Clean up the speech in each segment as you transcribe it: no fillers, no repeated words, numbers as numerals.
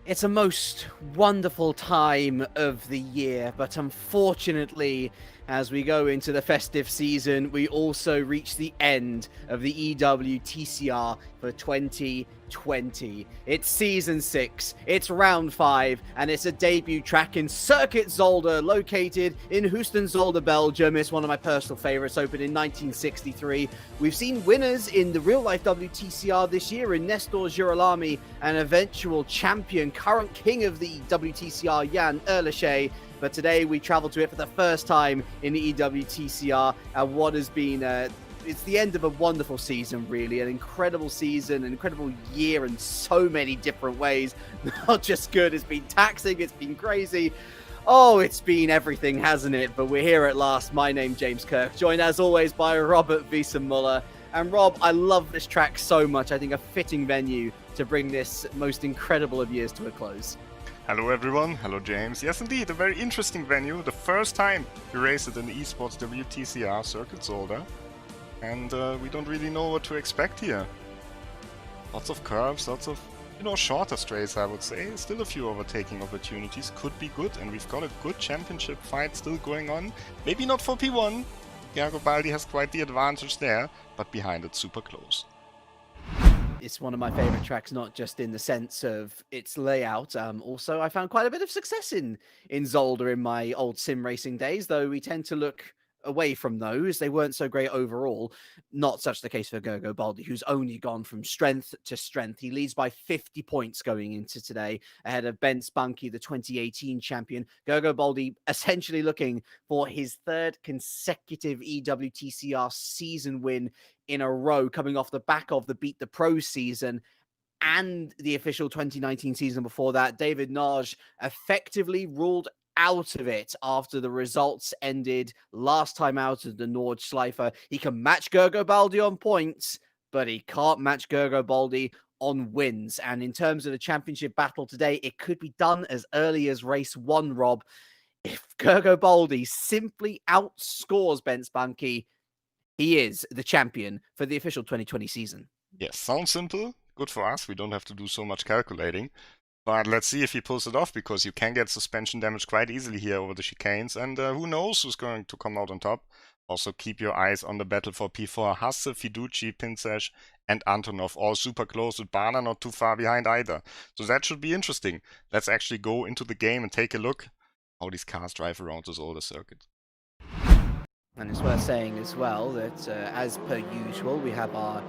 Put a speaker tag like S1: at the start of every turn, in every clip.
S1: It's a most wonderful time of the year, but unfortunately, as we go into the festive season, we also reach the end of the EWTCR for 2020. It's season 6, it's round 5, and it's a debut track in Circuit Zolder, located in Houston Zolder, Belgium. It's one of my personal favorites, opened in 1963. We've seen winners in the real-life WTCR this year in Nestor Girolami, an eventual champion, current king of the WTCR, Yann Ehrlacher. But today we travel to it for the first time in the EWTCR, and what has been it's the end of a wonderful season, really. An incredible season, an incredible year in so many different ways. Not just good, it's been taxing, it's been crazy. Oh, it's been everything, hasn't it? But we're here at last. My name's James Kirk, joined as always by Robert Wiesenmüller. And Rob, I love this track so much. I think a fitting venue to bring this most incredible of years to a close.
S2: Hello everyone, hello James. Yes indeed, a very interesting venue. The first time we race it in the Esports WTCR Circuit Zolder. And we don't really know what to expect here. Lots of curves, lots of, shorter straights I would say. Still a few overtaking opportunities, could be good. And we've got a good championship fight still going on. Maybe not for P1. Gergo Baldi has quite the advantage there, but behind it's super close.
S1: It's one of my favorite tracks, not just in the sense of its layout. Also, I found quite a bit of success in Zolder in my old sim racing days, though we tend to look away from those. They weren't so great overall. Not such the case for Gergo Baldi, who's only gone from strength to strength. He leads by 50 points going into today, ahead of Bence Bánki, the 2018 champion. Gergo Baldi essentially looking for his third consecutive EWTCR season win in a row, coming off the back of the Beat the Pro season and the official 2019 season before that. David Nagy effectively ruled out of it after the results ended last time out of the Nordschleife. He can match Gergo Baldi on points, but he can't match Gergo Baldi on wins. And in terms of the championship battle today, it could be done as early as race 1, Rob. If Gergo Baldi simply outscores Bence Bánki, he is the champion for the official 2020 season.
S2: Yes, sounds simple. Good for us. We don't have to do so much calculating. But let's see if he pulls it off, because you can get suspension damage quite easily here over the chicanes. And who knows who's going to come out on top. Also keep your eyes on the battle for P4. Hasse, Fiduci, Pinsesh and Antonov all super close, with Bana not too far behind either. So that should be interesting. Let's actually go into the game and take a look how these cars drive around this older circuit.
S1: And it's worth saying as well that, as per usual, we have our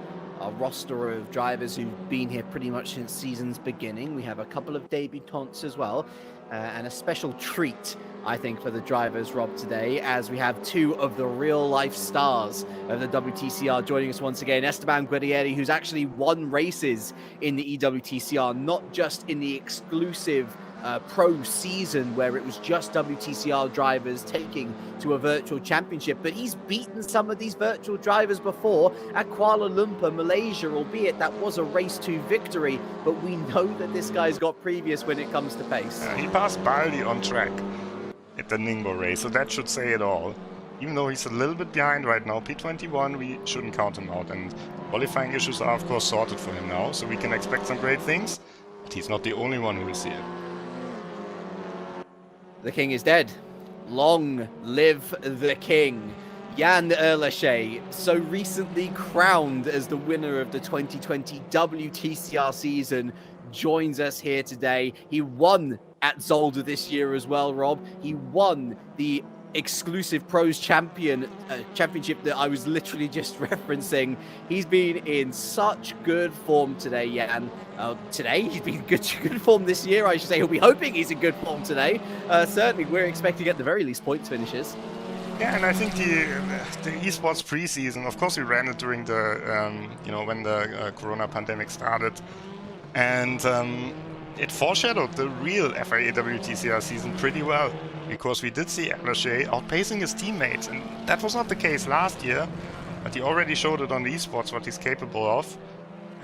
S1: roster of drivers who've been here pretty much since season's beginning. We have a couple of debutants as well, and a special treat, I think, for the drivers, Rob, today, as we have two of the real-life stars of the WTCR joining us once again. Esteban Guerrieri, who's actually won races in the EWTCR, not just in the exclusive pro season where it was just WTCR drivers taking to a virtual championship, but he's beaten some of these virtual drivers before at Kuala Lumpur, Malaysia, albeit that was a race 2 victory, but we know that this guy's got previous when it comes to pace.
S2: He passed Baldi on track at the Ningbo race, so that should say it all. Even though he's a little bit behind right now, P21, we shouldn't count him out, and qualifying issues are of course sorted for him now, so we can expect some great things, but he's not the only one who will see it.
S1: The king is dead. Long live the king. Yann Ehrlacher, so recently crowned as the winner of the 2020 WTCR season, joins us here today. He won at Zolder this year as well, Rob. He won the exclusive pros championship that I was literally just referencing. He's been in such good form today, Yann. Today he's been in good form this year, I should say. He'll be hoping he's in good form today. Certainly we're expecting at the very least points finishes.
S2: Yeah, and I think the esports preseason, of course we ran it during the when the corona pandemic started, and it foreshadowed the real FIA WTCR season pretty well, because we did see Ehrlacher outpacing his teammates, and that was not the case last year, but he already showed it on the esports what he's capable of,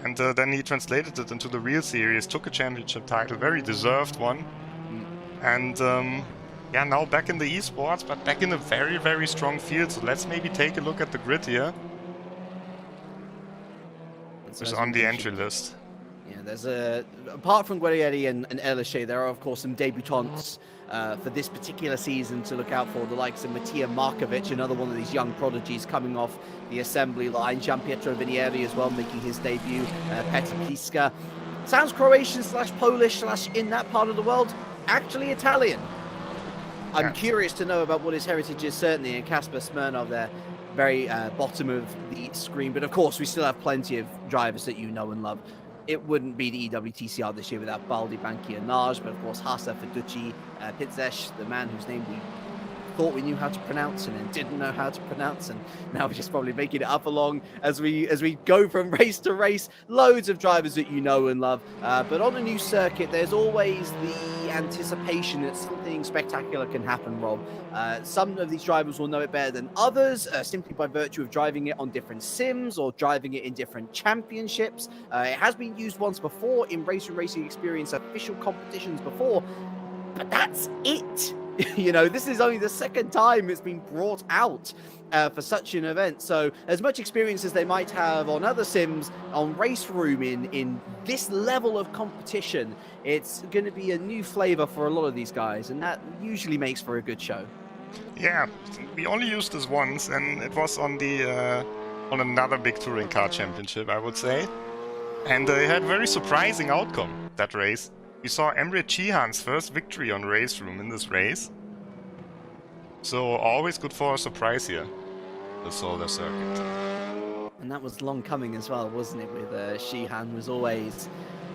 S2: and then he translated it into the real series, took a championship title, very deserved one, and yeah, now back in the esports, but back in a very, very strong field. So let's maybe take a look at the grid here. It's on the entry list.
S1: Yeah, there's apart from Guerrieri and Ehrlacher, there are of course some debutants for this particular season to look out for, the likes of Matija Markovic, another one of these young prodigies coming off the assembly line. Gianpietro Vinieri as well, making his debut. Petr Pliska. Sounds Croatian / Polish / in that part of the world, actually Italian. I'm curious to know about what his heritage is, certainly, and Kasper Smirnov there, very bottom of the screen. But of course, we still have plenty of drivers that you know and love. It wouldn't be the EWTCR this year without Baldi, Bánki, and Naj, but of course Hasa, Fiducci, Pitzes, the man whose name we thought we knew how to pronounce and then didn't know how to pronounce, and now we're just probably making it up along as we go from race to race. Loads of drivers that you know and love, but on a new circuit there's always the anticipation that something spectacular can happen, Rob. Some of these drivers will know it better than others, simply by virtue of driving it on different sims or driving it in different championships. It has been used once before in RaceRoom Racing Experience official competitions before, but that's it. You know, this is only the second time it's been brought out for such an event. So as much experience as they might have on other sims, on RaceRoom in this level of competition, it's going to be a new flavor for a lot of these guys, and that usually makes for a good show.
S2: Yeah, we only used this once, and it was on another big touring car championship, I would say. And it had a very surprising outcome, that race. We saw Emre Cihan's first victory on RaceRoom in this race. So always good for a surprise here, the Zolder circuit.
S1: And that was long coming as well, wasn't it? With Cihan was always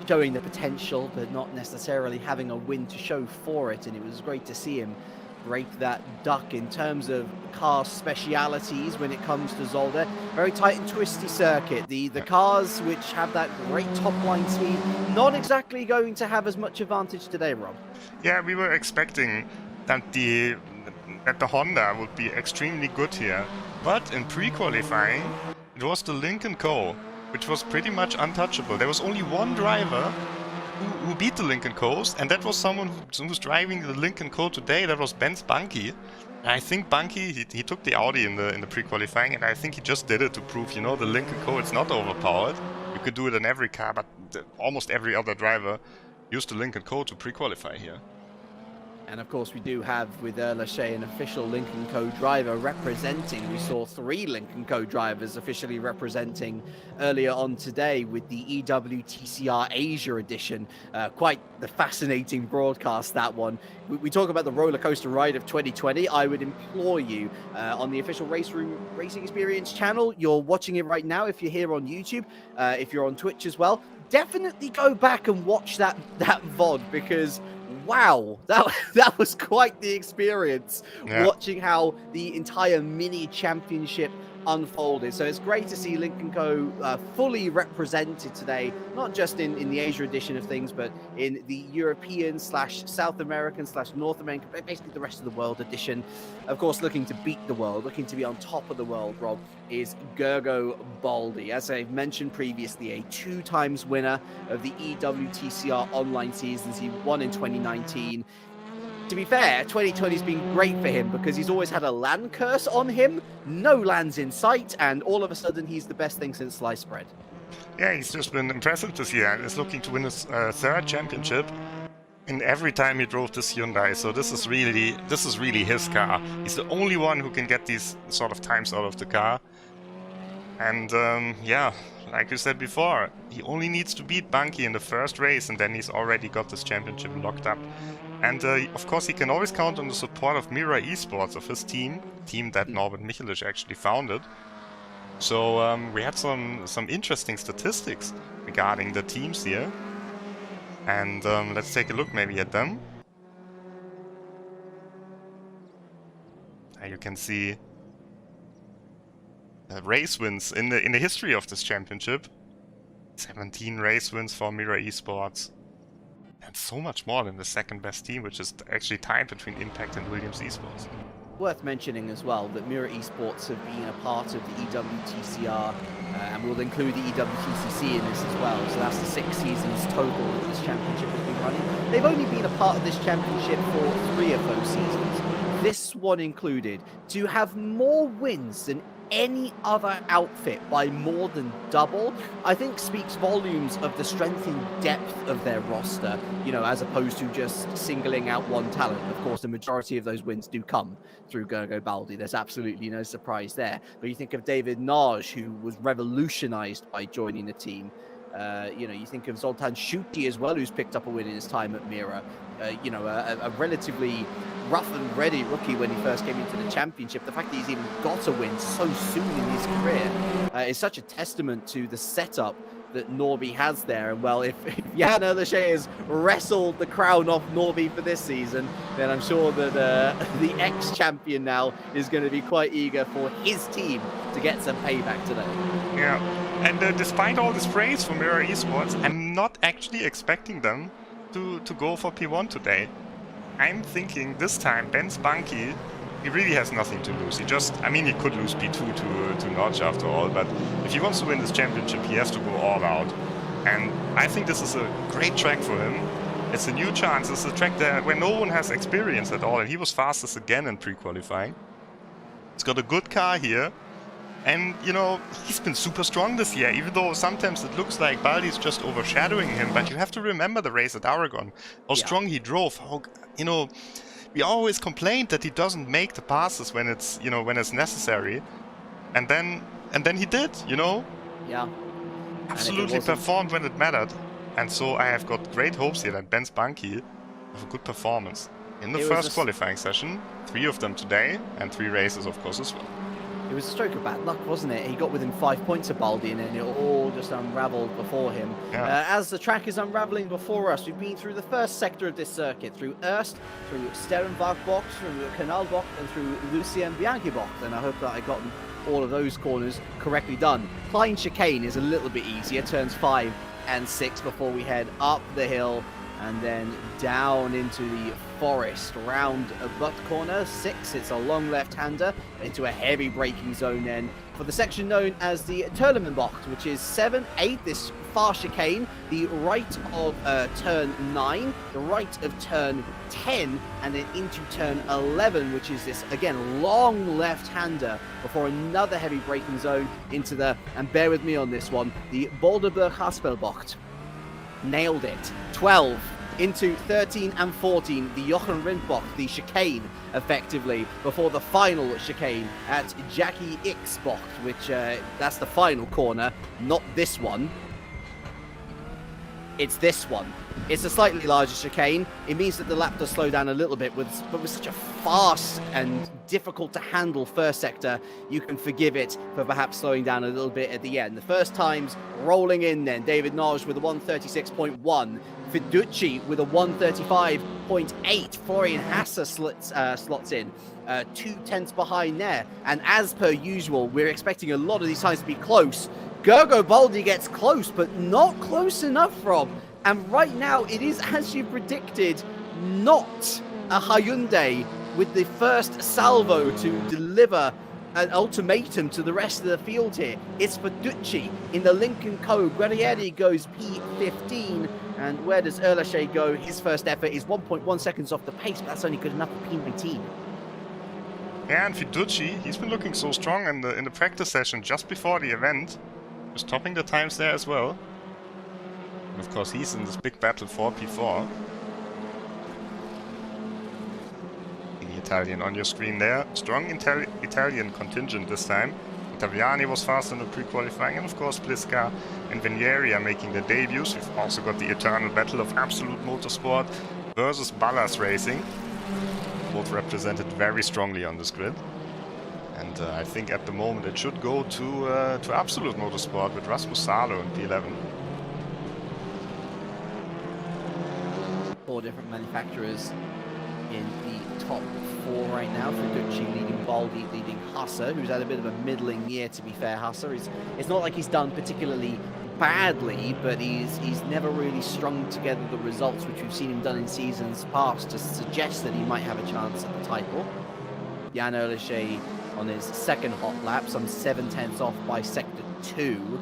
S1: showing the potential, but not necessarily having a win to show for it. And it was great to see him break that duck in terms of car specialities when it comes to Zolder. Very tight and twisty circuit. The cars which have that great top line speed, not exactly going to have as much advantage today, Rob.
S2: Yeah, we were expecting that the Honda would be extremely good here, but in pre-qualifying it was the Lincoln Co, which was pretty much untouchable. There was only one driver who beat the Lincoln Coast, and that was someone who's driving the Lincoln Co today. That was Bence Bánki. And I think Bánki, he took the Audi in the pre-qualifying, and I think he just did it to prove, you know, the Lincoln Co is not overpowered. You could do it in every car, but almost every other driver used the Lincoln Co to pre-qualify here.
S1: And of course, we do have with Ehrlacher an official Lincoln Co driver representing. We saw 3 Lincoln Co drivers officially representing earlier on today with the EWTCR Asia edition. Quite the fascinating broadcast, that one. We talk about the roller coaster ride of 2020. I would implore you on the official RaceRoom Racing Experience channel. You're watching it right now if you're here on YouTube, if you're on Twitch as well. Definitely go back and watch that VOD, because wow, that was quite the experience, watching how the entire mini championship unfolded. So it's great to see Lincoln Co fully represented today, not just in the Asia edition of things, but in the European / South American / North American, basically the rest of the world edition. Of course, looking to beat the world, looking to be on top of the world, Rob, is Gergo Baldi. As I've mentioned previously, a 2 times winner of the EWTCR online seasons. He won in 2019. To be fair, 2020's been great for him because he's always had a land curse on him, no lands in sight, and all of a sudden he's the best thing since sliced bread.
S2: Yeah, he's just been impressive this year. He's looking to win his 3rd championship in every time he drove this Hyundai. So this is really his car. He's the only one who can get these sort of times out of the car. And yeah, like you said before, he only needs to beat Bánki in the first race, and then he's already got this championship locked up. And of course, he can always count on the support of Mira Esports, of his team that Norbert Michelic actually founded. So we had some interesting statistics regarding the teams here. And let's take a look maybe at them. You can see race wins in the history of this championship. 17 race wins for Mira Esports. And so much more than the 2nd best team, which is actually tied between Impact and Williams Esports.
S1: Worth mentioning as well that Mira Esports have been a part of the EWTCR, and we'll include the EWTCC in this as well. So that's the 6 seasons total that this championship has been running. They've only been a part of this championship for 3 of those seasons, this one included. To have more wins than any other outfit by more than double, I think speaks volumes of the strength and depth of their roster, you know, as opposed to just singling out one talent. Of course, the majority of those wins do come through Gergo Baldi. There's absolutely no surprise there. But you think of David Nagy, who was revolutionized by joining the team. You know, you think of Zoltan Schutte as well, who's picked up a win in his time at Mira. You know, a relatively rough and ready rookie when he first came into the championship. The fact that he's even got a win so soon in his career is such a testament to the setup that Norby has there. And well, if Yann Ehrlacher has wrestled the crown off Norby for this season, then I'm sure that the ex-champion now is going to be quite eager for his team to get some payback today.
S2: Yeah, and despite all this praise for Mira Esports, I'm not actually expecting them to go for P1 today. I'm thinking this time Bence Bánki, he really has nothing to lose. He just, I mean, he could lose P2 to Notch after all, but if he wants to win this championship, he has to go all out. And I think this is a great track for him. It's a new chance. It's a track that where no one has experience at all, and he was fastest again in pre-qualifying. He's got a good car here. And, you know, he's been super strong this year, even though sometimes it looks like Baldi's just overshadowing him. But you have to remember the race at Aragon, how strong he drove. How, you know, we always complained that he doesn't make the passes when it's, you know, when it's necessary. And then he did, you know?
S1: Yeah.
S2: Absolutely performed when it mattered. And so I have got great hopes here that Bence Bánki have a good performance in the first qualifying session. 3 of them today, and 3 races, of course, as well.
S1: It was a stroke of bad luck, wasn't it? He got within 5 points of Baldi, and then it all just unraveled before him.
S2: Yeah.
S1: As the track is unraveling before us, we've been through the first sector of this circuit, through Erst, through Sterrenbach-Bocht, through Kanalbocht, and through Wiesenmüller-Bocht, and I hope that I got all of those corners correctly done. Klein chicane is a little bit easier, turns 5 and 6 before we head up the hill and then down into the forest. Round a butt corner 6, it's a long left-hander into a heavy braking zone then for the section known as the Terlemenbocht, which is 7, 8, this far chicane, the right of turn 9, the right of turn 10, and then into turn 11, which is this, again, long left-hander before another heavy braking zone into the, and bear with me on this one, the Bolderberg-Haspelbocht. Nailed it. 12 into 13 and 14, the Jochen Rindbocht, the chicane, effectively, before the final chicane at Jackie X-Bocht, which that's the final corner, not this one. It's this one. It's a slightly larger chicane. It means that the lap does slow down a little bit, but with such a fast and difficult to handle first sector, you can forgive it for perhaps slowing down a little bit at the end. The first times rolling in then, David Nagy with a 136.1, Fiducci with a 135.8, Florian Hasse slots in. 2 tenths behind there, and as per usual, we're expecting a lot of these times to be close. Gergo Baldi gets close, but not close enough, Rob. And right now, it is, as you predicted, not a Hyundai with the first salvo to deliver an ultimatum to the rest of the field here. It's Fiducci in the Lincoln Co. Guerrieri goes P15. And where does Ehrlacher go? His first effort is 1.1 seconds off the pace, but that's only good enough for P19.
S2: Yeah, and Fiducci, he's been looking so strong in the practice session just before the event. Just topping the times there as well. And of course, he's in this big battle for P4. The Italian on your screen there. Strong Italian contingent this time. Taviani was fast in the pre-qualifying, and of course Pliska and Guerrieri are making their debuts. We've also got the eternal battle of Absolute Motorsport versus Ballas Racing. Both represented very strongly on this grid. And I think at the moment it should go to Absolute Motorsport with Rasmus Salo in P11.
S1: 4 different manufacturers in the top 4 right now. Fiducci leading Baldi, leading Hasse, who's had a bit of a middling year, to be fair. Hasse, it's not like he's done particularly badly, but he's never really strung together the results which we've seen him done in seasons past to suggest that he might have a chance at the title. Yann Ehrlacher on his second hot lap, some 7 tenths off by sector 2.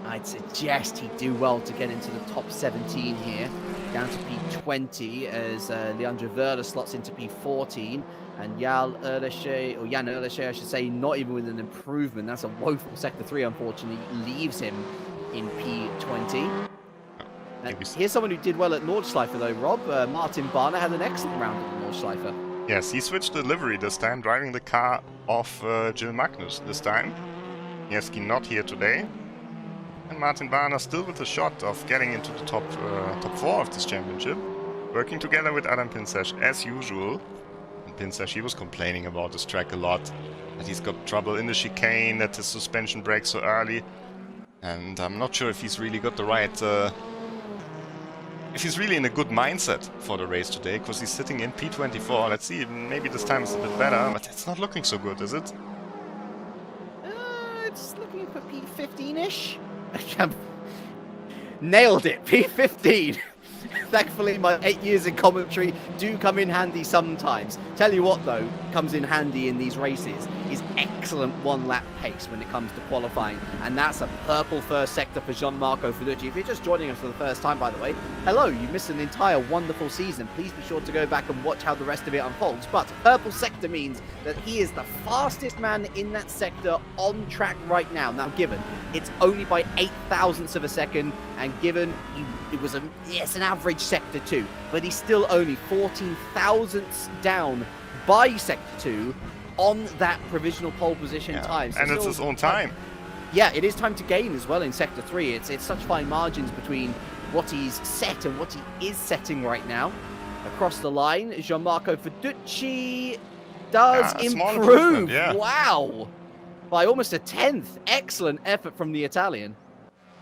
S1: I'd suggest he'd do well to get into the top 17 here, down to P20 as Leandro Verda slots into P14, and Yann Ehrlacher, I should say, not even with an improvement. That's a woeful Sector 3, unfortunately, leaves him in P20. Here's someone who did well at Nordschleife, though, Rob. Martin Barner had an excellent round at Nordschleife.
S2: Yes, he switched the livery this time, driving the car of Jill Magnus this time. Jeski not here today. And Martin Barner still with a shot of getting into the top 4 of this championship. Working together with Adam Pinsesh as usual. And Pinsesh, he was complaining about this track a lot. That he's got trouble in the chicane, that his suspension breaks so early. And I'm not sure if he's really got the right... if he's really in a good mindset for the race today, because he's sitting in P24. Let's see, maybe this time is a bit better, but it's not looking so good, is it?
S1: It's looking for P15-ish. Nailed it, P15. Thankfully, my 8 years in commentary do come in handy sometimes. Tell you what, though, comes in handy in these races is excellent one-lap pace when it comes to qualifying. And that's a purple first sector for Gianmarco Ferrucci. If you're just joining us for the first time, by the way, hello, you missed an entire wonderful season. Please be sure to go back and watch how the rest of it unfolds. But purple sector means that he is the fastest man in that sector on track right now. Now, given it's only by 0.008 of a second, and given it was an average sector 2, but he's still only 14 thousandths down by sector 2 on that provisional pole position time. So
S2: and it's his own time.
S1: Yeah, it is time to gain as well in sector 3. It's such fine margins between what he's set and what he is setting right now. Across the line, Gianmarco Ferrucci does improve.
S2: Yeah.
S1: Wow. By almost a 10th. Excellent effort from the Italian.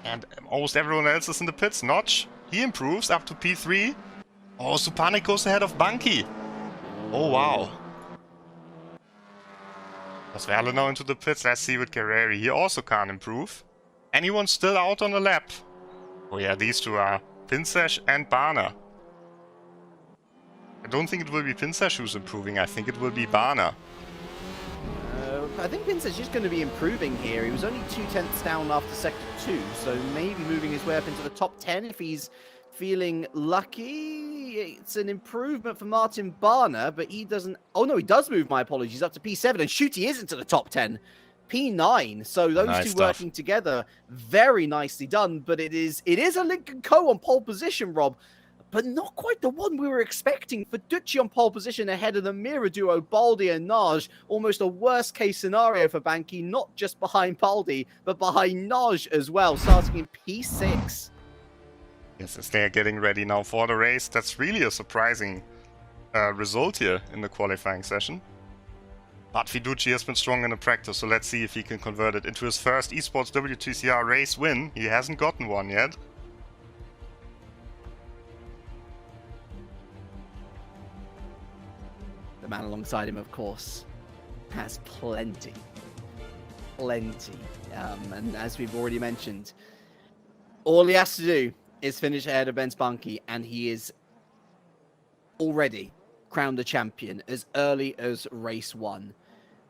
S2: And almost everyone else is in the pits. Notch, he improves up to P3. Oh, Supanik goes ahead of Bánki. Oh, wow. Osvaldo now into the pits. Let's see with Guerrieri. He also can't improve. Anyone still out on the lap? Oh yeah, these two are Pinsesh and Barner. I don't think it will be Pinsesh who's improving. I think it will be Barner.
S1: I think Pinsesh is going to be improving here. He was only 0.2 down after sector 2, so maybe moving his way up into the top 10 if he's feeling lucky. It's an improvement for Martin Barner, but he doesn't... Oh no, he does move, my apologies, up to P7, and shoot, he is into the top 10. P9, so those two working together, very nicely done, but it is a Lincoln Co on pole position, Rob, but not quite the one we were expecting. Ferrucci on pole position ahead of the Mira duo, Baldi and Naj. Almost a worst-case scenario for Bánki, not just behind Baldi, but behind Naj as well, starting in P6.
S2: Yes, as they are getting ready now for the race. That's really a surprising result here in the qualifying session. But Ferrucci has been strong in the practice, so let's see if he can convert it into his first Esports WTCR race win. He hasn't gotten one yet.
S1: The man alongside him, of course, has plenty. And as we've already mentioned, all he has to do is finish ahead of Bence Bánki, and he is already crowned a champion as early as race 1.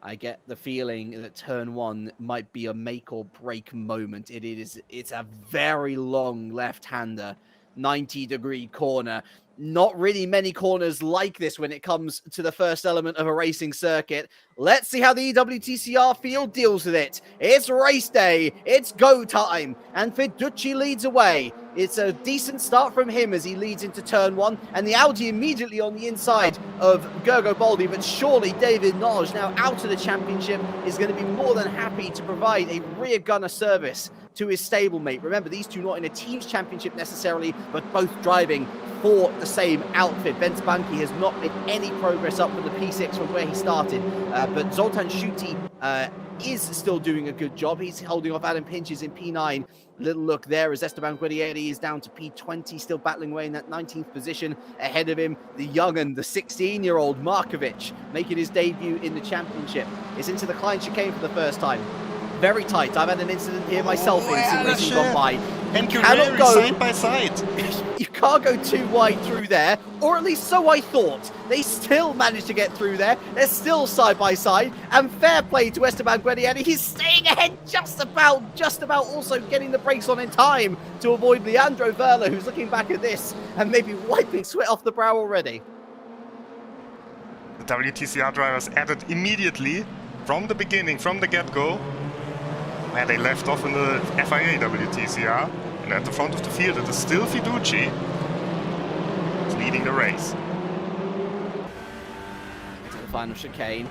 S1: I get the feeling that turn 1 might be a make or break moment. It's a very long left-hander, 90-degree corner. Not really many corners like this when it comes to the first element of a racing circuit. Let's see how the EWTCR field deals with it. It's race day. It's go time. And Ferrucci leads away. It's a decent start from him as he leads into turn 1. And the Audi immediately on the inside of Gergo Baldi. But surely David Naj, now out of the championship, is going to be more than happy to provide a rear gunner service to his stablemate. Remember, these two not in a team's championship necessarily, but both driving for the same outfit. Bence Bánki has not made any progress up from the P6 from where he started, but Zoltan Schuti is still doing a good job. He's holding off Adam Pinches in P9. Little look there as Esteban Guerrieri is down to P20, still battling away in that 19th position. Ahead of him, the young and the 16-year-old Markovic making his debut in the championship. It's into the Klein chicane for the first time. Very tight. I've had an incident here myself in some racing gone by.
S2: and
S1: cannot
S2: Guerrieri
S1: go
S2: side by side.
S1: You can't go too wide through there, or at least so I thought. They still managed to get through there. They're still side by side, and fair play to Esteban Guerrieri. He's staying ahead just about also getting the brakes on in time to avoid Leandro Verla, who's looking back at this and maybe wiping sweat off the brow already.
S2: The WTCR drivers added immediately from the beginning, from the get-go, where they left off in the FIA WTCR. And at the front of the field, it is still Fiduci who's leading the race.
S1: To the final chicane.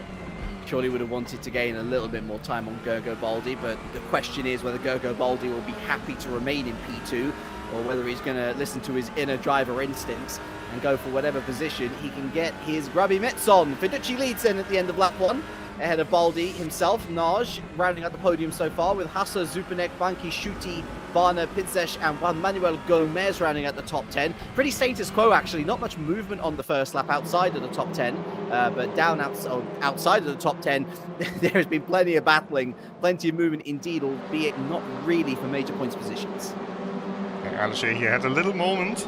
S1: Surely would have wanted to gain a little bit more time on Gergo Baldi, but the question is whether Gergo Baldi will be happy to remain in P2 or whether he's going to listen to his inner driver instincts and go for whatever position he can get his grubby mitts on. Fiduci leads in at the end of lap 1. Ahead of Baldi himself, Naj rounding out the podium so far with Hassa, Zupanek, Bánki, Schuti, Varner, Pidzesh and Juan Manuel Gomez rounding at the top 10. Pretty status quo actually, not much movement on the first lap outside of the top 10, but down outside of the top 10 there has been plenty of battling, plenty of movement indeed, albeit not really for major points positions.
S2: Ehrlacher here had a little moment,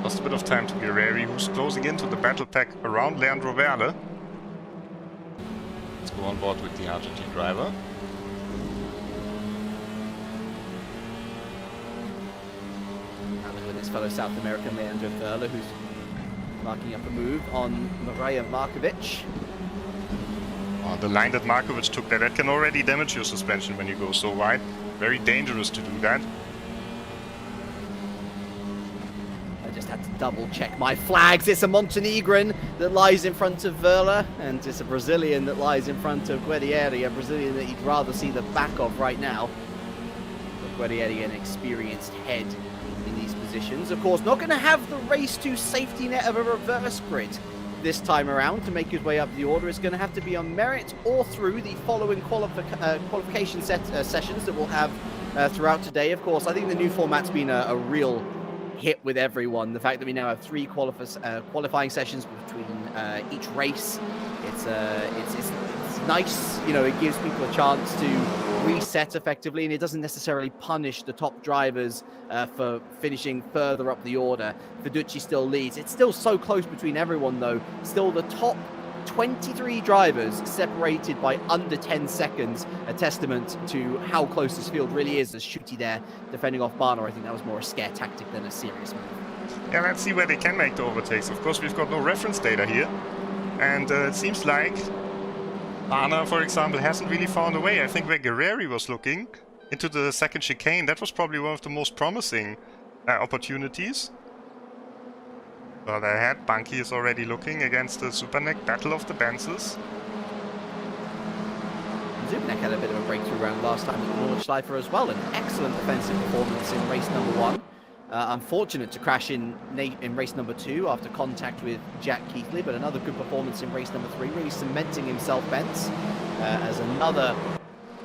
S2: lost a bit of time to Guerrieri, who's closing into the battle pack around Leandro Verla. Let's go on board with the Argentine driver.
S1: And with his fellow South American Leandro Verla, who's marking up a move on Maria Markovic.
S2: On the line that Markovic took there, that can already damage your suspension when you go so wide. Very dangerous to do that.
S1: Just had to double check my flags. It's a Montenegrin that lies in front of Verla, and it's a Brazilian that lies in front of Guerrieri, a Brazilian that you'd rather see the back of right now. But Guerrieri, an experienced head in these positions. Of course, not going to have the race to safety net of a reverse grid this time around to make his way up the order. It's going to have to be on merit or through the following qualification sessions that we'll have throughout today. Of course, I think the new format's been a real hit with everyone. The fact that we now have 3 qualifying sessions between each race, it's nice. You know, it gives people a chance to reset effectively, and it doesn't necessarily punish the top drivers for finishing further up the order. Fiduci still leads. It's still so close between everyone though. Still the top 23 drivers separated by under 10 seconds, a testament to how close this field really is. As Schuti there defending off Barner, I think that was more a scare tactic than a serious move.
S2: Yeah, let's see where they can make the overtakes. Of course, we've got no reference data here, and it seems like Barner, for example, hasn't really found a way. I think where Guerrieri was looking into the second chicane, that was probably one of the most promising opportunities. Well, ahead, Bánki is already looking against the Zupanek, battle of the Bences.
S1: Zupanek had a bit of a breakthrough round last time at the Nordschleifer as well. An excellent defensive performance in race number 1. Unfortunate to crash in race number 2 after contact with Jack Keithley, but another good performance in race number 3, really cementing himself, Bence, as another,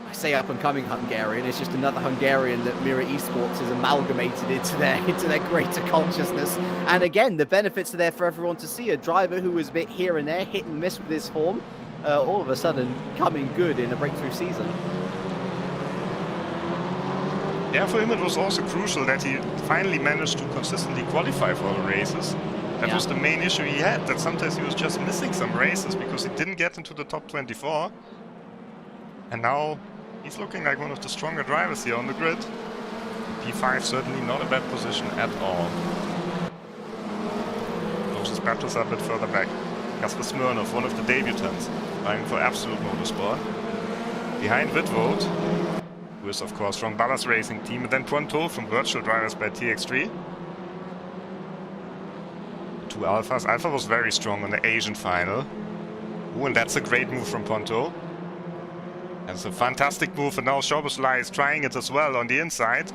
S1: I say up-and-coming Hungarian. It's just another Hungarian that Mira Esports has amalgamated into their greater consciousness. And again, the benefits are there for everyone to see. A driver who was a bit here and there, hit and miss with his form, all of a sudden coming good in a breakthrough season.
S2: Yeah, for him it was also crucial that he finally managed to consistently qualify for the races. That was the main issue he had, that sometimes he was just missing some races because he didn't get into the top 24. And now he's looking like one of the stronger drivers here on the grid. P5 certainly not a bad position at all. Closest battles are a bit further back. Kasper Smirnov, one of the debutants, vying for Absolute Motorsport. Behind Wittvold, who is of course from Ballas Racing Team, and then Ponto from Virtual Drivers by TX3. 2 Alphas. Alpha was very strong on the Asian final. Ooh, and that's a great move from Ponto. That's a fantastic move, and now Shorbusla is trying it as well on the inside.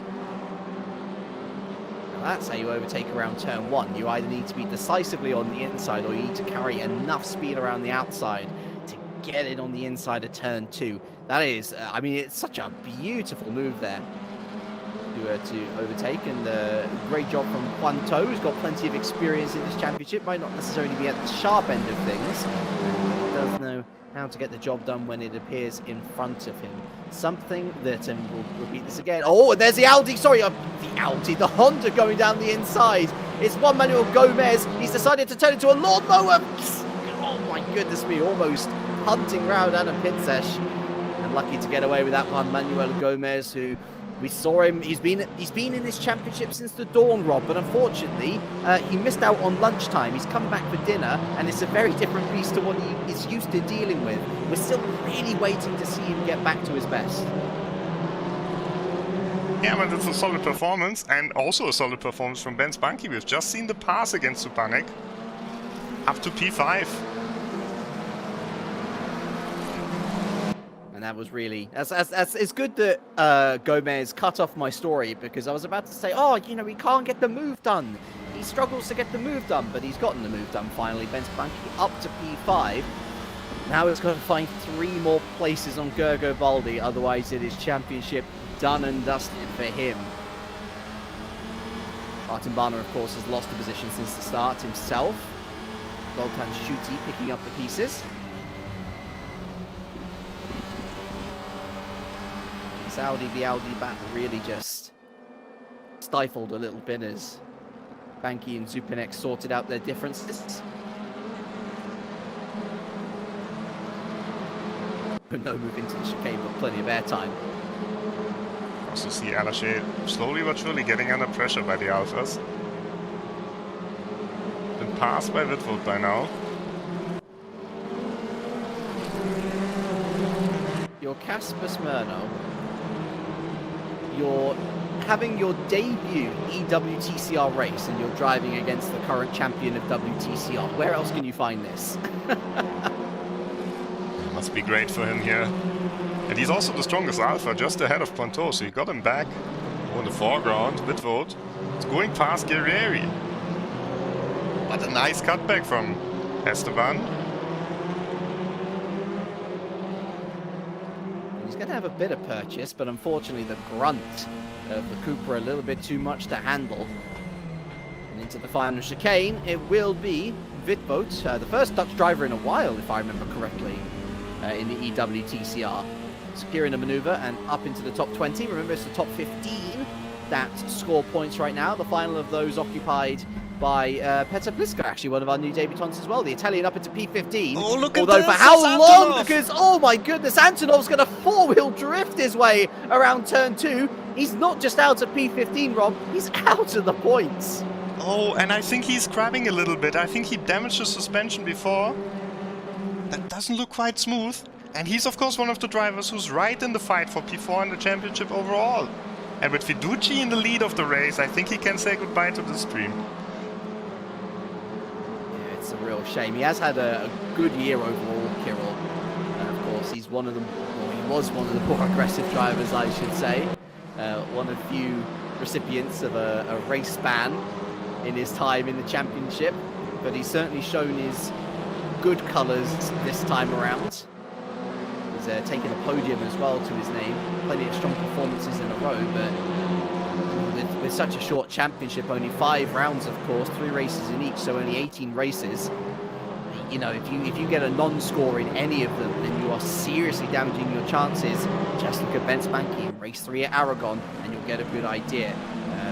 S1: That's how you overtake around turn 1. You either need to be decisively on the inside or you need to carry enough speed around the outside to get it on the inside of turn 2. That is, I mean, it's such a beautiful move there to overtake, and great job from Quanto, who's got plenty of experience in this championship. Might not necessarily be at the sharp end of things, but does know how to get the job done when it appears in front of him. Something that, and we'll repeat this again. Oh, and there's the Audi, sorry, the Honda going down the inside. It's Juan Manuel Gomez. He's decided to turn into a lawnmower. Oh my goodness me, almost hunting round Adam Pinsesh. And lucky to get away with that one, Manuel Gomez, who we saw him. He's been in this championship since the dawn, Rob, but unfortunately he missed out on lunchtime. He's come back for dinner, and it's a very different beast to what he is used to dealing with. We're still really waiting to see him get back to his best.
S2: Yeah, but it's a solid performance, and also a solid performance from Bence Bánki. We've just seen the pass against Supanek up to P5.
S1: And that was really, it's good that Gomez cut off my story, because I was about to say, oh, you know, he can't get the move done. He struggles to get the move done, but he's gotten the move done finally. Bence Bánki up to P5. Now it's going to find 3 more places on Gergo Baldi, otherwise it is championship done and dusted for him. Martin Barner, of course, has lost the position since the start himself. Zoltan Schuti picking up the pieces. The Audi battle really just stifled a little bit as Bánki and Supanek sorted out their differences. But no move into the chicane, but plenty of airtime.
S2: Also see Ehrlacher slowly but surely getting under pressure by the Alphas. Been passed by Wittwood by now.
S1: You're Kasper Smirnov. You're having your debut EWTCR race and you're driving against the current champion of WTCR. Where else can you find this?
S2: Must be great for him here. And he's also the strongest Alpha, just ahead of Ponto, so he got him back. Oh, in the foreground, Wittwood. It's going past Guerrieri. But a nice cutback from Esteban.
S1: He's going to have a bit of purchase, but unfortunately the grunt of the Cooper a little bit too much to handle. And into the final chicane, it will be Wittwood, the first Dutch driver in a while, if I remember correctly, in the EWTCR. Securing a maneuver and up into the top 20. Remember, it's the top 15 that score points right now. The final of those occupied by Petr Pliska, actually one of our new debutants as well. The Italian up into P15.
S2: Oh, look at
S1: Although
S2: this,
S1: for how long?
S2: Antonov.
S1: Because, oh my goodness, Antonov's going to four-wheel drift his way around turn 2. He's not just out of P15, Rob. He's out of the points.
S2: Oh, and I think he's crabbing a little bit. I think he damaged the suspension before. That doesn't look quite smooth. And he's, of course, one of the drivers who's right in the fight for P4 in the championship overall. And with Fiduci in the lead of the race, I think he can say goodbye to this stream.
S1: Yeah, it's a real shame. He has had a good year overall, Kirill. Of course, he's one of the, or he was one of the more aggressive drivers, I should say. One of few recipients of a race ban in his time in the championship. But he's certainly shown his good colours this time around. Taken a podium as well to his name. Plenty of strong performances in a row, but with such a short championship, only 5 rounds, of course, 3 races in each, so only 18 races. You know, if you get a non-score in any of them, then you are seriously damaging your chances. Just look at Bence Bánki in race 3 at Aragon, and you'll get a good idea.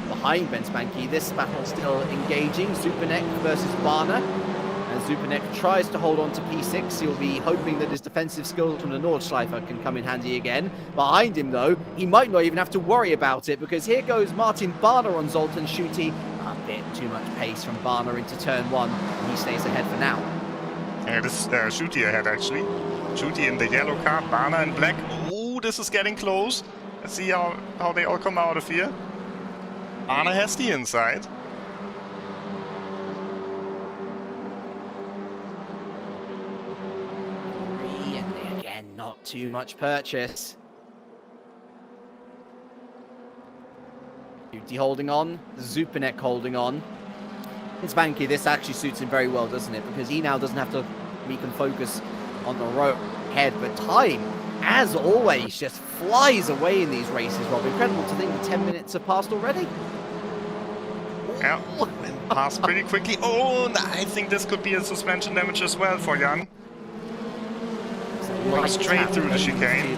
S1: Behind Bence Bánki, this battle still engaging. Supanek versus Barner. As Supanek tries to hold on to P6, he'll be hoping that his defensive skills from the Nordschleifer can come in handy again. Behind him, though, he might not even have to worry about it, because here goes Martin Barner on Zoltan Schuti. A bit too much pace from Barner into turn 1, and he stays ahead for now.
S2: Yeah, this is Schuti ahead, actually. Schuti in the yellow car, Barner in black. Oh, this is getting close. Let's see how they all come out of here. Barner has the inside.
S1: Not too much purchase. Schuti holding on, Supanek holding on. It's Bánki, this actually suits him very well, doesn't it? Because he now doesn't have to, he can focus on the road ahead, but time, as always, just flies away in these races, Rob. Incredible to think that 10 minutes have passed already.
S2: Yeah, and passed pretty quickly. Oh, I think this could be a suspension damage as well for Yann.
S1: Right
S2: straight through the chicane.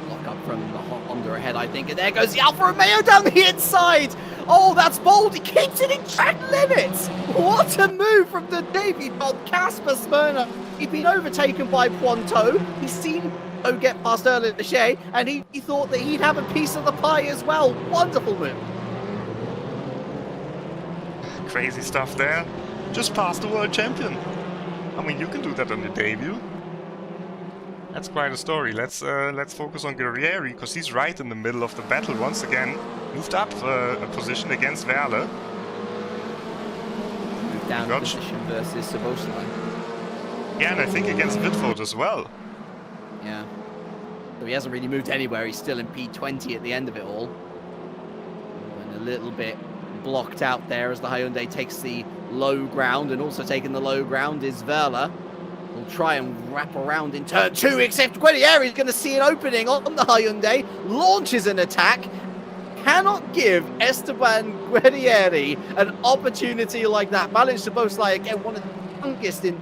S1: Lock up from the Honda ahead, I think. And there goes the Alfa Romeo down the inside. Oh, that's bold. He keeps it in track limits. What a move from the Navy dog, Casper Smyrna. He'd been overtaken by Pointeau. He's seen get past Ehrlacher, and he thought that he'd have a piece of the pie as well. Wonderful move.
S2: Crazy stuff there. Just past the world champion. I mean, you can do that on your debut. That's quite a story. Let's focus on Guerrieri, because he's right in the middle of the battle once again. Moved up a position against Werle.
S1: Moved down a position versus Szoboszlai.
S2: Yeah, and I think against Wittvoet as well.
S1: Yeah. So he hasn't really moved anywhere. He's still in P20 at the end of it all. And a little bit blocked out there as the Hyundai takes the low ground, and also taking the low ground is Werle. We'll try and wrap around in turn 2, except Guerrieri is going to see an opening on the Hyundai, launches an attack, cannot give Esteban Guerrieri an opportunity like that. Bence Bánki, again, one of the youngest in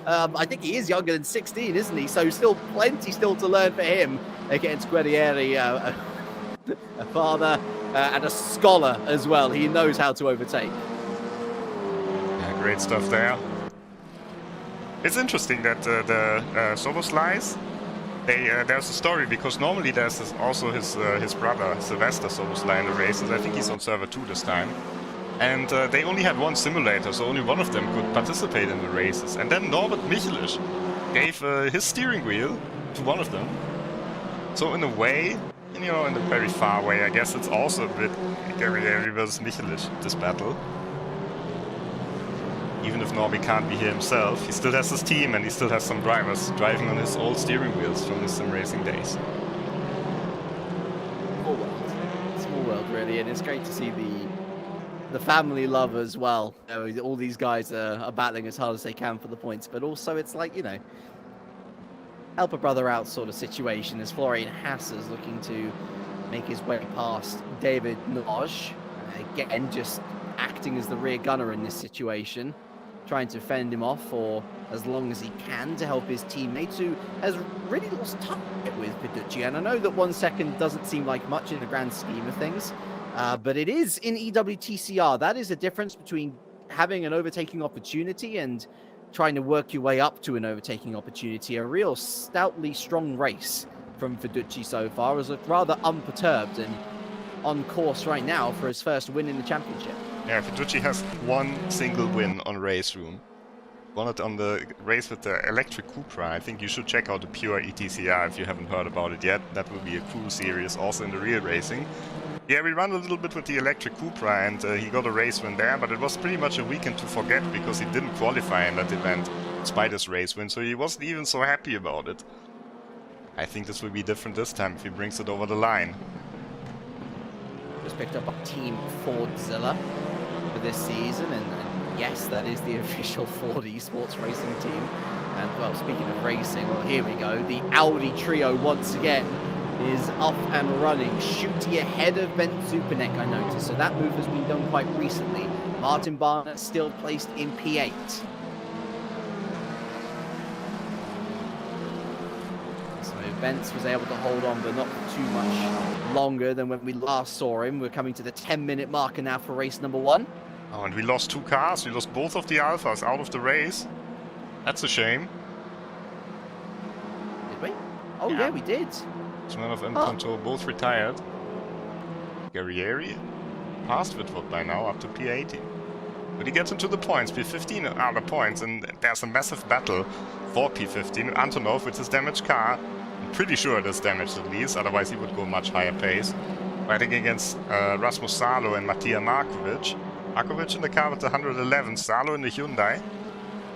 S1: I think he is younger than 16, isn't he? So still plenty still to learn for him against Guerrieri, a father and a scholar as well. He knows how to overtake.
S2: Yeah, great stuff there. It's interesting that the Szoboszlais, there's a story, because normally there's also his brother Sylvester Szoboszlai in the races. I think he's on server 2 this time. And they only had one simulator, so only one of them could participate in the races. And then Norbert Michelisz gave his steering wheel to one of them. So in a way, you know, in a very far way, I guess it's also a bit Guerrieri versus Michelisz, this battle. Even if Norby can't be here himself, he still has his team, and he still has some drivers driving on his old steering wheels from his sim racing days.
S1: Small world, really, and it's great to see the family love as well. You know, all these guys are battling as hard as they can for the points, but also it's like, you know, help a brother out sort of situation, as Florian Haas is looking to make his way past David Noj. Again, just acting as the rear gunner in this situation, trying to fend him off for as long as he can to help his teammates, who has really lost touch with Piducci. And I know that 1 second doesn't seem like much in the grand scheme of things, but it is in EWTCR. That is the difference between having an overtaking opportunity and trying to work your way up to an overtaking opportunity. A real stoutly strong race from Fiducci so far, has looked rather unperturbed and on course right now for his first win in the championship.
S2: Yeah, Fiducci has one single win on RaceRoom. Won it on the race with the electric Cupra. I think you should check out the pure ETCR if you haven't heard about it yet. That will be a cool series also in the real racing. Yeah, we ran a little bit with the electric Cupra, and he got a race win there, but it was pretty much a weekend to forget because he didn't qualify in that event despite his race win, so he wasn't even so happy about it. I think this will be different this time if he brings it over the line.
S1: Just picked up a Team Fordzilla for this season, and yes, that is the official Ford Esports racing team. And well, speaking of racing, well, here we go. The Audi trio once again is up and running, shooting ahead of Bence Bánki, I noticed. So that move has been done quite recently. Martin Barnett still placed in P8. So Bence was able to hold on, but not too much longer than when we last saw him. We're coming to the 10-minute marker now for race number 1.
S2: Oh, and we lost 2 cars. We lost both of the Alphas out of the race. That's a shame.
S1: Did we? Oh yeah, we did.
S2: Smirnov and Pointeau both retired. Guerrieri passed Wittvoet by now up to P18. But he gets into the points. P15 are the points, and there's a massive battle for P15. Antonov with his damaged car. I'm pretty sure it is damaged at least, otherwise he would go much higher pace. Fighting against Rasmus Salo and Matija Markovic. Markovic in the car with the 111, Salo in the Hyundai.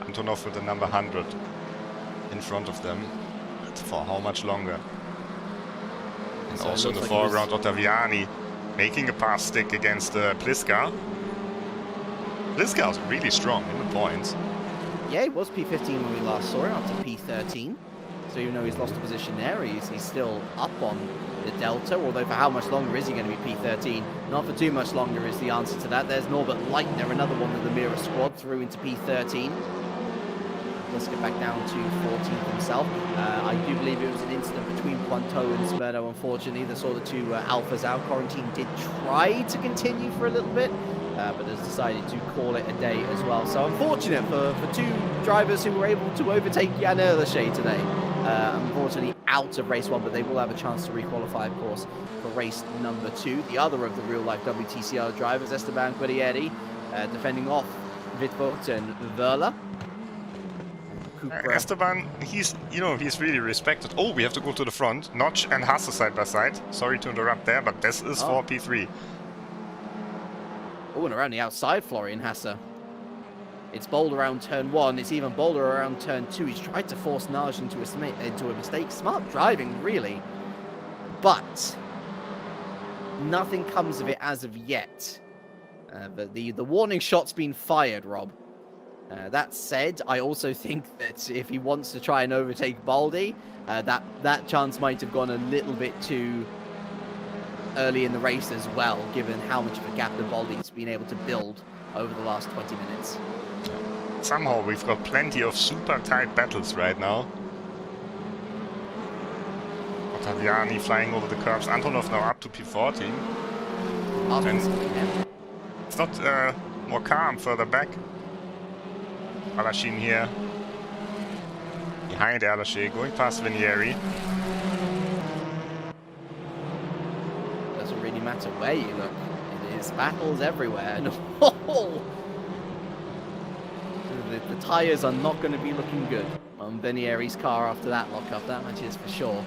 S2: Antonov with the number 100 in front of them. But for how much longer? And so also in the foreground, Ottaviani making a pass stick against Pliska. Pliska is really strong in the points.
S1: Yeah, he was P15 when we last saw him, up to P13. So even though he's lost a position there, he's still up on the Delta. Although for how much longer is he going to be P13? Not for too much longer is the answer to that. There's Norbert Leitner, another one of the Mira squad, through into P13. Pliska back down to 14th himself. I do believe it was an incident between Pointeau and Smirno, unfortunately. They saw the two Alphas out. Quarantine did try to continue for a little bit, but has decided to call it a day as well. So unfortunate for two drivers who were able to overtake Yann Ehrlacher today. Unfortunately out of race 1, but they will have a chance to requalify, of course, for race number 2. The other of the real-life WTCR drivers, Esteban Guerrieri, defending off Wittvogt and Wöhler.
S2: Esteban, he's really respected. Oh, we have to go to the front. Notch and Hasse side by side. Sorry to interrupt there, but this is for P3.
S1: Oh, and around the outside, Florian Hasse. It's bold around turn 1. It's even bolder around turn 2. He's tried to force Naj into a mistake. Smart driving, really. But nothing comes of it as of yet. But the warning shot's been fired, Rob. That said, I also think that if he wants to try and overtake Baldi, that chance might have gone a little bit too early in the race as well, given how much of a gap that Baldi's been able to build over the last 20 minutes.
S2: Somehow we've got plenty of super tight battles right now. Ottaviani flying over the curves. Antonov now up to P14. And it's not more calm further back. Alashin here. Behind Ehrlacher, going past Guerrieri.
S1: Doesn't really matter where you look. It is battles everywhere. And the tyres are not going to be looking good on Guerrieri's car after that lockup. That much is for sure.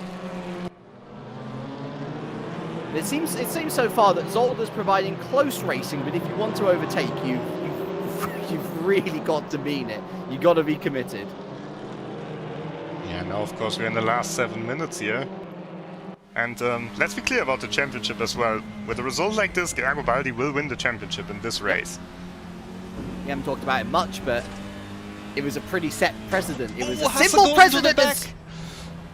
S1: It seems so far that Zolder's providing close racing, but if you want to overtake, you've really got to mean it. You've got to be committed.
S2: Yeah, now of course we're in the last 7 minutes here. And let's be clear about the championship as well. With a result like this, Gergo Baldi will win the championship in this race.
S1: We haven't talked about it much, but it was a pretty set precedent. It was a simple precedent.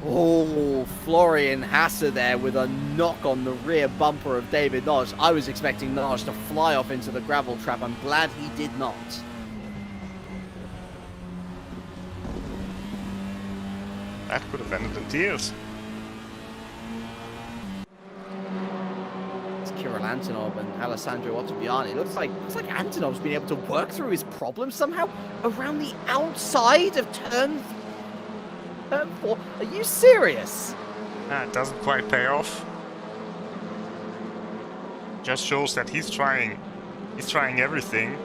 S1: Oh, Florian Hasse there with a knock on the rear bumper of David Naj. I was expecting Naj to fly off into the gravel trap. I'm glad he did not.
S2: That could have ended in tears.
S1: It's Kirill Antonov and Alessandro Ottaviani. Looks like Antonov's been able to work through his problems somehow around the outside of turn 4. Are you serious?
S2: It doesn't quite pay off. Just shows that he's trying everything,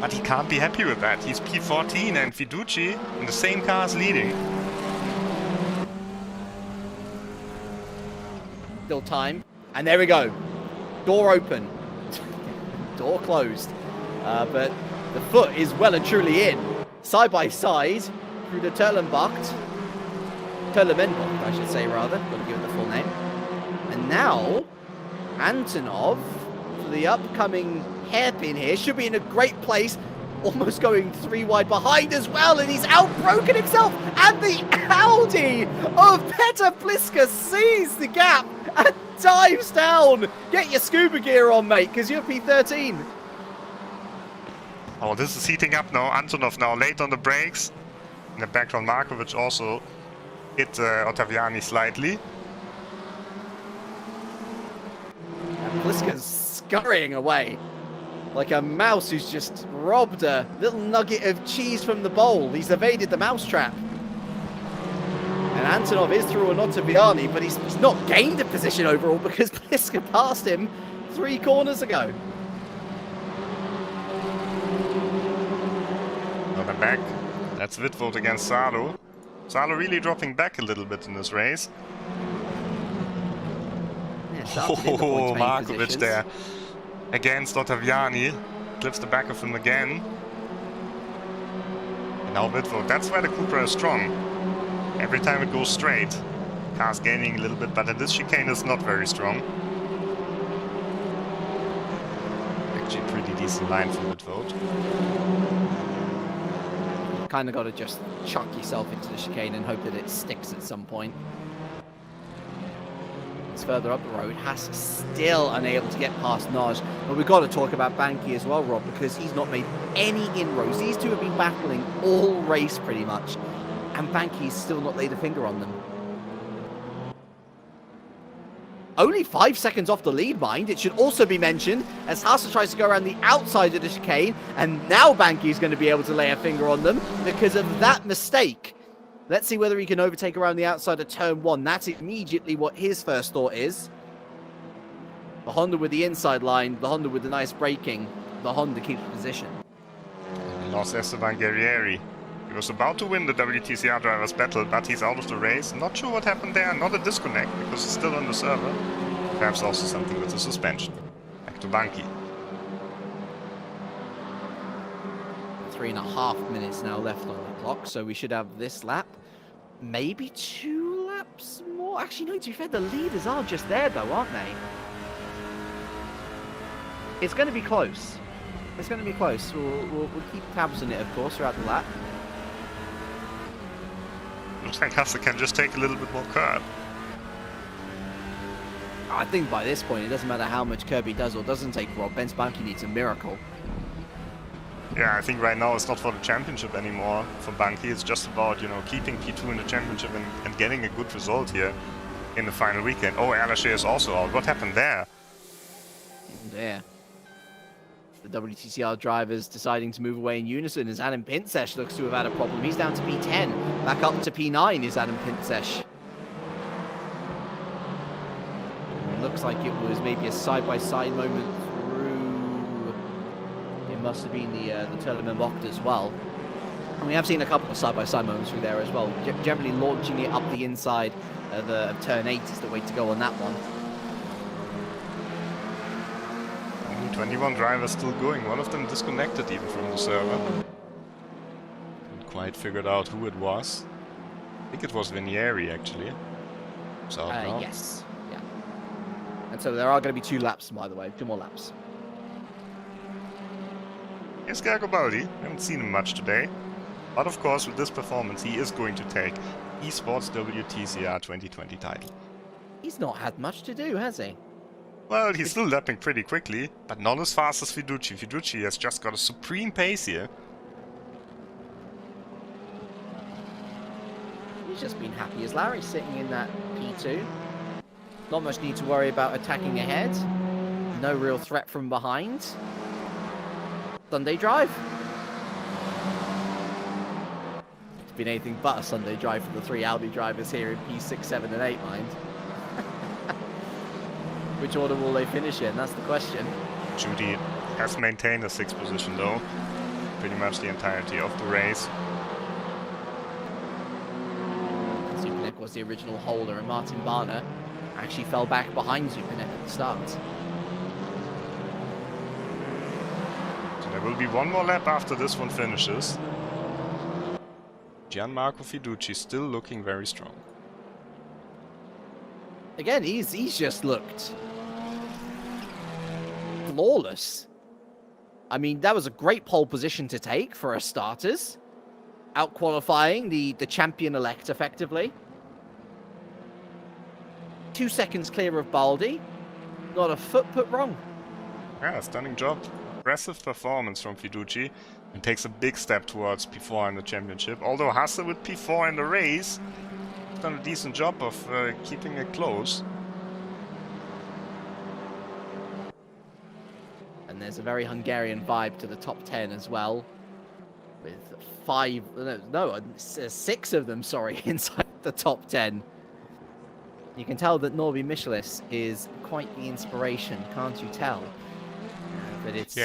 S2: but he can't be happy with that. He's P14 and Fiduci in the same car as leading.
S1: Still time, and there we go. Door open, door closed, but the foot is well and truly in. Side by side through the Turlenbocht, I should say rather. Got to give it the full name. And now Antonov for the upcoming hairpin here should be in a great place. Almost going 3 wide behind as well, and he's outbroken himself. And the Audi of Petr Pliska sees the gap and dives down. Get your scuba gear on, mate, because you're P13.
S2: Oh, this is heating up now. Antonov now late on the brakes. In the background, Markovic also hit Ottaviani slightly.
S1: And Pliska's scurrying away like a mouse who's just robbed a little nugget of cheese from the bowl. He's evaded the mousetrap. And Antonov is through an Ottaviani, but he's not gained a position overall because Pliska passed him 3 corners ago.
S2: Another back. That's Wittvogt against Salo. Salo really dropping back a little bit in this race.
S1: Yeah,
S2: oh, Markovic there against Ottaviani. Clips the back of him again. And now Wittvogt. That's where the Cupra is strong. Every time it goes straight, car's gaining a little bit, but in this chicane is not very strong. Actually, a pretty decent line from Wittvogt.
S1: Kind of got to just chuck yourself into the chicane and hope that it sticks at some point. minutes further up the road. Haas still unable to get past Naj. But we've got to talk about Bánki as well, Rob, because he's not made any inroads. These two have been battling all race pretty much, and Bánki's still not laid a finger on them. Only 5 seconds off the lead, mind. It should also be mentioned as Haas tries to go around the outside of the chicane, and now Bánki's going to be able to lay a finger on them because of that mistake. Let's see whether he can overtake around the outside of turn 1. That's immediately what his first thought is. The Honda with the inside line, the Honda with the nice braking. The Honda keeps position.
S2: Lost Esteban Guerrieri. He was about to win the WTCR drivers battle, but he's out of the race. Not sure what happened there. Not a disconnect because he's still on the server. Perhaps also something with the suspension. Back to Bánki.
S1: 3.5 minutes now left on the clock, so we should have this lap. Maybe 2 laps more. Actually, no, to be fair, the leaders are just there, though, aren't they? It's going to be close. It's going to be close. We'll keep tabs on it, of course, throughout the lap.
S2: Looks like Hasse can just take a little bit more curb.
S1: I think by this point, it doesn't matter how much curb he does or doesn't take, Rob. Bence Bánki needs a miracle.
S2: Yeah, I think right now it's not for the championship anymore for Bánki. It's just about, you know, keeping P2 in the championship and getting a good result here in the final weekend. Oh, Ehrlacher is also out. What happened there?
S1: There. The WTCR drivers deciding to move away in unison as Adam Pinsesh looks to have had a problem. He's down to P10. Back up to P9 is Adam Pinsesh. Looks like it was maybe a side-by-side moment through... It must have been the Turleman Mocht as well. And we have seen a couple of side-by-side moments through there as well. Generally launching it up the inside of turn 8 is the way to go on that one.
S2: 21 drivers still going. One of them disconnected even from the server. Didn't quite figured out who it was. I think it was Guerrieri actually. So
S1: yes. Yeah. And so there are going to be 2 laps, by the way. 2 more laps.
S2: Here's Gergo Baldi. Haven't seen him much today. But of course, with this performance, he is going to take Esports WTCR 2020 title.
S1: He's not had much to do, has he?
S2: Well, he's still lapping pretty quickly, but not as fast as Fiduci. Fiduci has just got a supreme pace here.
S1: He's just been happy as Larry sitting in that P2. Not much need to worry about attacking ahead. No real threat from behind. Sunday drive. It's been anything but a Sunday drive for the 3 Audi drivers here in P6, 7 and 8, mind. Which order will they finish in? That's the question.
S2: Judy has maintained a 6th position though, pretty much the entirety of the race.
S1: Zupanek was the original holder, and Martin Barner actually fell back behind Zupanek at the start.
S2: So there will be 1 more lap after this one finishes. Gianmarco Fiduci still looking very strong.
S1: Again, he's just looked flawless. I mean, that was a great pole position to take for our starters. Out-qualifying the champion-elect, effectively. 2 seconds clear of Baldi. Not a foot put wrong.
S2: Yeah, stunning job. Impressive performance from Fiduci. And takes a big step towards P4 in the championship. Although Hasse with P4 in the race done a decent job of keeping it close.
S1: And there's a very Hungarian vibe to the top 10 as well, with 6 of them, sorry, inside the top 10. You can tell that Norby Michelis is quite the inspiration, can't you tell? But it's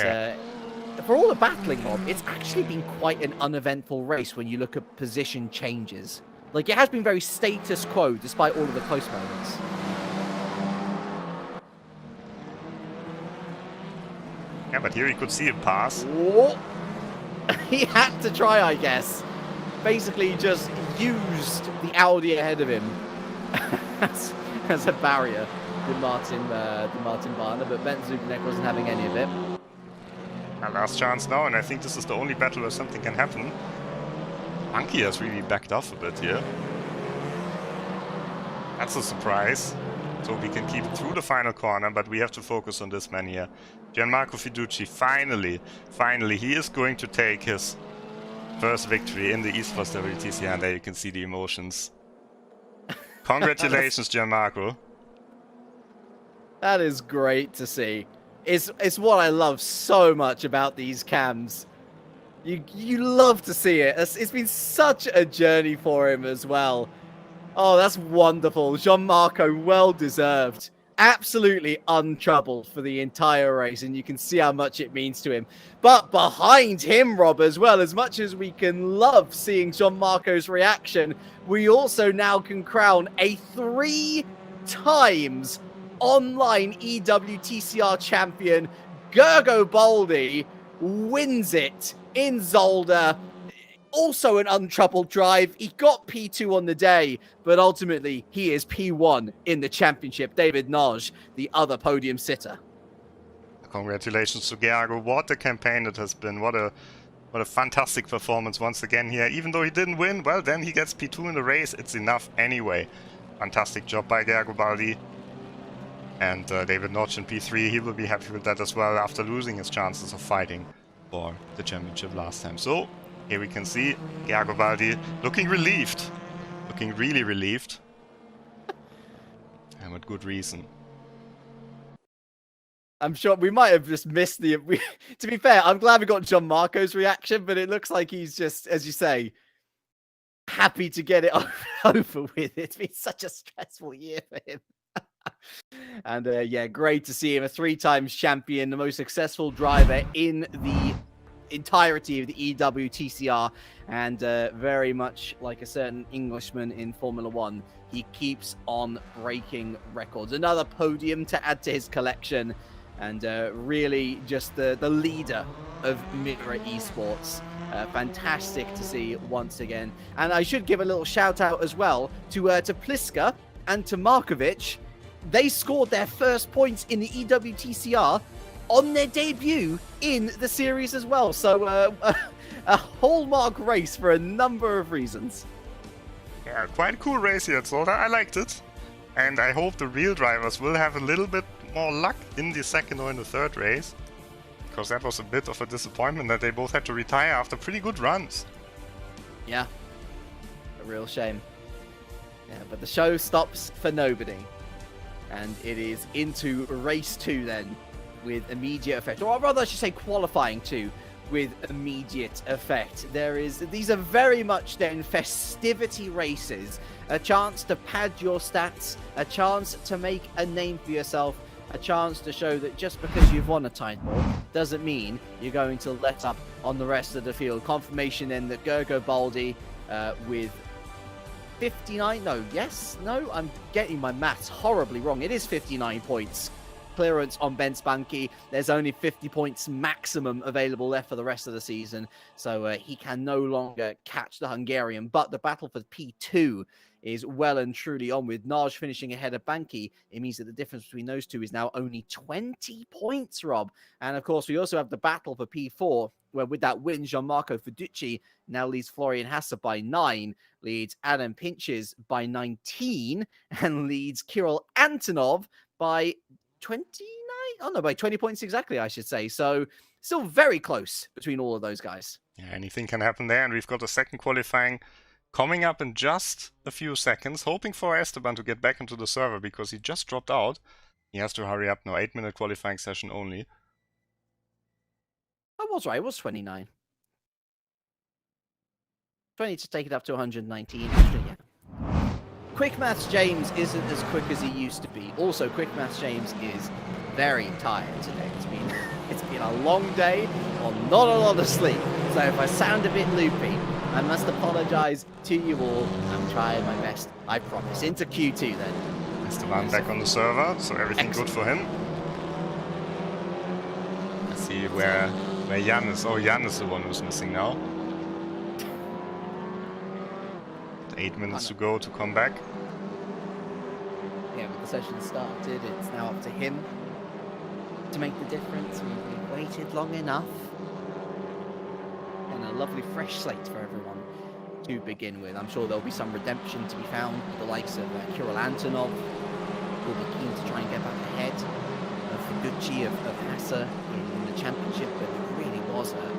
S1: for all the battling, Bob, it's actually been quite an uneventful race when you look at position changes. Like, it has been very status quo, despite all of the close moments.
S2: Yeah, but here you could see him pass.
S1: Whoa. He had to try, I guess. Basically, just used the Audi ahead of him as a barrier with Martin Barner, but Bence Bánki wasn't having any of it.
S2: Our last chance now, and I think this is the only battle where something can happen. Bánki has really backed off a bit here. That's a surprise. so we can keep it through the final corner, but we have to focus on this man here. Gianmarco Fiducci, finally, he is going to take his first victory in the Esports WTCR, and there you can see the emotions. Congratulations, Gianmarco.
S1: That is great to see. It's what I love so much about these cams. You love to see it. It's been such a journey for him as well. Oh, that's wonderful. Gianmarco, well deserved. Absolutely untroubled for the entire race, and you can see how much it means to him. But behind him, Rob, as well, as much as we can love seeing Gianmarco's reaction, we also now can crown a 3 times online EWTCR champion. Gergo Baldi wins it in Zolder. Also an untroubled drive. He got P2 on the day, but ultimately he is P1 in the championship. David Naj, the other podium sitter.
S2: Congratulations to Gergo. What a campaign it has been. What a fantastic performance once again here. Even though he didn't win, well, then he gets P2 in the race. It's enough anyway. Fantastic job by Gergo Baldi. And David Notch in P3, he will be happy with that as well after losing his chances of fighting for the championship last time. So here we can see Gergo Baldi looking relieved. Looking really relieved. And with good reason.
S1: I'm sure we might have just missed the... to be fair, I'm glad we got Gianmarco's reaction, but it looks like he's just, as you say, happy to get it over with. It's been such a stressful year for him. And yeah, great to see him, a 3 times champion, the most successful driver in the entirety of the EWTCR, and very much like a certain Englishman in Formula 1, he keeps on breaking records. Another podium to add to his collection, and really just the leader of Mirror Esports. Fantastic to see once again. And I should give a little shout out as well to Pliska and to Markovic. They scored their first points in the EWTCR on their debut in the series as well. So a hallmark race for a number of reasons.
S2: Yeah, quite a cool race here at Zolder. I liked it. And I hope the real drivers will have a little bit more luck in the second or in the third race. Because that was a bit of a disappointment that they both had to retire after pretty good runs.
S1: Yeah, a real shame. Yeah, but the show stops for nobody. And it is into race 2 then, with immediate effect. Or rather, I should say qualifying 2 with immediate effect. These are very much then festivity races. A chance to pad your stats, a chance to make a name for yourself, a chance to show that just because you've won a title doesn't mean you're going to let up on the rest of the field. Confirmation then that Gergo Baldi with 59, I'm getting my maths horribly wrong. It is 59 points clearance on Bence Bánki. There's only 50 points maximum available left for the rest of the season, so he can no longer catch the Hungarian, but the battle for P2 is well and truly on. With Naj finishing ahead of Bánki, it means that the difference between those two is now only 20 points, Rob. And of course, we also have the battle for P4, where with that win, Gianmarco Fiducci now leads Florian Hasse by 9, leads Adam Pinches by 19, and leads Kirill Antonov by 29? Oh no, by 20 points exactly, I should say. So still very close between all of those guys.
S2: Yeah, anything can happen there, and we've got a second qualifying coming up in just a few seconds, hoping for Esteban to get back into the server because he just dropped out. He has to hurry up now, 8-minute qualifying session only.
S1: I was right, it was 29. 20 to take it up to 119. Yeah. Quick Maths James isn't as quick as he used to be. Also, Quick Maths James is very tired today. It's been a long day on not a lot of sleep. So if I sound a bit loopy, I must apologize to you all. I'm trying my best, I promise. Into Q2 then.
S2: Esteban back on the server, so everything good for him. Let's see where Yann is. Oh, Yann is the one who's missing now. 8 minutes to go to come back.
S1: Yeah, with the session started, it's now up to him to make the difference. We've waited long enough. And a lovely fresh slate for everyone to begin with. I'm sure there'll be some redemption to be found with the likes of Kirill Antonov. will be keen to try and get back ahead of Fiducci, of Hassa in the championship, but it really was a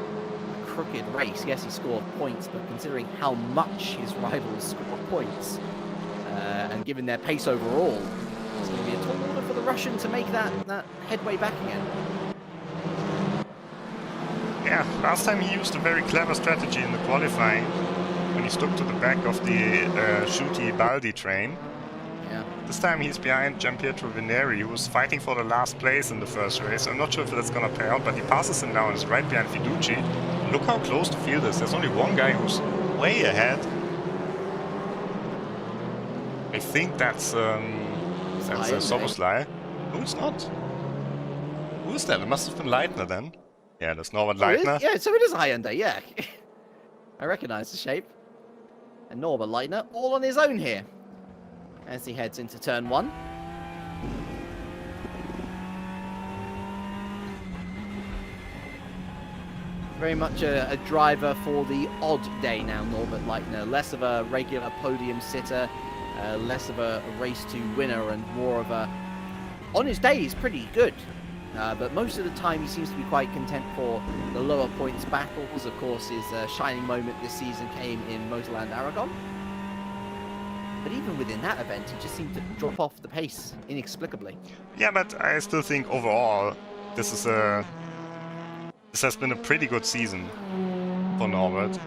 S1: crooked race. Yes, he scored points, but considering how much his rivals scored points, and given their pace overall, it's going to be a tall order for the Russian to make that headway back again.
S2: Yeah, last time he used a very clever strategy in the qualifying when he stuck to the back of the shooty Baldi train.
S1: Yeah.
S2: This time he's behind Gianpietro Guerrieri, who was fighting for the last place in the first race. I'm not sure if that's gonna pay out, but he passes him now and is right behind Fiducci. Look how close the field is. There's only one guy who's way ahead. I think that's Soboslai. No, it's not. Who is that? It must have been Leitner then. Yeah, that's Norbert Leitner.
S1: Yeah, so it is Hyundai, yeah. I recognise the shape. And Norbert Leitner all on his own here as he heads into turn 1. Very much a driver for the odd day now, Norbert Leitner. Less of a regular podium sitter, less of a race to winner, and more of a... On his day, he's pretty good. But most of the time he seems to be quite content for the lower points battles. Of course, his shining moment this season came in Motorland Aragon. But even within that event, he just seemed to drop off the pace inexplicably.
S2: Yeah, but I still think overall this has been a pretty good season for Norbert.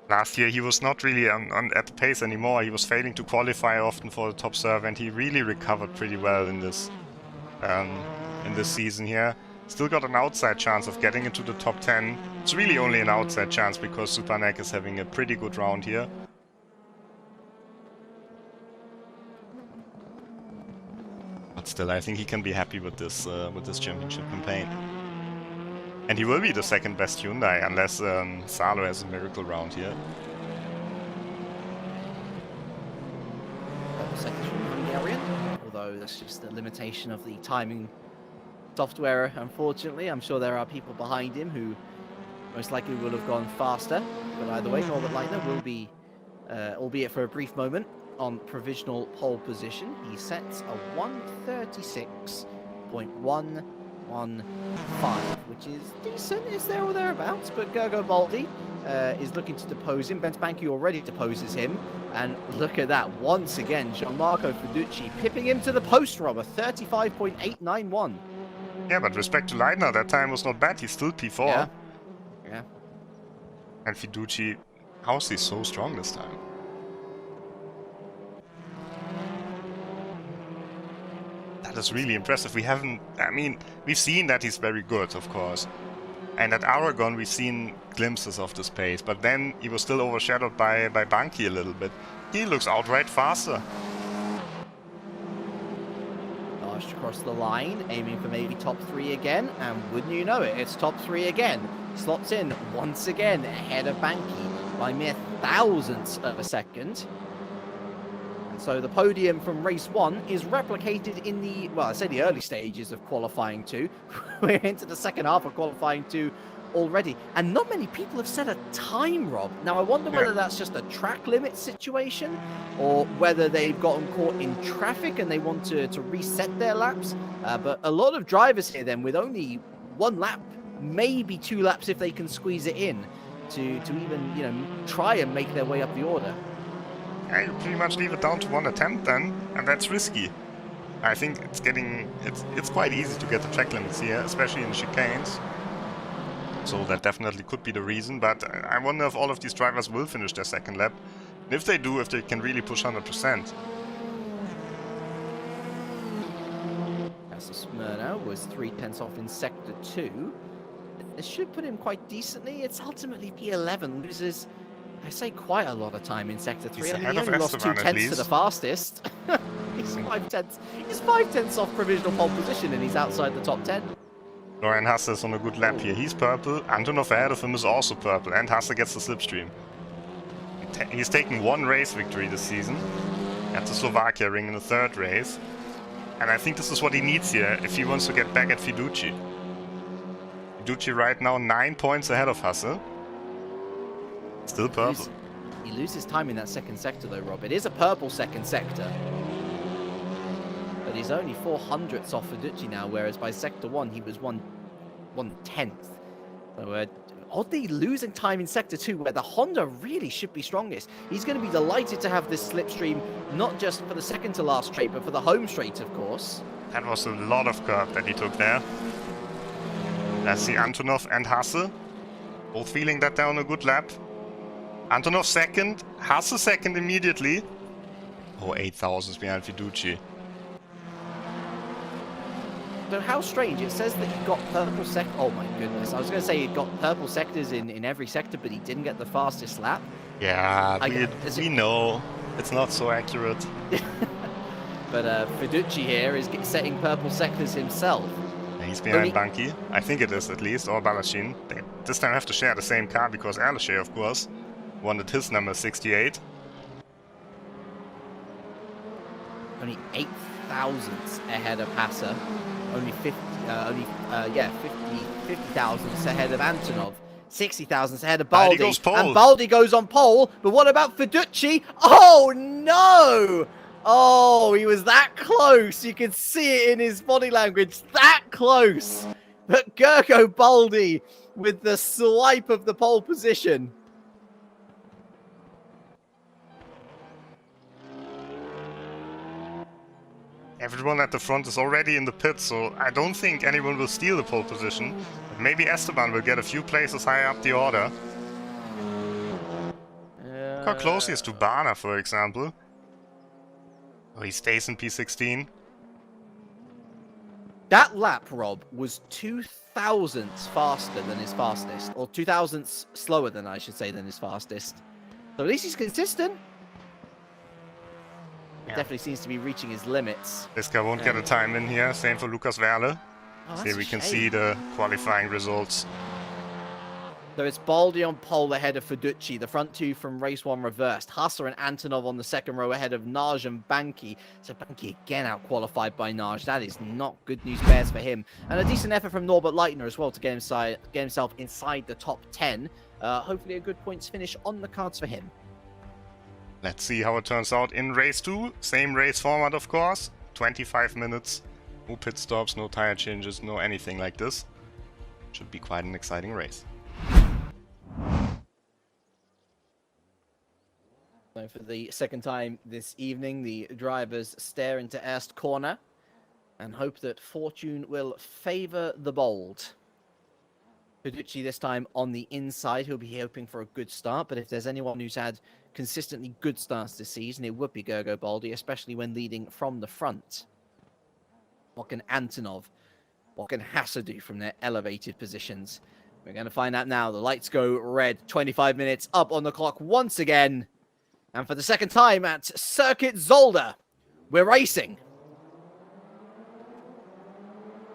S2: Last year he was not really at the pace anymore. He was failing to qualify often for the top serve, and he really recovered pretty well in this season here. Still got an outside chance of getting into the top 10. It's really only an outside chance because Supanek is having a pretty good round here. But still, I think he can be happy with this championship campaign. And he will be the second best Hyundai unless Salo has a miracle round here.
S1: Second Hungarian. Although that's just the limitation of the timing software, unfortunately. I'm sure there are people behind him who most likely would have gone faster. But either way, Norbert Leitner will be, albeit for a brief moment, on provisional pole position. He sets a 136.115, which is decent, is there or thereabouts. But Gergo Baldi is looking to depose him. Bence Bánki already deposes him. And look at that, once again, Gianmarco Fiducci pipping him to the post, Robert, 35.891.
S2: Yeah, but respect to Leitner, that time was not bad, he's still P4.
S1: Yeah.
S2: And Fiducci, how is he so strong this time? That is really impressive. We've seen that he's very good, of course. And at Aragon, we've seen glimpses of this pace, but then he was still overshadowed by Bánki a little bit. He looks outright faster.
S1: Dashed across the line, aiming for maybe top 3 again, and wouldn't you know it, it's top 3 again. Slots in once again ahead of Bánki by mere thousandths of a second. So the podium from race 1 is replicated in the, well, I say the early stages of qualifying 2. We're into the second half of qualifying 2 already. And not many people have set a time, Rob. Now, I wonder whether that's just a track limit situation or whether they've gotten caught in traffic and they want to reset their laps. But a lot of drivers here then with only 1 lap, maybe 2 laps if they can squeeze it in to even, try and make their way up the order.
S2: Yeah, you pretty much leave it down to 1 attempt then, and that's risky. I think it's quite easy to get the track limits here, especially in chicanes. So that definitely could be the reason, but I wonder if all of these drivers will finish their second lap. And if they do, if they can really push 100%.
S1: As Smyrna was 3/10 off in sector 2. This should put him quite decently. It's ultimately P11, loses, I say, quite a lot of time in sector 3.
S2: He's
S1: I mean,
S2: ahead
S1: he
S2: of
S1: only lost
S2: Esteban,
S1: 2/10 to the fastest. He's 5/10 off provisional pole position, and he's outside the top 10.
S2: Florian Hasse is on a good lap here. He's purple. Antonov ahead of him is also purple, and Hasse gets the slipstream. He's taken 1 race victory this season at the Slovakia ring in the 3rd race. And I think this is what he needs here if he wants to get back at Fiducci. Fiducci right now 9 points ahead of Hasse. Still purple.
S1: He loses time in that second sector though, Rob. It is a purple second sector. but he's only 400ths off Fiducci now, whereas by Sector 1 he was 1/10th. So oddly losing time in Sector 2, where the Honda really should be strongest. He's going to be delighted to have this slipstream, not just for the second to last straight, but for the home straight, of course.
S2: That was a lot of curve that he took there. Let's see Antonov and Hasse, both feeling that they're on a good lap. Antonov second, Hasse second immediately. Oh, 8 thousandths behind Fiducci.
S1: So how strange, it says that he got purple sector. Oh my goodness, I was going to say he got purple sectors in every sector, but he didn't get the fastest lap.
S2: Yeah, we know. It's not so accurate.
S1: But Fiducci here is setting purple sectors himself.
S2: He's behind Bánki. I think it is at least, or Balashin. They this time have to share the same car because Ehrlacher, of course, wanted his number 68.
S1: Only 8 thousandths ahead of Hasse. Only 50 thousandths ahead of Antonov. 60 thousandths ahead of Baldi. And Baldi goes on pole. But what about Fiducci? Oh no! Oh, he was that close. You could see it in his body language. That close. But Gergo Baldi with the swipe of the pole position.
S2: Everyone at the front is already in the pit, so I don't think anyone will steal the pole position. But maybe Esteban will get a few places higher up the order. Look how close he is to Bana, for example. Oh, he stays in P16.
S1: That lap, Rob, was 2 thousandths faster than his fastest. Or 2 thousandths slower than, I should say, than his fastest. So at least he's consistent.
S2: Yeah.
S1: Definitely seems to be reaching his limits.
S2: This guy won't get a time in here. Same for Lucas Werle.
S1: Oh,
S2: Here we can see the qualifying results.
S1: So it's Baldi on pole ahead of Fiducci. The front two from race 1 reversed. Hasse and Antonov on the second row ahead of Naj and Bánki. So Bánki again out-qualified by Naj. That is not good news bears for him. And a decent effort from Norbert Leitner as well to get himself inside the top 10. Hopefully a good points finish on the cards for him.
S2: Let's see how it turns out in race 2. Same race format, of course. 25 minutes. No pit stops, no tire changes, no anything like this. Should be quite an exciting race.
S1: So for the second time this evening, the drivers stare into Erst corner and hope that fortune will favour the bold. Fiducci this time on the inside. He'll be hoping for a good start, but if there's anyone who's had consistently good starts this season, it would be Gergo Baldi, especially when leading from the front. What can Antonov, what can Hasse do from their elevated positions? We're going to find out now. The lights go red. 25 minutes up on the clock once again. And for the second time at Circuit Zolder, we're racing.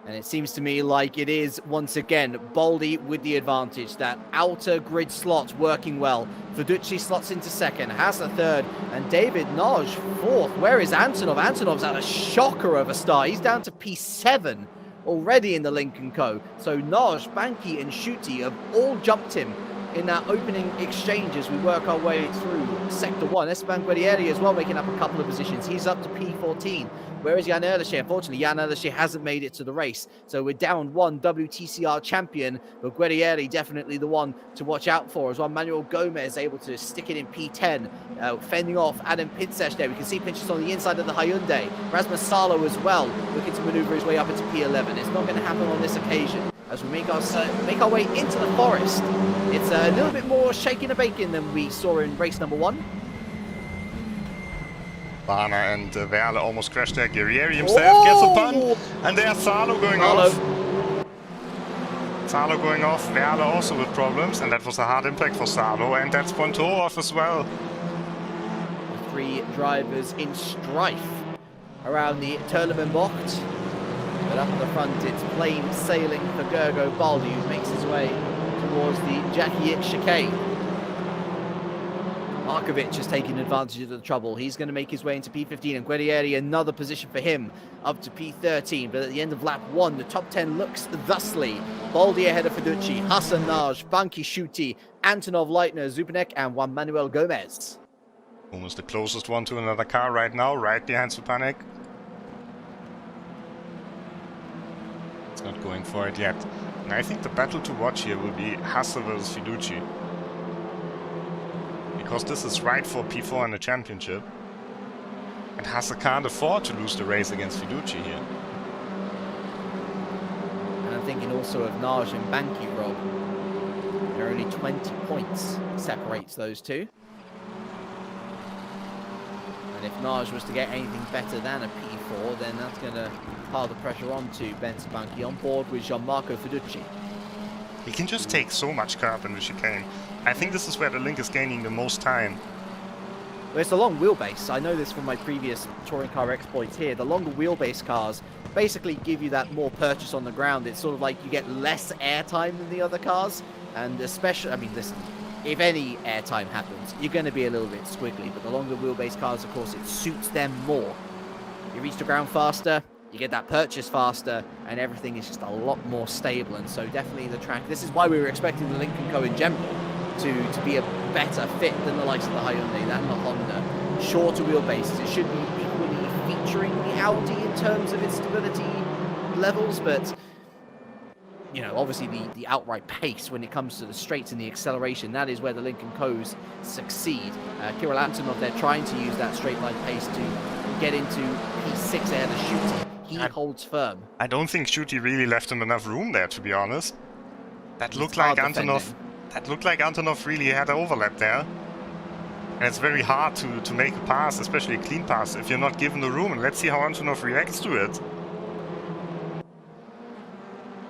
S1: And it seems to me like it is, once again, Baldi with the advantage. That outer grid slot working well. Fiducci slots into second, Hasse third, and David Naj fourth. Where is Antonov? Antonov's had a shocker of a start. He's down to P7 already in the Lincoln Co. So Naj, Bánki, and Schutte have all jumped him in that opening exchange as we work our way through Sector 1. Esteban Guerrieri as well making up a couple of positions. He's up to P14. Where is Yann Ehrlacher? Unfortunately, Yann Ehrlacher hasn't made it to the race. So we're down one WTCR champion, but Guerrieri definitely the one to watch out for as well. Manuel Gomez able to stick it in P10, fending off Adam Pinsesh there. We can see Pinsesh on the inside of the Hyundai. Rasmus Salo as well, looking to maneuver his way up into P11. It's not going to happen on this occasion. As we make our way into the forest, it's a little bit more shaking and baking than we saw in race number 1.
S2: Bana and Werle almost crashed there. Guerrieri himself gets a pun. And there's Salo going off. Salo going off. Werle also with problems. And that was a hard impact for Salo. And that's Ponto off as well.
S1: 3 drivers in strife around the Terlemenbocht. But up at the front, it's plain sailing for Gergo Baldi, who makes his way towards the Jackie chicane. Markovic has taken advantage of the trouble. He's going to make his way into P15, and Guerrieri, another position for him, up to P13. But at the end of lap 1, the top 10 looks thusly. Baldi ahead of Fiducci, Hasse Naj, Bánki Schutte, Antonov Leitner, Zupanek, and Juan Manuel Gomez.
S2: Almost the closest one to another car right now, right behind Zupanek. not going for it yet. And I think the battle to watch here will be Hasse versus Fiduci. Because this is right for P4 in the championship. And Hasse can't afford to lose the race against Fiduci here.
S1: And I'm thinking also of Naj and Bánki, Rob. There are only 20 points separates those two. And if Naj was to get anything better than a P4, then that's going to pile the pressure on to Bence Bánki on board with Gianmarco Fiduci.
S2: He can just take so much curb in the chicane. I think this is where the Link is gaining the most time.
S1: Well, it's a long wheelbase. I know this from my previous touring car exploits here. The longer wheelbase cars basically give you that more purchase on the ground. It's sort of like you get less airtime than the other cars. And especially, I mean, listen, if any airtime happens, you're going to be a little bit squiggly. But the longer wheelbase cars, of course, it suits them more. You reach the ground faster, you get that purchase faster, and everything is just a lot more stable. And so definitely the track, this is why we were expecting the Link & Co in general to be a better fit than the likes of the Hyundai and the Honda. Shorter wheelbases, it should be equally featuring the Audi in terms of its stability levels, but you know, obviously the outright pace when it comes to the straights and the acceleration, that is where the Link & Co's succeed. Kirill Antonov, they're trying to use that straight line pace to get into P6 air, the Schuti. He holds firm.
S2: I don't think Schuti really left him enough room there, to be honest. That looked like Antonov. That looked like Antonov really had an overlap there. And it's very hard to make a pass, especially a clean pass, if you're not given the room. And let's see how Antonov reacts to it.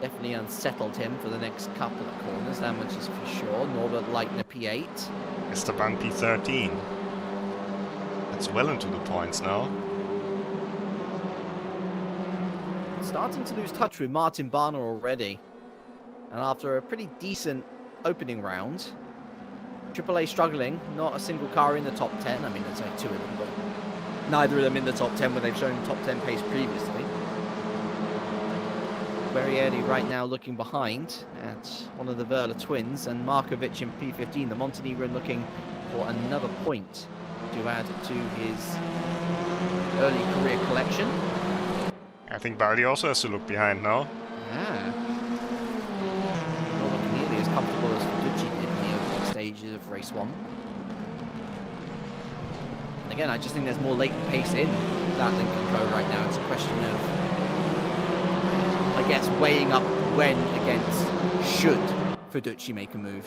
S1: Definitely unsettled him for the next couple of corners, that much is for sure. Norbert Leitner P8.
S2: Esteban P13. That's well into the points now.
S1: Starting to lose touch with Martin Barner already. And after a pretty decent opening round, AAA struggling, not a single car in the top 10. I mean, there's only two of them, but neither of them in the top 10 when they've shown top 10 pace previously. Guerrieri right now looking behind at one of the Verla twins, and Markovic in P15, the Montenegrin, looking for another point to add to his early career collection.
S2: I think Baldi also has to look behind now.
S1: Yeah. Not looking nearly as comfortable as Fiduci did in the opening stages of race 1. And again, I just think there's more latent pace in that Link & Co right now. It's a question of, I guess, weighing up when against should Fiduci make a move.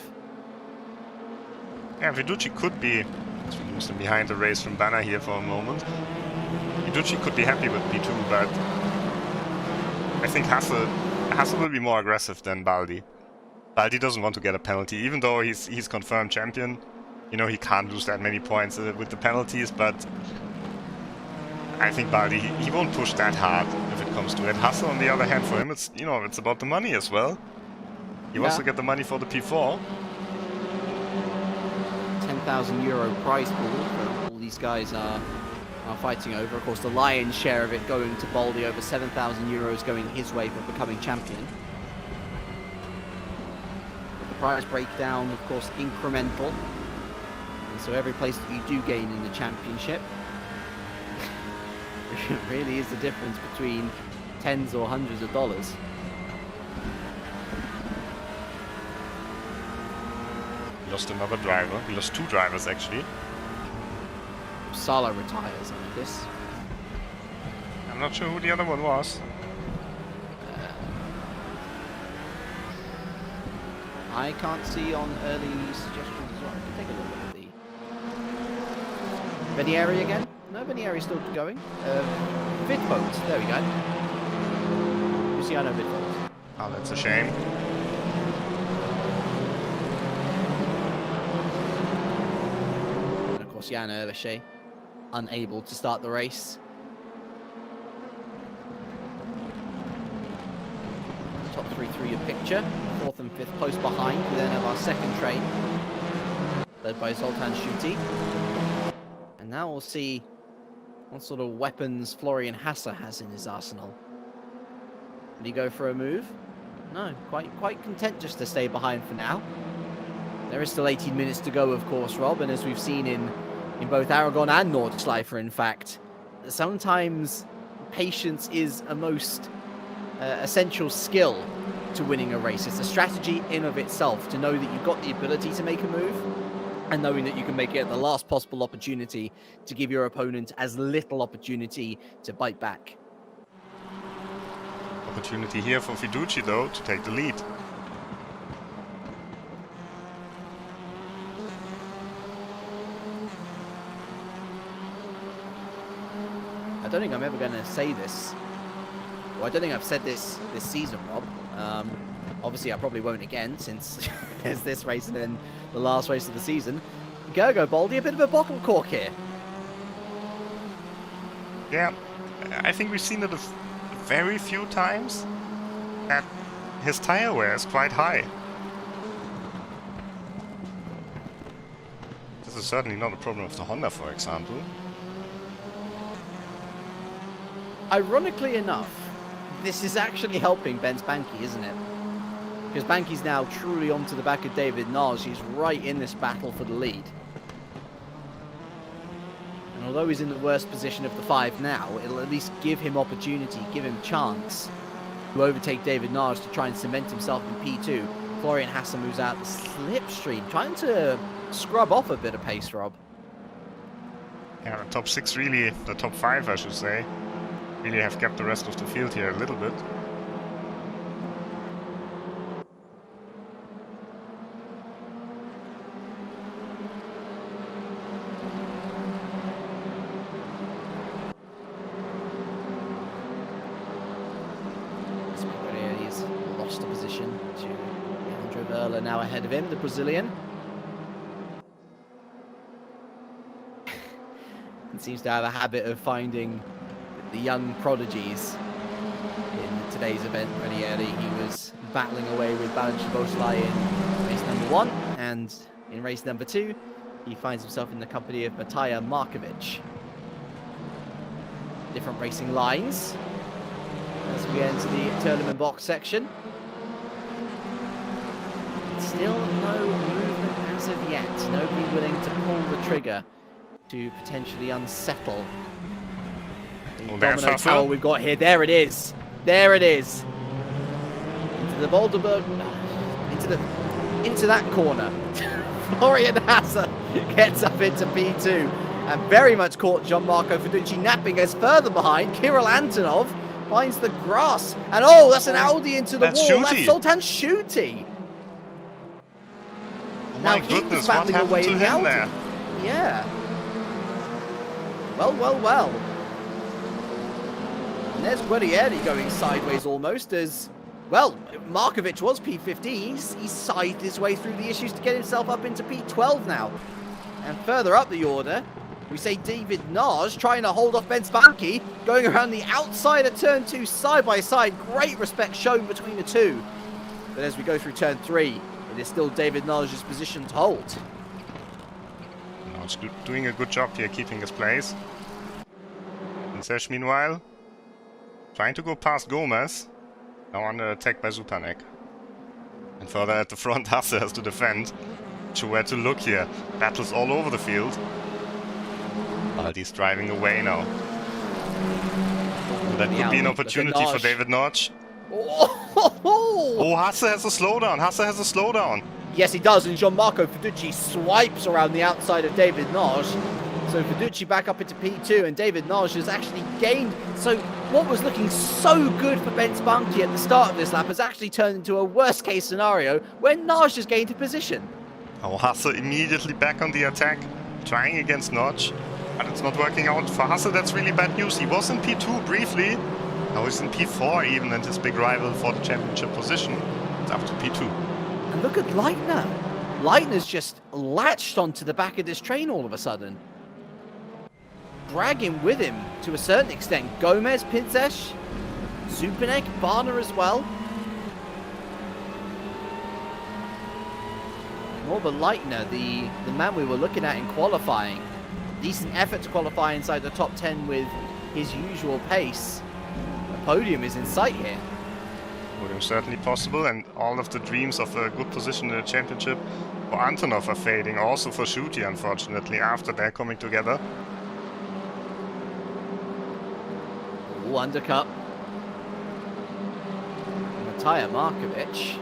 S2: Yeah, Fiduci could be, let's lose him behind the race from Banner here for a moment. Fiduci could be happy with P2, but I think Hasse will be more aggressive than Baldi. Baldi doesn't want to get a penalty, even though he's confirmed champion. You know, he can't lose that many points with the penalties, but I think Baldi, he won't push that hard if it comes to it. Hasse, on the other hand, for him, it's, you know, it's about the money as well. He wants to get the money for the P4.
S1: €10,000 prize pool that all these guys are fighting over. Of course, the lion's share of it going to Baldi, over €7,000 going his way for becoming champion. But the prize breakdown, of course, incremental. And so every place that you do gain in the championship really is the difference between tens or hundreds of dollars.
S2: He lost another driver. He lost two drivers, actually.
S1: Sala retires, I guess.
S2: I'm not sure who the other one was.
S1: I can't see on early suggestions as well. I can take a look at the Guerrieri again. No, Guerrieri's still going. Vidvolt, there we go. Luciano Vidvolt.
S2: Oh, that's a shame.
S1: And of course, Yann Ehrlacher, unable to start the race. Top three through your picture. Fourth and fifth close behind. We then have our second train, led by Zoltan Schuti. And now we'll see what sort of weapons Florian Hasse has in his arsenal. Did he go for a move? No, quite content just to stay behind for now. There is still 18 minutes to go, of course, Rob, and as we've seen in both Aragon and Nordschleifer, in fact, sometimes patience is a most essential skill to winning a race. It's a strategy in of itself to know that you've got the ability to make a move and knowing that you can make it at the last possible opportunity to give your opponent as little opportunity to bite back.
S2: Opportunity here for Fiduci though to take the lead.
S1: I don't think I'm ever going to say this. Well, I don't think I've said this season, Rob. Obviously, I probably won't again, since there's this race and then the last race of the season. Gergo Baldi, a bit of a bottle cork here.
S2: Yeah, I think we've seen it a very few times that his tire wear is quite high. This is certainly not a problem of the Honda, for example.
S1: Ironically enough, this is actually helping Bence Bánki, isn't it? Because Bánki's now truly onto the back of David Nagy. He's right in this battle for the lead. And although he's in the worst position of the 5 now, it'll at least give him opportunity, give him chance to overtake David Nagy to try and cement himself in P2. Florian Hasse moves out the slipstream, trying to scrub off a bit of pace, Rob.
S2: Yeah, the top 6 really, the top 5 I should say, really have kept the rest of the field here a little bit.
S1: He's lost a position to Yann Ehrlacher, now ahead of him, the Brazilian. And seems to have a habit of finding the young prodigies. In today's event, Guerrieri, he was battling away with Bence Bánki in race number 1, and in race number 2, he finds himself in the company of Matej Markovic. Different racing lines as we enter the tournament box section. Still no movement as of yet. Nobody willing to pull the trigger to potentially unsettle the domino tower we've got here. There it is. There it is. Into the Boulderberg. Into that corner. Florian Hasse gets up into P2 and very much caught Gianmarco Fiduci napping as further behind. Kirill Antonov finds the grass. And oh, that's an Audi into the wall.
S2: Schutte.
S1: That's Zoltan Schutte.
S2: Oh
S1: Now
S2: my
S1: he
S2: goodness,
S1: was
S2: what
S1: battling
S2: happened
S1: away
S2: to
S1: in the
S2: him
S1: Audi.
S2: there?
S1: Yeah. Well, well, well. And there's Guerrieri going sideways almost as, well, Markovic was P15. He's scythed his way through the issues to get himself up into P12 now. And further up the order, we say David Nagy trying to hold off Bence Bánki, going around the outside of turn 2 side by side. Great respect shown between the two. But as we go through turn 3, it is still David Nagy's position to hold.
S2: Nagy doing a good job here, keeping his place. Vincesh, meanwhile, trying to go past Gomez. Now under attack by Zutanek. And further at the front, Hasse has to defend. Where to look here. Battles all over the field. Baldi's driving away now. That could be an opportunity for David Nagy. Oh, Hasse has a slowdown. Hasse has a slowdown.
S1: Yes, he does. And Gianmarco Fiduci swipes around the outside of David Nagy. So Fiduci back up into P2, and David Nagy has actually gained. So what was looking so good for Bence Bánki at the start of this lap has actually turned into a worst case scenario where Nagy has gained a position.
S2: Oh, Hasse immediately back on the attack, trying against Nagy. But it's not working out. For Hasse, that's really bad news. He was in P2 briefly. Now he's in P4 even, and his big rival for the championship position is up to P2.
S1: And look at Leitner. Leitner's just latched onto the back of this train all of a sudden. Dragging with him to a certain extent. Gomez, Pinzesh, Zupanek, Barner as well. Norbert Leitner, the man we were looking at in qualifying. Decent effort to qualify inside the top 10 with his usual pace. The podium is in sight here.
S2: Podium certainly possible, and all of the dreams of a good position in the championship for Antonov are fading. Also for Schutte, unfortunately, after they're coming together.
S1: Ooh, undercut. tyre, Markovic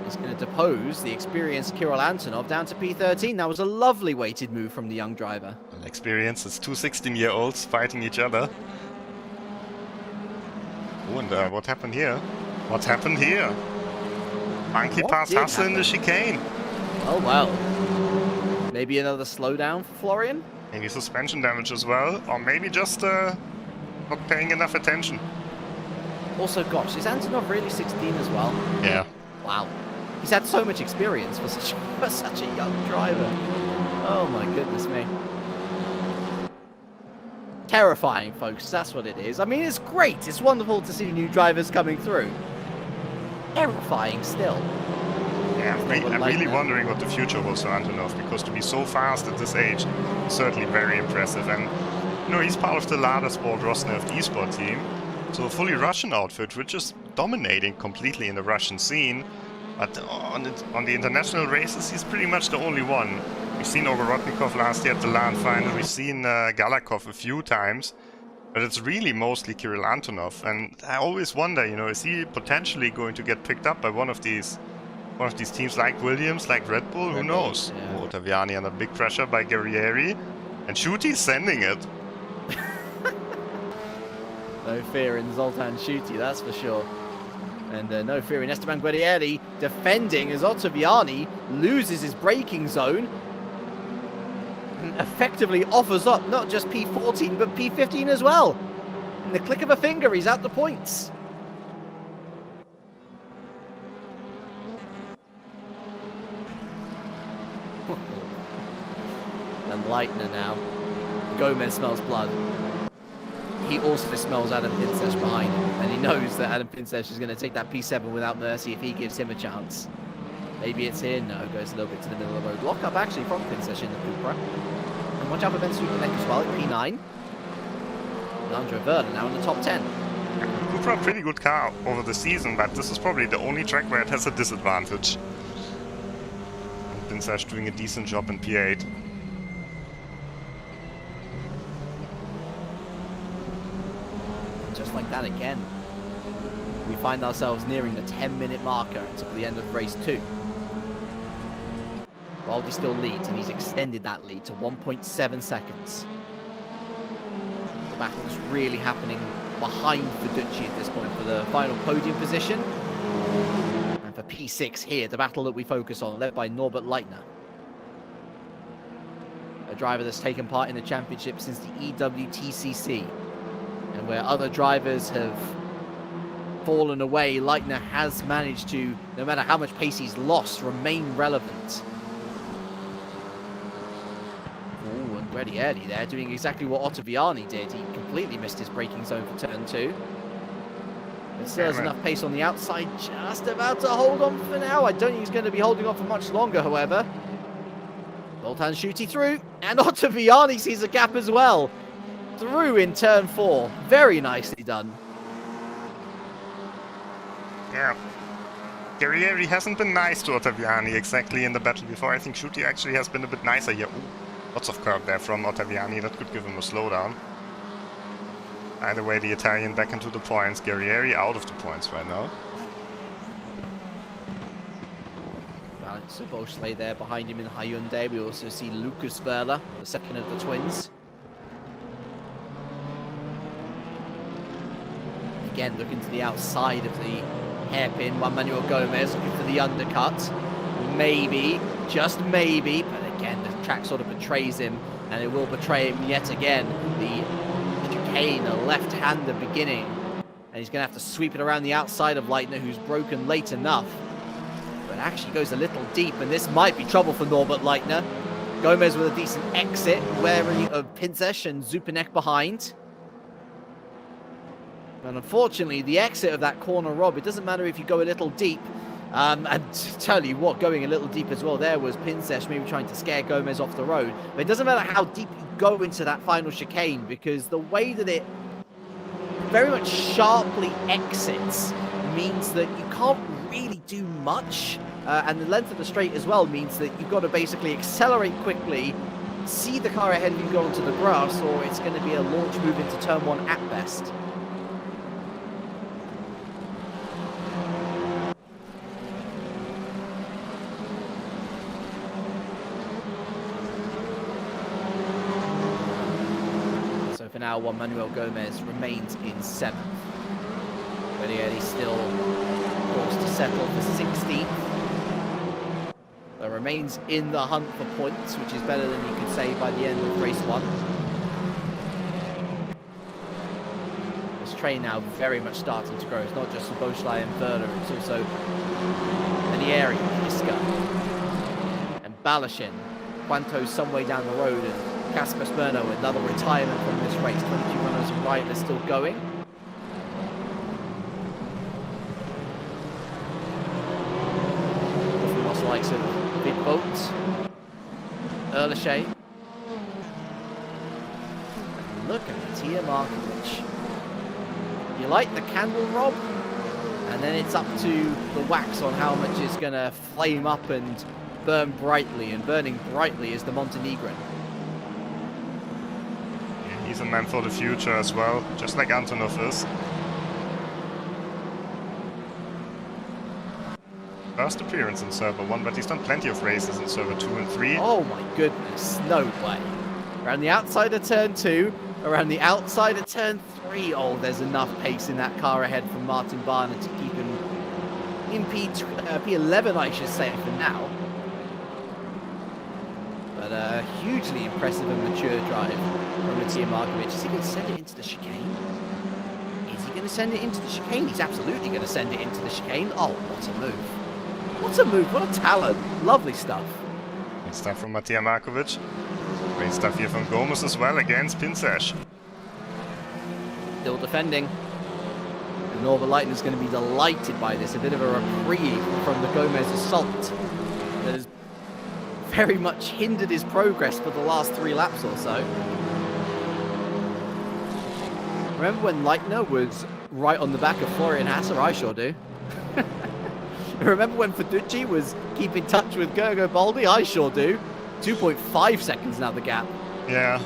S1: is going to depose the experienced Kirill Antonov down to P13. That was a lovely weighted move from the young driver.
S2: Well, experience is two 16-year-olds fighting each other. Oh, and what happened here? What happened here? Bánki passed Hasse in the chicane.
S1: Oh, well. Maybe another slowdown for Florian?
S2: Maybe suspension damage as well, or maybe just not paying enough attention.
S1: Also, gosh, is Antonov really 16 as well?
S2: Yeah.
S1: Wow. He's had so much experience for such a young driver. Oh my goodness me. Terrifying, folks, that's what it is. I mean, it's great. It's wonderful to see new drivers coming through. Terrifying still.
S2: Yeah, I'm really wondering what the future holds for Antonov, because to be so fast at this age is certainly very impressive. And, you know, he's part of the Lada Sport Rosneft eSport team. So a fully Russian outfit, which is dominating completely in the Russian scene. But on the international races, he's pretty much the only one. We've seen Ogorodnikov last year at the LAN final. We've seen Galakov a few times. But it's really mostly Kirill Antonov. And I always wonder, you know, is he potentially going to get picked up by one of these teams like Williams, like Red Bull? Who knows? Yeah. Oh, Ottaviani under big pressure by Guerrieri. And Schuty's sending it.
S1: No fear in Zoltan Schuty, that's for sure. And no fear in Esteban Guerrieri defending as Ottaviani loses his braking zone and effectively offers up not just P14 but P15 as well. In the click of a finger, he's out the points. And Leitner now. Gomez smells blood. He also smells Adam Pinsesh behind him, and he knows that Adam Pinsesh is going to take that P7 without mercy if he gives him a chance. Maybe it's here. No, goes a little bit to the middle of the road. Lock up actually from Pinsesh in the Cupra. And watch out for Bence Bánki as well at P9. Leandro Verna now in the top 10.
S2: Cupra, pretty good car over the season, but this is probably the only track where it has a disadvantage. And Pinsesh doing a decent job in P8.
S1: Just like that again, we find ourselves nearing the 10-minute marker until the end of race 2. Baldi still leads, and he's extended that lead to 1.7 seconds. The battle's really happening behind Fiducci at this point for the final podium position. And for P6 here, the battle that we focus on, led by Norbert Leitner. A driver that's taken part in the championship since the EWTCC. And where other drivers have fallen away, Leitner has managed to, no matter how much pace he's lost, remain relevant. Oh, and Guerrieri there doing exactly what Ottaviani did. He completely missed his braking zone for turn 2. But still has enough pace on the outside, just about to hold on for now. I don't think he's going to be holding on for much longer, however. Zoltan Schuty through, and Ottaviani sees a gap as well. Through in turn 4. Very nicely done.
S2: Yeah. Guerrieri hasn't been nice to Ottaviani exactly in the battle before. I think Schuty actually has been a bit nicer here. Ooh, lots of curb there from Ottaviani. That could give him a slowdown. Either way, the Italian back into the points. Guerrieri out of the points right now.
S1: Balance of Beauchelet there behind him in Hyundai. We also see Lucas Verla, the second of the twins. Again, looking to the outside of the hairpin. Juan Manuel Gomez looking for the undercut. Maybe, just maybe, but again, the track sort of betrays him, and it will betray him yet again. The chicane, a left-hander beginning, and he's going to have to sweep it around the outside of Leitner, who's broken late enough, but actually goes a little deep, and this might be trouble for Norbert Leitner. Gomez with a decent exit, wary of Pinsesh and Zupanek behind. And unfortunately, the exit of that corner, Rob, it doesn't matter if you go a little deep. And tell you what, going a little deep as well there was Pinsesh maybe trying to scare Gomez off the road. But it doesn't matter how deep you go into that final chicane, because the way that it very much sharply exits means that you can't really do much. And the length of the straight as well means that you've got to basically accelerate quickly, see the car ahead of you go onto the grass, or it's going to be a launch move into turn 1 at best. now, while Manuel Gomez remains in 7th. Guerrieri still forced to settle for 16th. But remains in the hunt for points, which is better than you could say by the end of race 1. This train now very much starting to grow. It's not just Boschlei and Werder, it's also Guerrieri, Iska, and Balashin. Quanto's some way down the road, and Casper Smirno, another retirement from this race. 22 runners and riders still going. We lost the likes of Big Boats, Ehrlacher. And look at Matija Markovic. You like the candle, Rob? And then it's up to the wax on how much is going to flame up and burn brightly, and burning brightly is the Montenegrin.
S2: Yeah, he's a man for the future as well, just like Antonov is. First appearance in Server 1, but he's done plenty of races in Server 2 and 3.
S1: Oh my goodness, no way. Around the outside of turn 2, around the outside of turn 3. Oh, there's enough pace in that car ahead from Martin Barner to keep him in P11, I should say, for now. But a hugely impressive and mature drive from Matija Markovic. Is he going to send it into the chicane? Is he going to send it into the chicane? He's absolutely going to send it into the chicane. Oh, what a move. What a move, what a talent. Lovely stuff.
S2: Great stuff from Matija Markovic. Great stuff here from Gomez as well against Pinsash.
S1: Still defending. And Northern Lightning is going to be delighted by this. A bit of a reprieve from the Gomez assault that has very much hindered his progress for the last 3 laps or so. Remember when Leitner was right on the back of Florian Hasser? I sure do. Remember when Fiducci was keeping touch with Gergo Baldi? I sure do. 2.5 seconds now the gap.
S2: Yeah.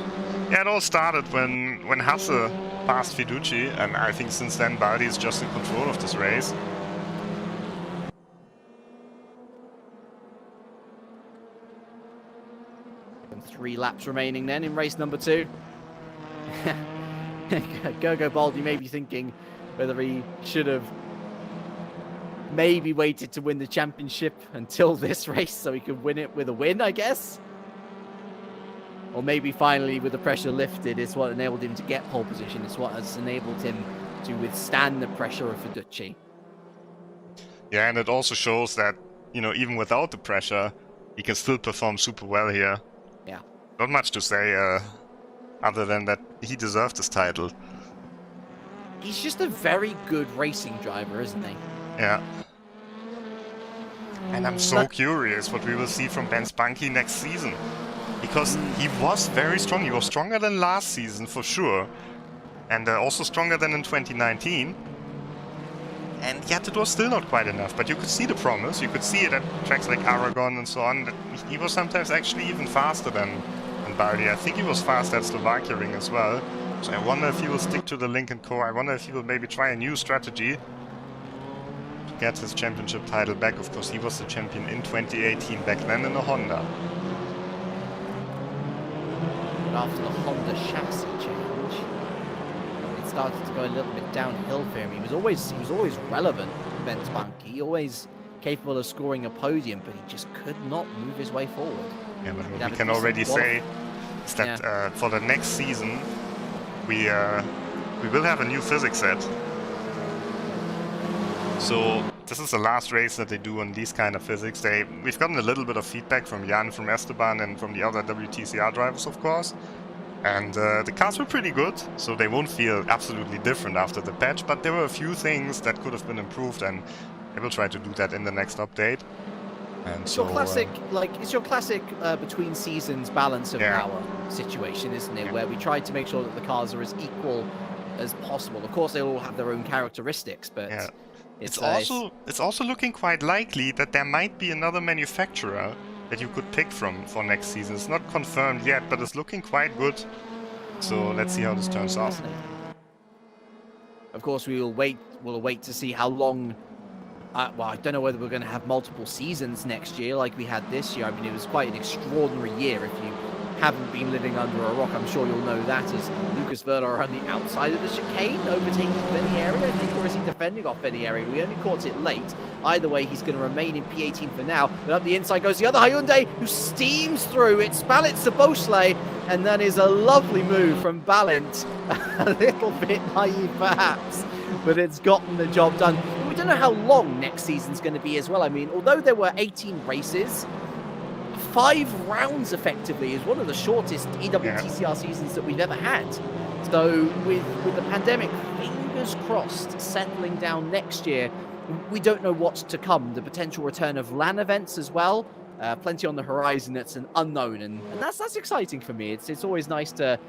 S2: Yeah, it all started when Hasse passed Fiducci, and I think since then Baldi is just in control of this race.
S1: And 3 laps remaining then in race number 2. Gergo Baldi may be thinking whether he should have maybe waited to win the championship until this race so he could win it with a win, I guess. Or maybe finally, with the pressure lifted, it's what enabled him to get pole position. It's what has enabled him to withstand the pressure of Fiducci.
S2: Yeah, and it also shows that, you know, even without the pressure, he can still perform super well here.
S1: Yeah.
S2: Not much to say other than that he deserved this title.
S1: He's just a very good racing driver, isn't he?
S2: Yeah. And I'm so curious what we will see from Bence Bánki next season. Because he was very strong. He was stronger than last season, for sure. And also stronger than in 2019. And yet it was still not quite enough. But you could see the promise. You could see it at tracks like Aragon and so on. That he was sometimes actually even faster than Baldi. I think he was fast at Slovakia Ring as well. So I wonder if he will stick to the Link & Co. I wonder if he will maybe try a new strategy to get his championship title back. Of course, he was the champion in 2018, back then in a Honda.
S1: But after the Honda chassis change, it started to go a little bit downhill for him. He was always relevant, Bence Bánki, always capable of scoring a podium, but he just could not move his way forward.
S2: Yeah, but what we can already say is that for the next season, we will have a new physics set. So this is the last race that they do on these kind of physics. We've gotten a little bit of feedback from Yann, from Esteban, and from the other WTCR drivers, of course. And the cars were pretty good, so they won't feel absolutely different after the patch. But there were a few things that could have been improved, and they will try to do that in the next update. And
S1: it's
S2: so,
S1: your classic, it's your classic between seasons balance of power situation, isn't it? Where we try to make sure that the cars are as equal as possible. Of course, they all have their own characteristics, but it's also looking quite likely that there might be another manufacturer that you could pick from for next season. It's not confirmed yet, but it's looking quite good. So let's see how this turns out. Of course, we will wait. We'll wait to see how long. Well, I don't know whether we're going to have multiple seasons next year like we had this year. I mean, it was quite an extraordinary year if you haven't been living under a rock, I'm sure you'll know that, as Lucas Wöhler are on the outside of the chicane, overtaking Guerrieri, I think, or is he defending off Guerrieri? We only caught it late. Either way, he's going to remain in P18 for now, but up the inside goes the other Hyundai, who steams through. It's Balint Sabosle, and that is a lovely move from Balint. A little bit naive, perhaps, but it's gotten the job done. We don't know how long next season's going to be as well. I mean, although there were 18 races, 5 rounds effectively is one of the shortest EWTCR seasons that we've ever had. So with the pandemic, fingers crossed, settling down next year, we don't know what's to come. The potential return of LAN events as well. Plenty on the horizon that's an unknown, and that's exciting for me. It's always nice to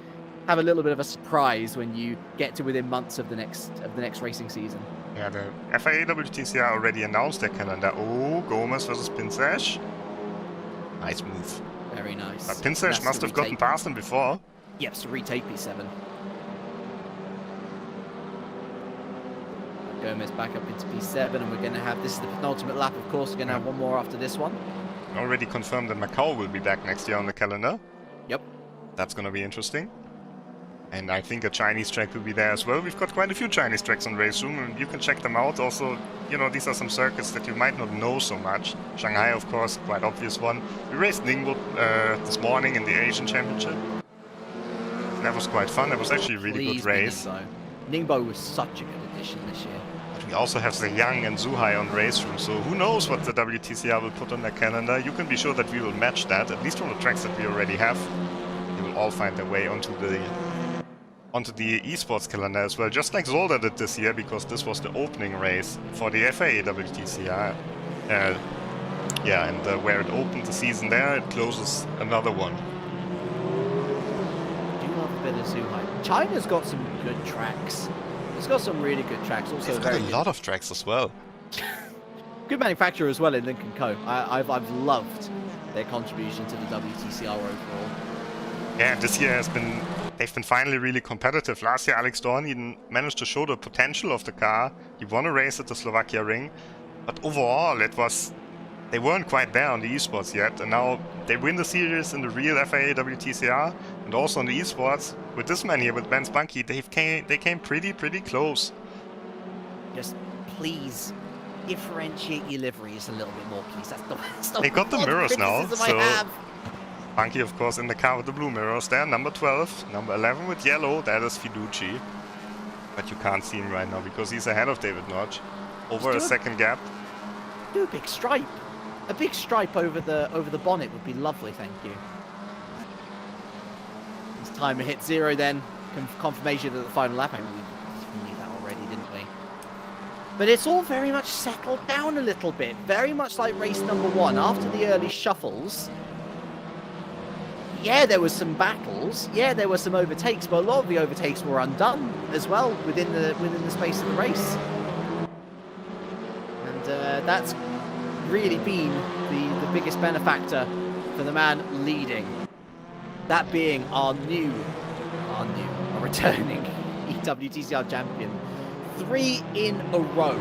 S1: have a little bit of a surprise when you get to within months of the next racing season.
S2: Yeah, the FIA WTCR already announced their calendar. Oh, Gomez versus Pinsesh. Nice move.
S1: Very nice.
S2: But Pinsesh must have gotten past him before.
S1: Yep, so retake P7. Gomez back up into P7, and we're going to have, this is the penultimate lap, of course, we're going to have one more after this one.
S2: Already confirmed that Macau will be back next year on the calendar.
S1: Yep.
S2: That's going to be interesting. And I think a Chinese track will be there as well. We've got quite a few Chinese tracks on RaceRoom, and you can check them out. Also, you know, these are some circuits that you might not know so much. Shanghai, of course, quite obvious one. We raced Ningbo this morning in the Asian Championship. That was quite fun. That was actually a really good race.
S1: Ningbo was such a good addition this year.
S2: We also have the Yang and Zhuhai on RaceRoom, so who knows what the WTCR will put on their calendar. You can be sure that we will match that, at least from the tracks that we already have. They will all find their way onto the esports calendar as well, just like Zolder did this year, because this was the opening race for the FIA WTCR. Yeah, and where it opened the season there, it closes another one.
S1: I do love a bit of Zhuhai. China's got some good tracks. It's got some really good tracks. Also,
S2: it's got a lot of tracks as well.
S1: Good manufacturer as well in Lincoln Co. I've loved their contribution to the WTCR overall.
S2: Yeah, this year they've been finally really competitive. Last year, Alex Dorn managed to show the potential of the car. He won a race at the Slovakia ring, but overall they weren't quite there on the esports yet, and now they win the series in the real FIA WTCR, and also on the esports. With this man here, with Bence Bánki, they came pretty base.
S1: Just please differentiate your liveries a little bit more, please. That's the
S2: they got the mirrors now, so
S1: I have.
S2: Bánki, of course, in the car with the blue mirrors there. Number 12, number 11 with yellow, that is Fiduci. But you can't see him right now because he's ahead of David Notch. Over a second gap.
S1: Do a big stripe. A big stripe over the bonnet would be lovely, thank you. This timer hit 0 then. Confirmation of the final lap. I mean, we knew that already, didn't we? But it's all very much settled down a little bit. Very much like race number 1. After the early shuffles, yeah, there was some battles. Yeah, there were some overtakes, but a lot of the overtakes were undone as well within the space of the race. And that's really been the biggest benefactor for the man leading. That being our returning EWTCR champion. 3 in a row.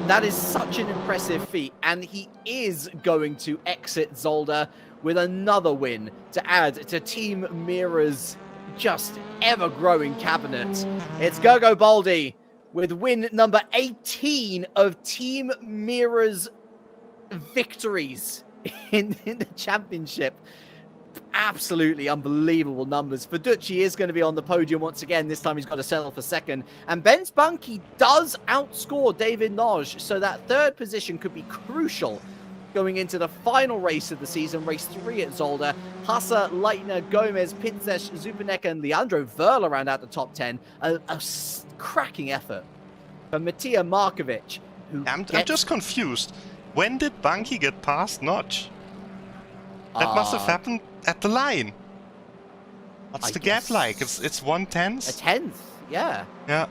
S1: That is such an impressive feat, and he is going to exit Zolder with another win to add to Team Mira's just ever-growing cabinet. It's Gergo Baldi with win number 18 of Team Mira's victories in the championship. Absolutely unbelievable numbers. Fiduci is going to be on the podium once again. This time he's got to settle for second. And Bence Bánki does outscore David Noj, so that third position could be crucial going into the final race of the season, race 3 at Zolder. Hassa, Leitner, Gomez, Pinsesh, Zupanek, and Leandro Wöhler round out the top 10. A cracking effort for Matija Markovic.
S2: I'm just confused. When did Bánki get past Notch? That must have happened at the line. What's the gap like? It's 1/10?
S1: A 10th, yeah.
S2: Yeah.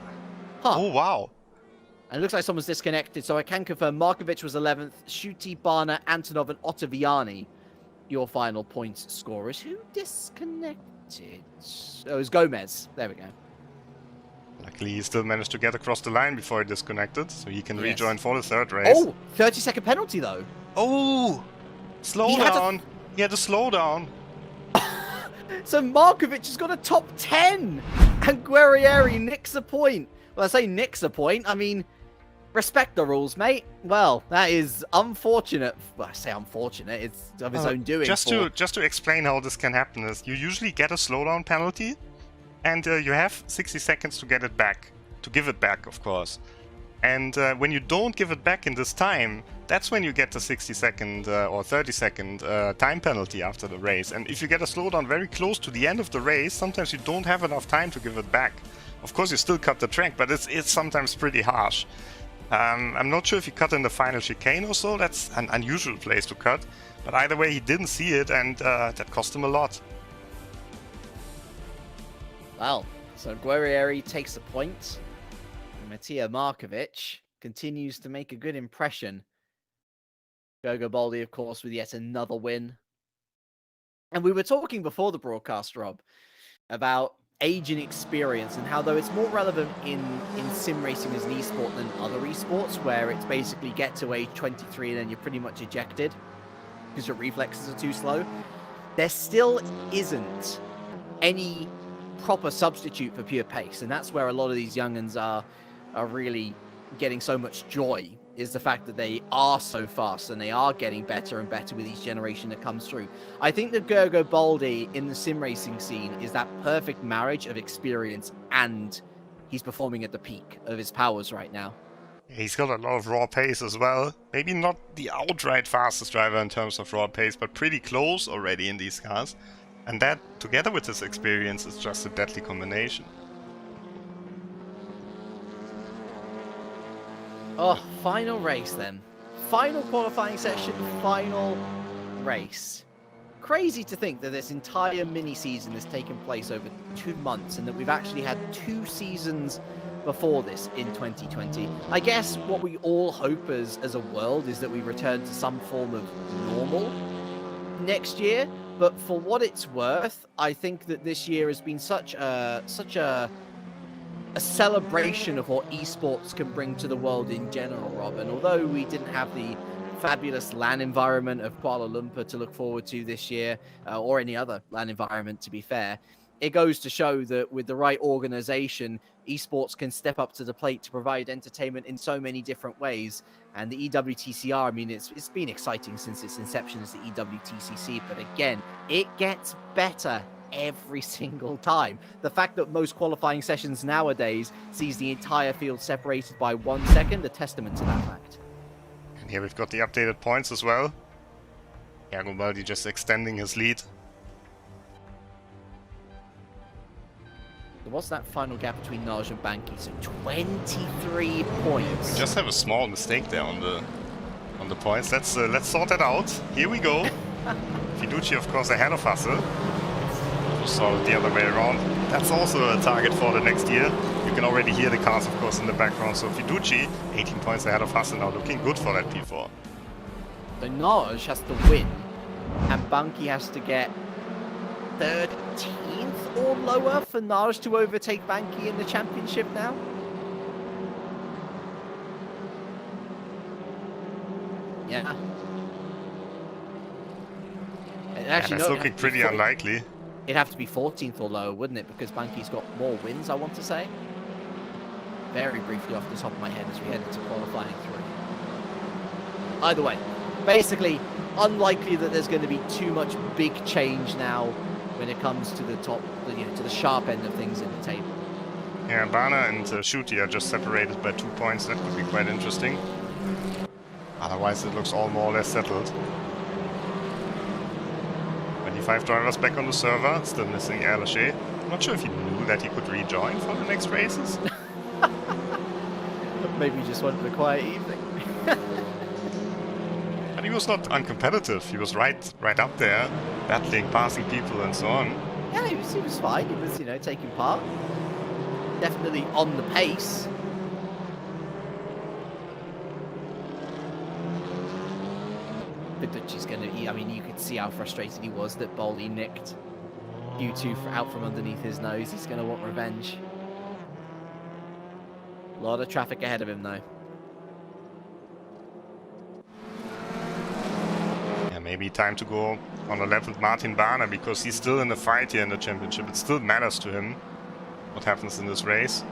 S1: Huh.
S2: Oh, wow.
S1: And it looks like someone's disconnected, so I can confirm Markovic was 11th, Shuti, Barna, Antonov, and Ottaviani, your final points scorers. Who disconnected? Oh, it was Gomez. There we go.
S2: Luckily, he still managed to get across the line before he disconnected, so he can rejoin for the third race.
S1: Oh, 30-second penalty, though.
S2: Oh! Slow down. He had to slow down.
S1: So Markovic has got a top 10, and Guerrieri nicks a point. Well, I say nicks a point, I mean, respect the rules, mate. Well, that is unfortunate. Well, I say unfortunate, it's of his own doing.
S2: Just to explain how this can happen is, you usually get a slowdown penalty, and you have 60 seconds to get it back. To give it back, of course. And when you don't give it back in this time, that's when you get the 60-second or 30-second time penalty after the race. And if you get a slowdown very close to the end of the race, sometimes you don't have enough time to give it back. Of course, you still cut the track, but it's sometimes pretty harsh. I'm not sure if he cut in the final chicane or so. That's an unusual place to cut. But either way, he didn't see it, and that cost him a lot.
S1: Well, so Guerrieri takes a point. Matija Markovic continues to make a good impression. Gergo Baldi, of course, with yet another win. And we were talking before the broadcast, Rob, about age and experience, and how though it's more relevant in sim racing as an esport than other esports, where it's basically get to age 23 and then you're pretty much ejected because your reflexes are too slow. There still isn't any proper substitute for pure pace, and that's where a lot of these young'uns are really getting so much joy, is the fact that they are so fast and they are getting better and better with each generation that comes through. I think that Gergo Baldi in the sim racing scene is that perfect marriage of experience, and he's performing at the peak of his powers right now.
S2: He's got a lot of raw pace as well. Maybe not the outright fastest driver in terms of raw pace, but pretty close already in these cars. And that, together with his experience, is just a deadly combination.
S1: Oh, final race then. Final qualifying session, final race. Crazy to think that this entire mini-season has taken place over 2 months, and that we've actually had 2 seasons before this in 2020. I guess what we all hope as a world is that we return to some form of normal next year, but for what it's worth, I think that this year has been such a celebration of what esports can bring to the world in general, Rob. And although we didn't have the fabulous LAN environment of Kuala Lumpur to look forward to this year, or any other LAN environment, to be fair, it goes to show that with the right organization, esports can step up to the plate to provide entertainment in so many different ways. And the EWTCR, I mean, it's been exciting since its inception as the EWTCC, but again, it gets better every single time. The fact that most qualifying sessions nowadays sees the entire field separated by 1 second, a testament to that fact.
S2: And here we've got the updated points as well. Gergo Baldi just extending his lead.
S1: What's that final gap between Naj and Bánki? So 23 points.
S2: We just have a small mistake there on the points. Let's sort that out. Here we go. Fiduci, of course, ahead of us. Saw it the other way around. That's also a target for the next year. You can already hear the cars, of course, in the background. So Fiduci, 18 points ahead of Hassel now, looking good for that P4.
S1: So Naj has to win, and Bánki has to get 13th or lower for Naj to overtake Bánki in the championship now. Yeah. Actually,
S2: that's looking pretty unlikely.
S1: It'd have to be 14th or lower, wouldn't it? Because Bánki's got more wins, I want to say. Very briefly off the top of my head as we head into qualifying 3. Either way, basically, unlikely that there's going to be too much big change now when it comes to the top, to the sharp end of things in the table.
S2: Yeah, Bana and Shuti are just separated by 2 points. That could be quite interesting. Otherwise, it looks all more or less settled. 25 drivers back on the server, still missing Ehrlacher. I'm not sure if he knew that he could rejoin for the next races.
S1: Maybe he just wanted a quiet evening.
S2: But he was not uncompetitive. He was right up there, battling, passing people and so on.
S1: Yeah, he was fine. He was, taking part. Definitely on the pace. Fiduci's going to... I mean, you could see how frustrated he was that Baldi nicked U2 out from underneath his nose. He's going to want revenge. A lot of traffic ahead of him, though.
S2: Yeah, Maybe time to go on a level with Martin Bahner, because he's still in the fight here in the championship. It still matters to him what happens in this race.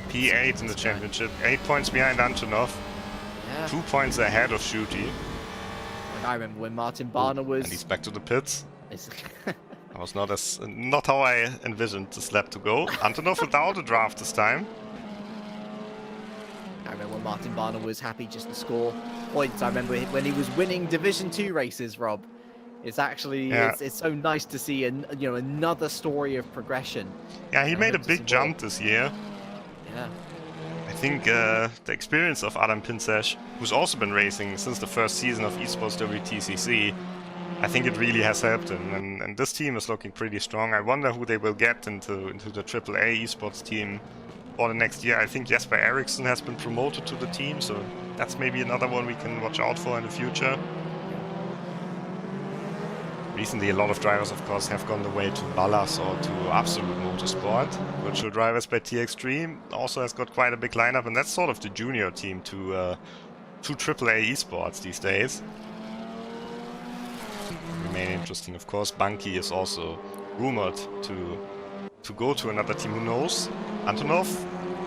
S2: P8 in the championship, 8 points behind Antonov, 2 points ahead of Schutti.
S1: I remember when Martin Bahner was...
S2: And he's back to the pits. That was not how I envisioned this lap to go. Antonov without a draft this time.
S1: I remember when Martin Bahner was happy just to score points. I remember when he was winning Division 2 races, Rob. It's actually, it's so nice to see another story of progression.
S2: Yeah, he made a big jump this year.
S1: Yeah.
S2: I think the experience of Adam Pinsesh, who's also been racing since the first season of Esports WTCR, I think it really has helped him. And this team is looking pretty strong. I wonder who they will get into the AAA Esports team for the next year. I think Jesper Eriksson has been promoted to the team, so that's maybe another one we can watch out for in the future. Recently, a lot of drivers, of course, have gone the way to Ballas or to Absolute Motorsport. Virtual Drivers by TXtreme also has got quite a big lineup, and that's sort of the junior team to AAA esports these days. Remain interesting, of course. Bánki is also rumored to go to another team. Who knows? Antonov,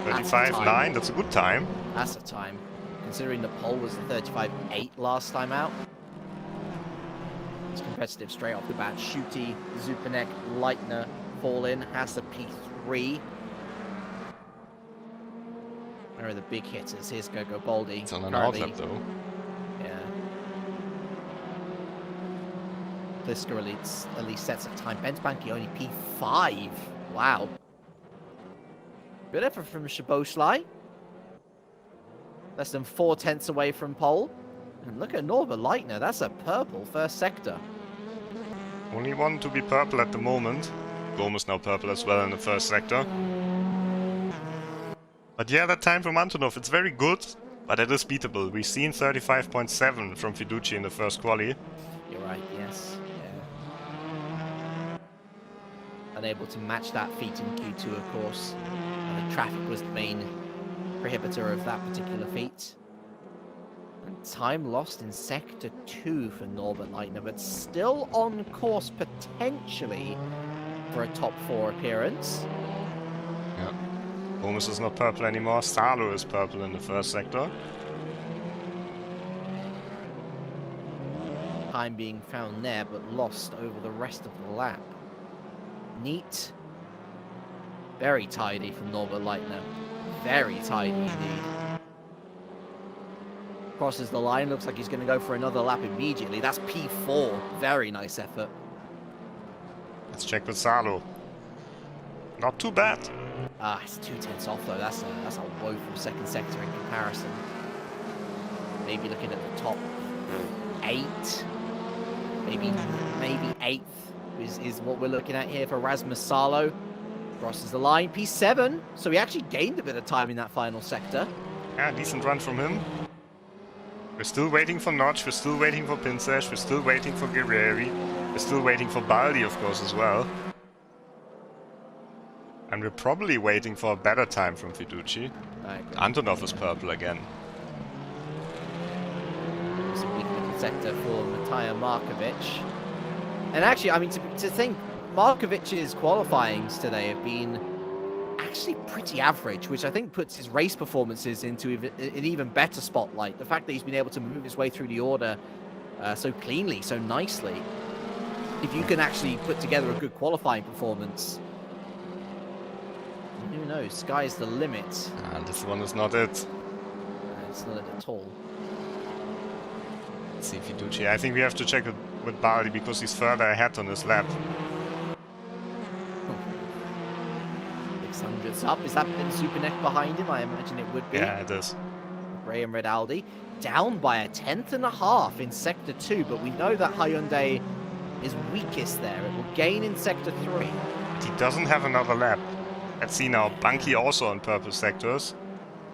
S2: 35.9. That's a good time.
S1: That's a time, considering the pole was the 35.8 last time out. It's competitive straight off the bat. Schutti, Zupanek, Leitner fall in. Has the P3. Where are the big hitters? Here's Gergo Baldi.
S2: It's on an outlap though.
S1: Yeah. Plisker at least sets a time. Bence Bánki only P5. Wow. Good effort from Shaboshlai. Less than 4 tenths away from pole. And look at Norbert Leitner, that's a purple first sector.
S2: Only one to be purple at the moment. Gomez now purple as well in the first sector. But yeah, that time from Antonov, it's very good, but it is beatable. We've seen 35.7 from Fiduci in the first quali.
S1: You're right, yes. Yeah. Unable to match that feat in Q2, of course. And the traffic was the main prohibitor of that particular feat. And time lost in Sector 2 for Norbert Leitner, but still on course potentially for a top 4 appearance.
S2: Yeah. Gomez is not purple anymore. Salo is purple in the first sector.
S1: Time being found there, but lost over the rest of the lap. Neat. Very tidy from Norbert Leitner. Very tidy indeed. Crosses the line, looks like he's going to go for another lap immediately. That's P4. Very nice effort.
S2: Let's check with Salo. Not too bad.
S1: Ah, it's 2 tenths off though. That's a woeful second sector in comparison. Maybe looking at the top 8. Maybe 8th is what we're looking at here for Rasmus Salo. Crosses the line, P7. So he actually gained a bit of time in that final sector.
S2: Yeah, decent run from him. We're still waiting for Notch, we're still waiting for Pinsesh, we're still waiting for Guerrieri, we're still waiting for Baldi, of course, as well. And we're probably waiting for a better time from Fiduci. Antonov is purple again.
S1: It's a big little sector for Matija Markovic. And actually, I mean, to think, Markovic's qualifyings today have been actually pretty average, which I think puts his race performances into an even better spotlight. The fact that he's been able to move his way through the order so cleanly, so nicely. If you can actually put together a good qualifying performance, who knows? Sky's the limit.
S2: And this one is not it.
S1: It's not it at all.
S2: Let's see Fiduci. I think we have to check it with Baldi because he's further ahead on this lap.
S1: 600's up. Is that Bence Bánki behind him? I imagine it would be.
S2: Yeah, it is.
S1: Graham Redaldi down by 1.5 tenths in Sector 2, but we know that Hyundai is weakest there. It will gain in Sector 3.
S2: But he doesn't have another lap. Let's see now. Bánki also on purple sectors.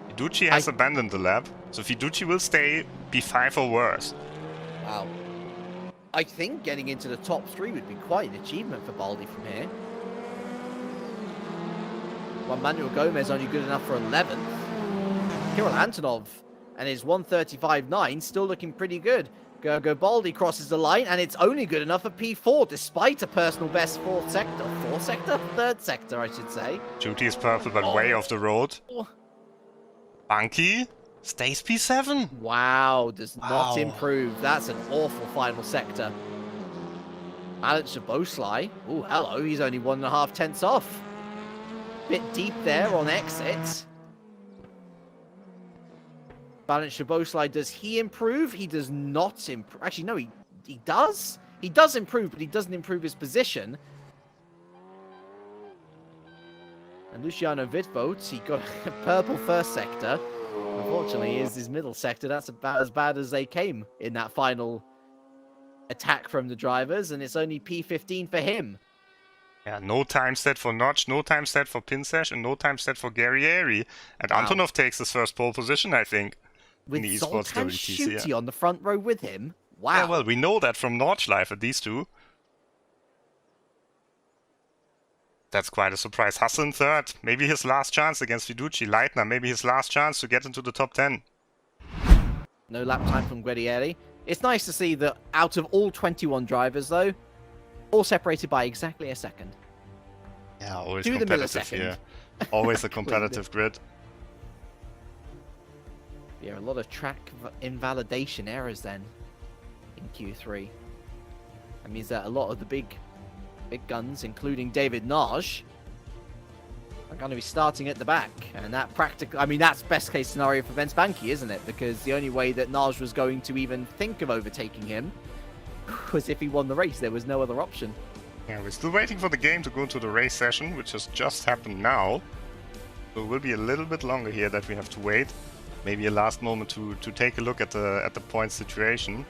S2: Fiduci has abandoned the lap, so Fiduci will stay P5 or worse.
S1: Wow. I think getting into the top 3 would be quite an achievement for Baldi from here. While Manuel Gomez only good enough for 11th. Kirill Antonov and his 1:35.9 still looking pretty good. Gergo Baldi crosses the line, and it's only good enough for P4, despite a personal best third sector, I should say.
S2: Juti is purple, but way off the road. Bánki stays P7.
S1: Wow, does not improve. That's an awful final sector. Bence Bánki. Oh, hello, he's only 1.5 tenths off. Bit deep there on exit. Bence Bánki, does he improve? He does not improve. Actually, no, he does. He does improve, but he doesn't improve his position. And Luciano Wittvogt, he got a purple first sector. Unfortunately, is his middle sector. That's about as bad as they came in that final attack from the drivers, and it's only P15 for him.
S2: Yeah, no time set for Notch, no time set for Pinsesh, and no time set for Guerrieri. And Antonov takes his first pole position, I think.
S1: With
S2: in the Esports
S1: Zoltan
S2: WTCR.
S1: Schutte on the front row with him. Wow.
S2: Yeah, well, we know that from Notch Life at these two. That's quite a surprise. Hasse in third. Maybe his last chance against Fiduci. Leitner, maybe his last chance to get into the top 10.
S1: No lap time from Guerrieri. It's nice to see that out of all 21 drivers, though, all separated by exactly a second.
S2: Yeah, always
S1: to the
S2: competitive
S1: millisecond.
S2: here. Always a competitive grid.
S1: Yeah, a lot of track invalidation errors then in Q3. That means that a lot of the big guns, including David Nagy, are going to be starting at the back. And that that's best case scenario for Bence Bánki, isn't it? Because the only way that Nagy was going to even think of overtaking him was if he won the race. There was no other option.
S2: Yeah, we're still waiting for the game to go into the race session, which has just happened now. So it will be a little bit longer here that we have to wait. Maybe a last moment to take a look at the point situation.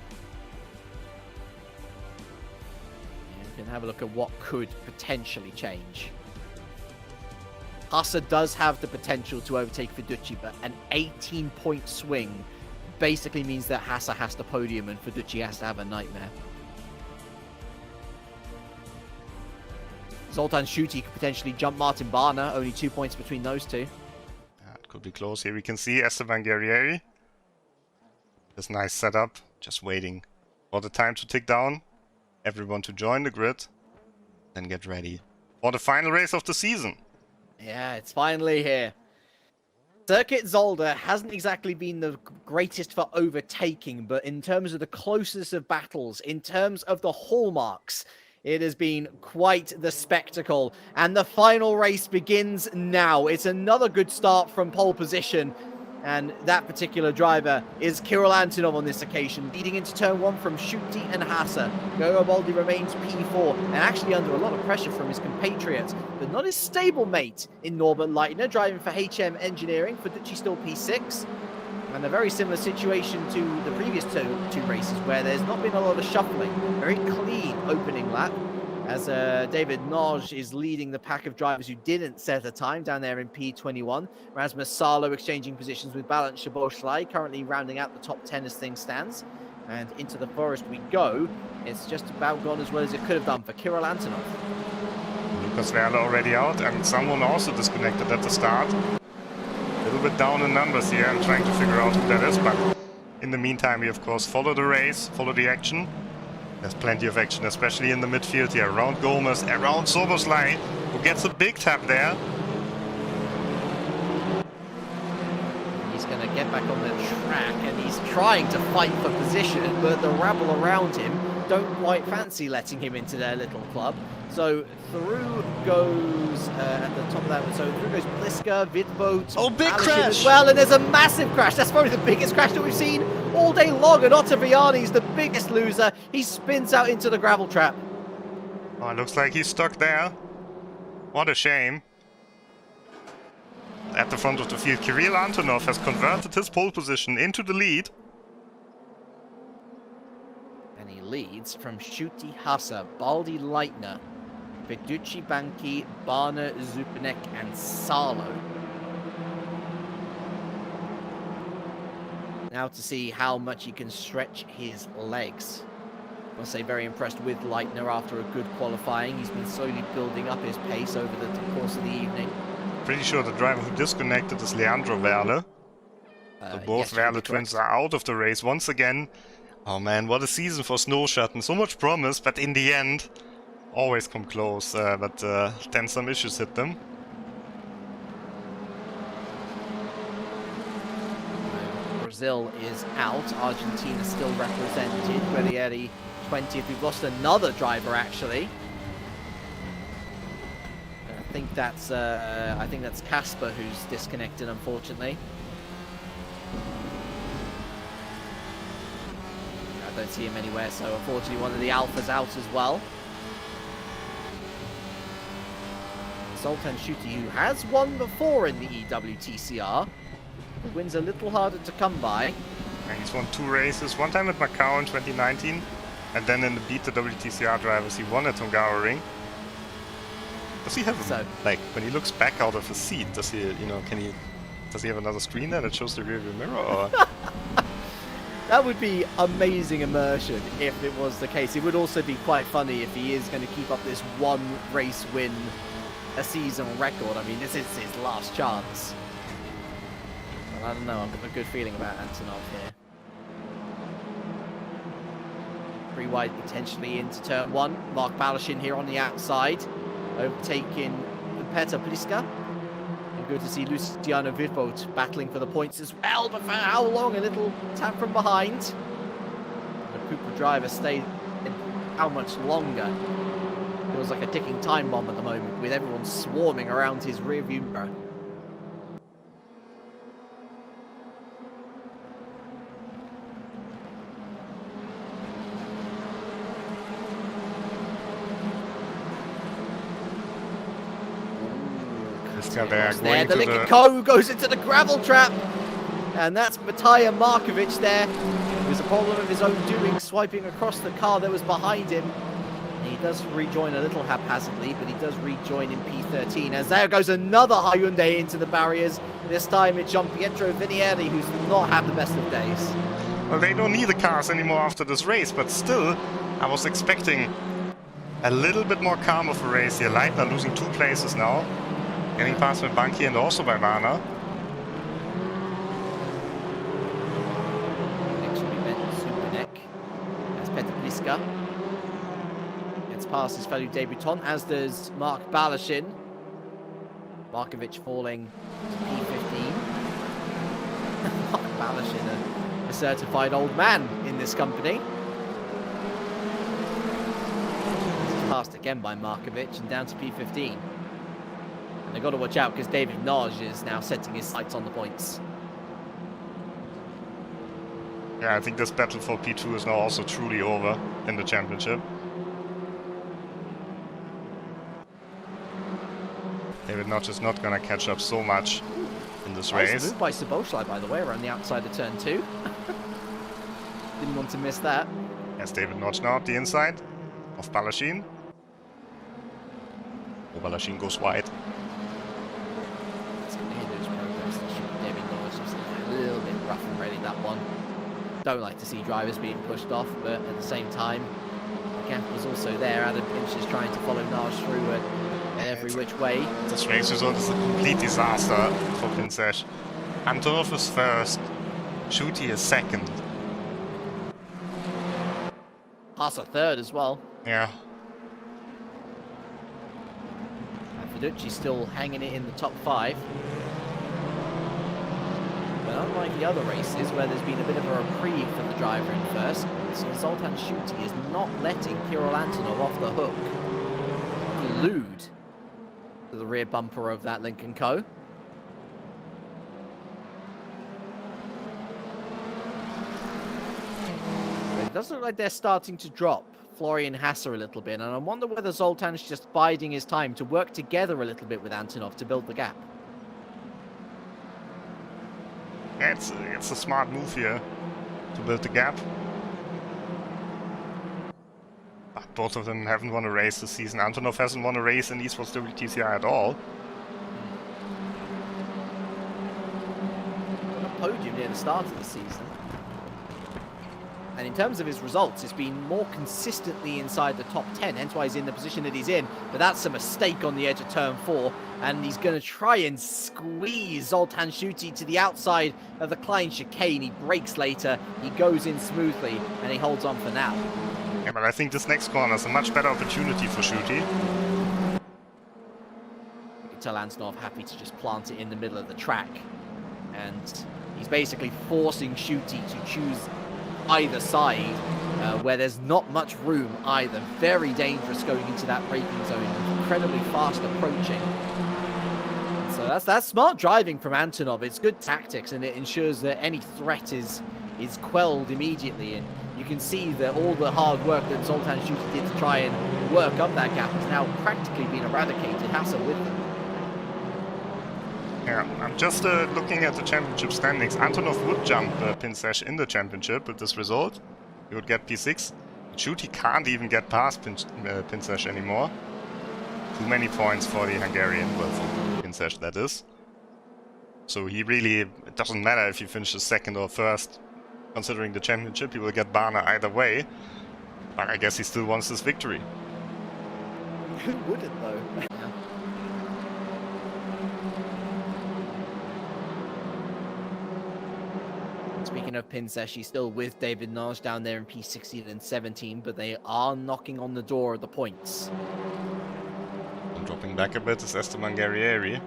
S1: You can have a look at what could potentially change. Hasse does have the potential to overtake Fiduci, but an 18-point swing basically means that Hasse has to podium and Fiduci has to have a nightmare. Zoltan Schutte could potentially jump Martin Barner, only 2 points between those two.
S2: It could be close. Here we can see Esteban Guerrieri. This nice setup, just waiting for the time to tick down. Everyone to join the grid, then get ready for the final race of the season.
S1: Yeah, it's finally here. Circuit Zolder hasn't exactly been the greatest for overtaking, but in terms of the closest of battles, in terms of the hallmarks, it has been quite the spectacle. And the final race begins now. It's another good start from pole position. And that particular driver is Kirill Antonov on this occasion, leading into turn 1 from Schutte and Hasse. Gergo Baldi remains P4 and actually under a lot of pressure from his compatriot, but not his stable mate in Norbert Leitner, driving for HM Engineering. Fiduci still P6. And a very similar situation to the previous two races, where there's not been a lot of shuffling. Very clean opening lap, as David Nagy is leading the pack of drivers who didn't set a time down there in P21. Rasmus Salo exchanging positions with Bence Bánki, currently rounding out the top 10 as things stands. And into the forest we go. It's just about gone as well as it could have done for Kirill Antonov.
S2: Lucas Werle already out, and someone also disconnected at the start. A little bit down in numbers here. I'm trying to figure out who that is, but in the meantime we of course follow the race, follow the action. There's plenty of action, especially in the midfield here, around Gomez, around Soboslai, who gets a big tap there.
S1: He's going to get back on the track, and he's trying to fight for position, but the rabble around him don't quite fancy letting him into their little club. So through goes, at the top of that one, so through goes Pliska, Wittvogt,
S2: Oh, big
S1: Alison
S2: crash!
S1: as well, and there's a massive crash. That's probably the biggest crash that we've seen all day long, and Ottaviani's the biggest loser. He spins out into the gravel trap.
S2: Oh, it looks like he's stuck there. What a shame. At the front of the field, Kirill Antonov has converted his pole position into the lead.
S1: And he leads from Schutte, Hasse, Baldi, Leitner, Fiduci, Bánki, Barner, Zupanek, and Salo. Now to see how much he can stretch his legs. I must say, very impressed with Leitner after a good qualifying. He's been slowly building up his pace over the course of the evening.
S2: Pretty sure the driver who disconnected is Leandro Verle. So both Verle twins are out of the race once again. Oh man, what a season for Snowschatten. So much promise, but in the end, always come close. But then some issues hit them.
S1: Brazil is out. Argentina still represented. Guerrieri 20th. We've lost another driver actually. I think that's Casper who's disconnected, unfortunately. I don't see him anywhere, so unfortunately one of the Alphas out as well. Zoltan Schutte, who has won before in the EWTCR, the win's a little harder to come by.
S2: And he's won 2 races, one time at Macau in 2019, and then in the Beat the WTCR drivers he won at Hungaroring. Does he have like when he looks back out of his seat? Does he, does he have another screen there that shows the rearview mirror? Or?
S1: That would be amazing immersion if it was the case. It would also be quite funny if he is going to keep up this 1 race win a season record. I mean, this is his last chance. Well, I don't know. I've got a good feeling about Antonov here. 3 wide potentially into turn 1. Mark Balashin here on the outside, overtaking Peter Pliska. And good to see Luciano Virpold battling for the points as well, but for how long? A little tap from behind. The Cooper driver stayed in how much longer? Feels like a ticking time bomb at the moment, with everyone swarming around his rearview mirror.
S2: There,
S1: the Lincoln Co goes into the gravel trap, and that's Matija Markovic there. It was a problem of his own doing, swiping across the car that was behind him. He does rejoin a little haphazardly, but he does rejoin in P13, as there goes another Hyundai into the barriers. This time it's Gianpietro Vinieri, who's not had the best of days.
S2: Well, they don't need the cars anymore after this race, but still, I was expecting a little bit more calm of a race here. Leitner losing 2 places now. Getting past by Bánki and also by Warner.
S1: Next will be Bence Bánki. That's Petr Pliska. Gets past his fellow debutant, as does Mark Balashin. Markovic falling to P15. Mark Balashin, a certified old man in this company. He's passed again by Markovic and down to P15. And they've got to watch out because David Naj is now setting his sights on the points.
S2: Yeah, I think this battle for P2 is now also truly over in the championship. David Naj is not going to catch up so much in this race.
S1: Moved by Saboshai, by the way, around the outside of turn 2. Didn't want to miss that.
S2: Yes, David Naj now at the inside of Balashin. Oh, Balashin goes wide.
S1: A little bit rough and ready, that one. Don't like to see drivers being pushed off, but at the same time, the gap was also there. Adam Pinch is trying to follow Naj through it every which way.
S2: This race result is a complete disaster for Pincesh. Antonov is first, Schutte is second.
S1: Haas a third as well.
S2: Yeah.
S1: And Fiducci still hanging it in the top 5. But unlike the other races where there's been a bit of a reprieve for the driver in first, so Zoltan Schutte is not letting Kirill Antonov off the hook. Glued to the rear bumper of that Lincoln Co. But it does look like they're starting to drop Florian Hasser a little bit, and I wonder whether Zoltan's just biding his time to work together a little bit with Antonov to build the gap.
S2: Yeah, it's a smart move here to build the gap. But both of them haven't won a race this season. Antonov hasn't won a race in Esports WTCR at all.
S1: On a podium near the start of the season. And in terms of his results, it's been more consistently inside the top 10, hence why he's in the position that he's in. But that's a mistake on the edge of turn 4, and he's going to try and squeeze Zoltan Schutte to the outside of the Klein chicane. He brakes later, he goes in smoothly, and he holds on for now.
S2: Yeah, but I think this next corner is a much better opportunity for Schutte.
S1: You can tell Antonov happy to just plant it in the middle of the track. And he's basically forcing Schutte to choose either side, where there's not much room either. Very dangerous going into that braking zone, incredibly fast approaching. So that's smart driving from Antonov. It's good tactics, and it ensures that any threat is quelled immediately. And you can see that all the hard work that Zoltan Schutte did to try and work up that gap has now practically been eradicated. Hassel with them.
S2: Yeah, I'm just looking at the championship standings. Antonov would jump Pinsesh in the championship with this result. He would get P6. Schutte can't even get past Pinsesh anymore. Too many points for the Hungarian, well, for Pinsesh that is. So he really, it doesn't matter if he finishes second or first. Considering the championship, he will get Bana either way. But I guess he still wants this victory.
S1: Who wouldn't though? Speaking of Pinsesh, he's still with David Naj down there in P16 and 17, but they are knocking on the door of the points.
S2: And dropping back a bit is Esteban Guerrieri.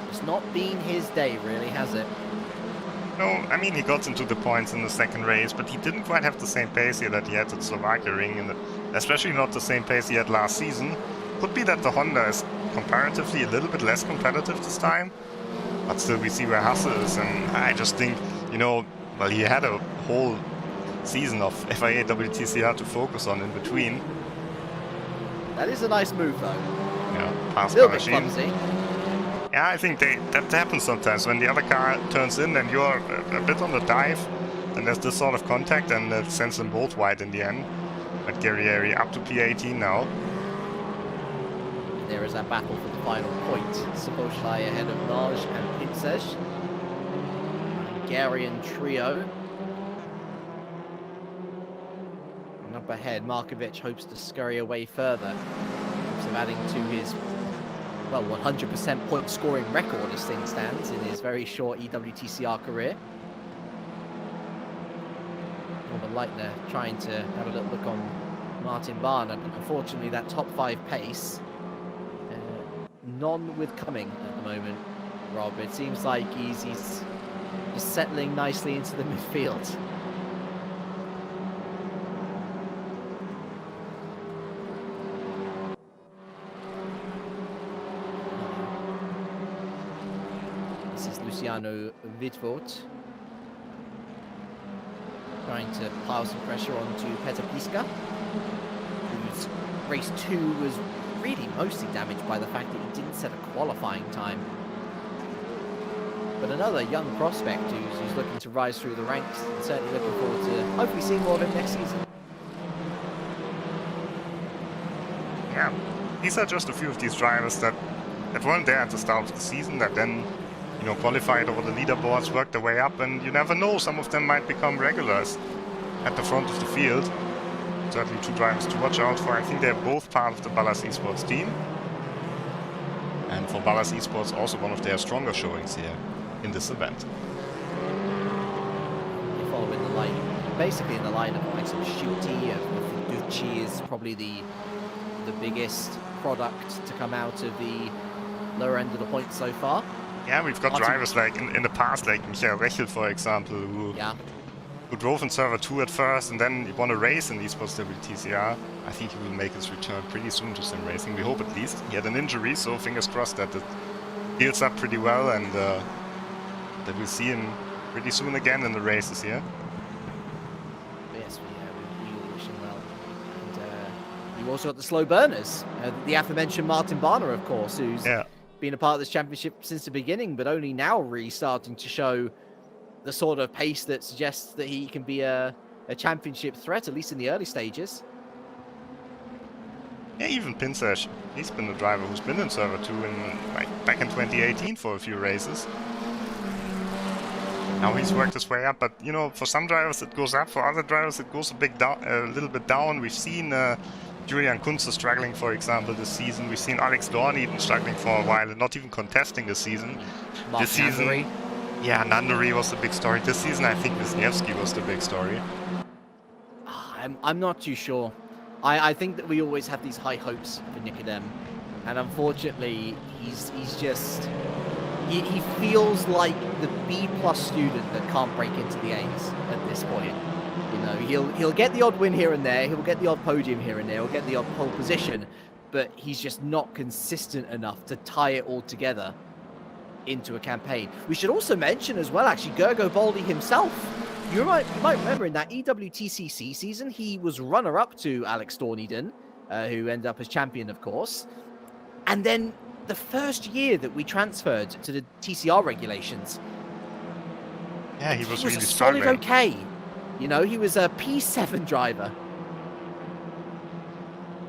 S1: It's not been his day, really, has it?
S2: No, I mean, he got into the points in the second race, but he didn't quite have the same pace here that he had at Slovakia Ring, and especially not the same pace he had last season. Could be that the Honda is comparatively a little bit less competitive this time. But still, we see where Hasse is, and I just think, you know, well, he had a whole season of FIA WTCR to focus on in between.
S1: That is a nice move, though.
S2: Yeah, pass
S1: a little
S2: by
S1: bit
S2: machine.
S1: clumsy.
S2: Yeah, I think that happens sometimes. When the other car turns in and you're a bit on the dive, then there's this sort of contact, and that sends them both wide in the end. But Guerrieri up to P18 now.
S1: There is a battle for the final point. Saboshai ahead of Naj and Pinsesh. Hungarian trio. And up ahead, Markovic hopes to scurry away further. Hopes of adding to his, well, 100% point scoring record as things stands in his very short EWTCR career. Robert Leitner trying to have a little look on Martin Bahn, and unfortunately that top 5 pace, none with coming at the moment, Rob. It seems like he's just settling nicely into the midfield. This is Luciano Wittvoort trying to pile some pressure onto Petr Pliska, whose race 2 was really mostly damaged by the fact that he didn't set a qualifying time. But another young prospect who's looking to rise through the ranks, and certainly looking forward to hopefully seeing more of him next season.
S2: Yeah, these are just a few of these drivers that weren't there at the start of the season, that then, you know, qualified over the leaderboards, worked their way up, and you never know, some of them might become regulars at the front of the field. Certainly 2 drivers to watch out for. I think they're both part of the Ballas Esports team. And for Ballas Esports, also one of their stronger showings here in this event.
S1: They follow in the line, basically in the line of like some Schutte, Ducci is probably the biggest product to come out of the lower end of the points so far.
S2: Yeah, we've got drivers like in the past, like Michael Rechel, for example, who drove in Server 2 at first and then won a race in Esports WTCR. I think he will make his return pretty soon to sim racing. We hope at least. He had an injury, so fingers crossed that it heals up pretty well, and that we'll see him pretty soon again in the races here.
S1: Yes, we all wish him well. And you also got the slow burners. The aforementioned Martin Barner, of course, who's been a part of this championship since the beginning, but only now really starting to show the sort of pace that suggests that he can be a championship threat, at least in the early stages.
S2: Yeah, even Pinsesh, he's been a driver who's been in Server 2 back in 2018 for a few races. Now he's worked his way up, but you know, for some drivers it goes up, for other drivers it goes a little bit down. We've seen Julian Kunze struggling, for example, this season. We've seen Alex Dorn even struggling for a while and not even contesting this season.
S1: This season,
S2: yeah, Nandori was the big story. This season, I think Wisniewski was the big story.
S1: I'm not too sure. I think that we always have these high hopes for Nicodem, and unfortunately, he's just he feels like the B+ student that can't break into the A's at this point. You know, he'll get the odd win here and there, he'll get the odd podium here and there, he'll get the odd pole position, but he's just not consistent enough to tie it all together into a campaign. We should also mention as well, actually, Gergo Baldi himself. You might remember in that EWTCC season, he was runner-up to Alex Dorniden, who ended up as champion, of course. And then the first year that we transferred to the TCR regulations,
S2: yeah, he was really
S1: struggling.
S2: Solid
S1: okay. You know, he was a P7 driver.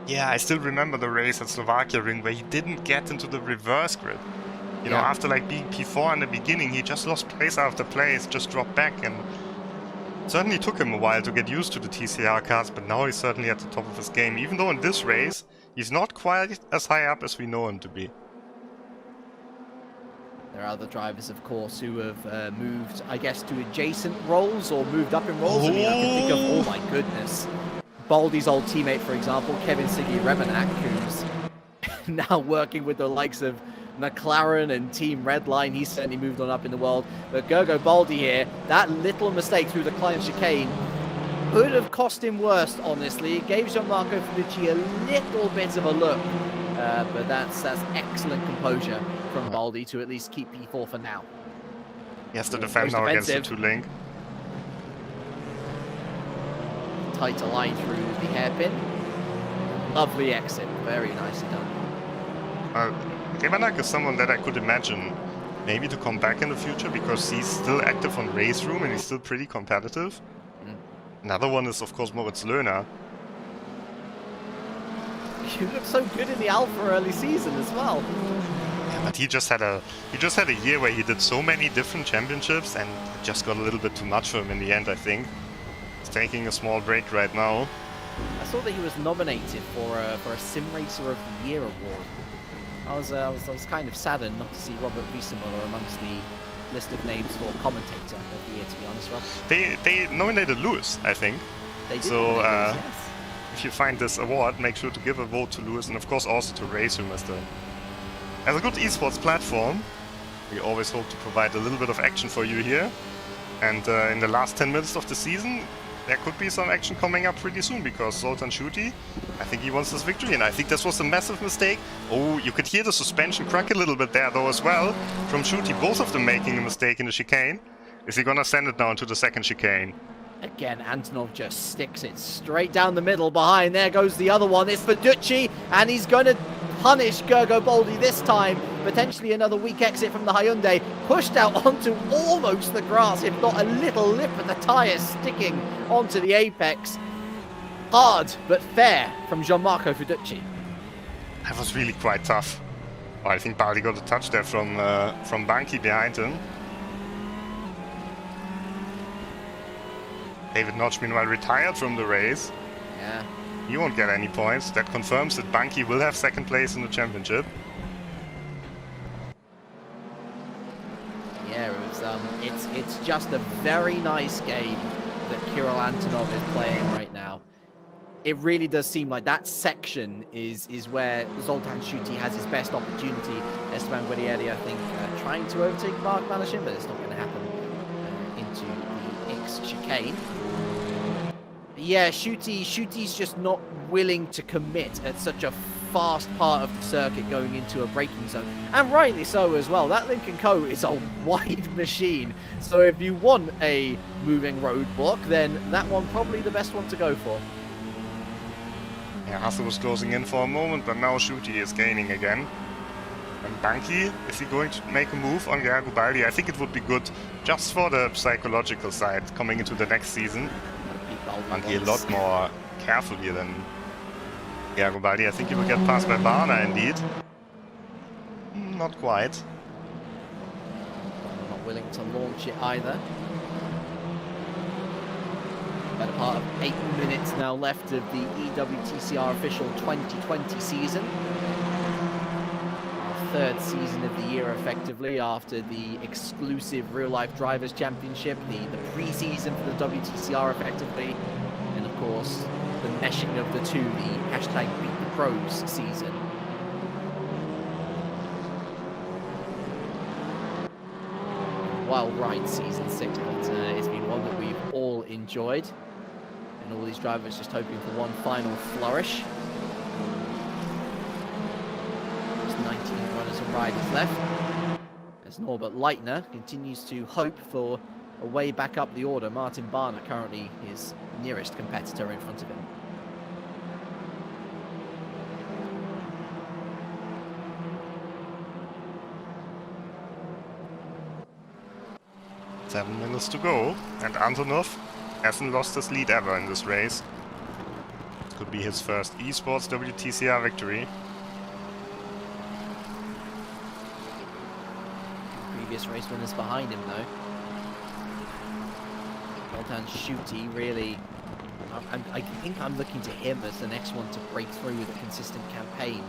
S2: Yeah, I still remember the race at Slovakia Ring where he didn't get into the reverse grid. You know, after like being P4 in the beginning, he just lost place after place, just dropped back, and certainly took him a while to get used to the TCR cars, but now he's certainly at the top of his game, even though in this race, he's not quite as high up as we know him to be.
S1: There are other drivers, of course, who have moved, I guess, to adjacent roles or moved up in roles. I mean, I can think of, oh my goodness, Baldi's old teammate, for example, Kevin Siggy Remenak, who's now working with the likes of McLaren and Team Redline. He's certainly moved on up in the world. But Gergo Baldi here, that little mistake through the client chicane could have cost him worse, honestly. It gave Gianmarco Finucci a little bit of a look. But that's excellent composure from Baldi to at least keep P4 for now.
S2: He has to defend now against the 2-link.
S1: Tighter line through the hairpin. Lovely exit. Very nicely done.
S2: Remenak is someone that I could imagine maybe to come back in the future because he's still active on RaceRoom and he's still pretty competitive. Another one is, of course, Moritz Löhner.
S1: He looked so good in the Alpha early season as well.
S2: Yeah, but he just had a year where he did so many different championships and it just got a little bit too much for him in the end, I think. He's taking a small break right now.
S1: I saw that he was nominated for a Sim Racer of the Year award. I was kind of saddened not to see Robert Wiesenmüller amongst the list of names for commentator of the year, to be honest, Rob.
S2: They nominated Lewis, I think.
S1: They did.
S2: So
S1: Lewis, yes.
S2: If you find this award, make sure to give a vote to Lewis and of course also to RaceRoom as a good esports platform. We always hope to provide a little bit of action for you here. And in the last 10 minutes of the season, there could be some action coming up pretty soon because Zoltan Schuti, I think he wants this victory, and I think this was a massive mistake. Oh, you could hear the suspension crack a little bit there though as well from Schuti, both of them making a mistake in the chicane. Is he gonna send it down to the second chicane?
S1: Again, Antonov just sticks it straight down the middle behind. There goes the other one. It's Finucci, and he's going to punish Gergo Baldi this time. Potentially another weak exit from the Hyundai. Pushed out onto almost the grass, if not a little lip of the tyre sticking onto the apex. Hard, but fair from Gianmarco Finucci.
S2: That was really quite tough. Oh, I think Baldi got a touch there from Bánki behind him. David Notch, meanwhile, retired from the race.
S1: Yeah.
S2: He won't get any points. That confirms that Bánki will have second place in the championship.
S1: Yeah, it was, it's just a very nice game that Kirill Antonov is playing right now. It really does seem like that section is where Zoltan Schuti has his best opportunity. Esteban Guerrieri, I think, trying to overtake Mark Malashin, but it's not going to happen into the X chicane. Yeah, Schuti's just not willing to commit at such a fast part of the circuit going into a braking zone. And rightly so as well. That Lincoln Co is a wide machine. So if you want a moving roadblock, then that one probably the best one to go for.
S2: Yeah, Hasse was closing in for a moment, but now Schuti is gaining again. And Bánki, is he going to make a move on Gergo Baldi? I think it would be good just for the psychological side coming into the next season. Bánki a lot more careful here than Gergo Baldi. I think he will get passed by Barna indeed. Not quite.
S1: Not willing to launch it either. Better part of 8 minutes now left of the EWTCR official 2020 season. Our third season of the year, effectively, after the exclusive real-life Drivers' Championship, the pre-season for the WTCR, effectively, and of course, the meshing of the two, the hashtag Beat the Pros season. Wild Ride Season 6, but it's been one that we've all enjoyed. And all these drivers just hoping for one final flourish. There's 19 runners and riders left. As Norbert Leitner continues to hope for a way back up the order. Martin Barner currently his nearest competitor in front of him.
S2: Seven minutes to go, and Antonov hasn't lost his lead ever in this race. It could be his first Esports WTCR victory.
S1: Previous race winners behind him, though. Zoltan Schutte, really, I think I'm looking to him as the next one to break through with a consistent campaign.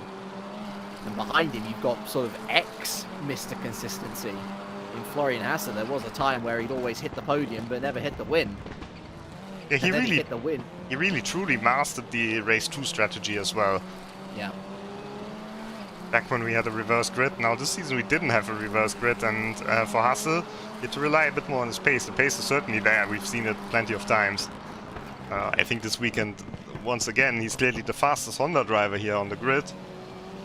S1: And behind him, you've got sort of ex-Mr. Consistency. In Florian Hasse, there was a time where he'd always hit the podium but never hit the win.
S2: Yeah, he really
S1: hit the win.
S2: He really truly mastered the race 2 strategy as well.
S1: Yeah.
S2: Back when we had a reverse grid. Now this season we didn't have a reverse grid, and for Hasse, you had to rely a bit more on his pace. The pace is certainly there. We've seen it plenty of times. I think this weekend, once again, he's clearly the fastest Honda driver here on the grid.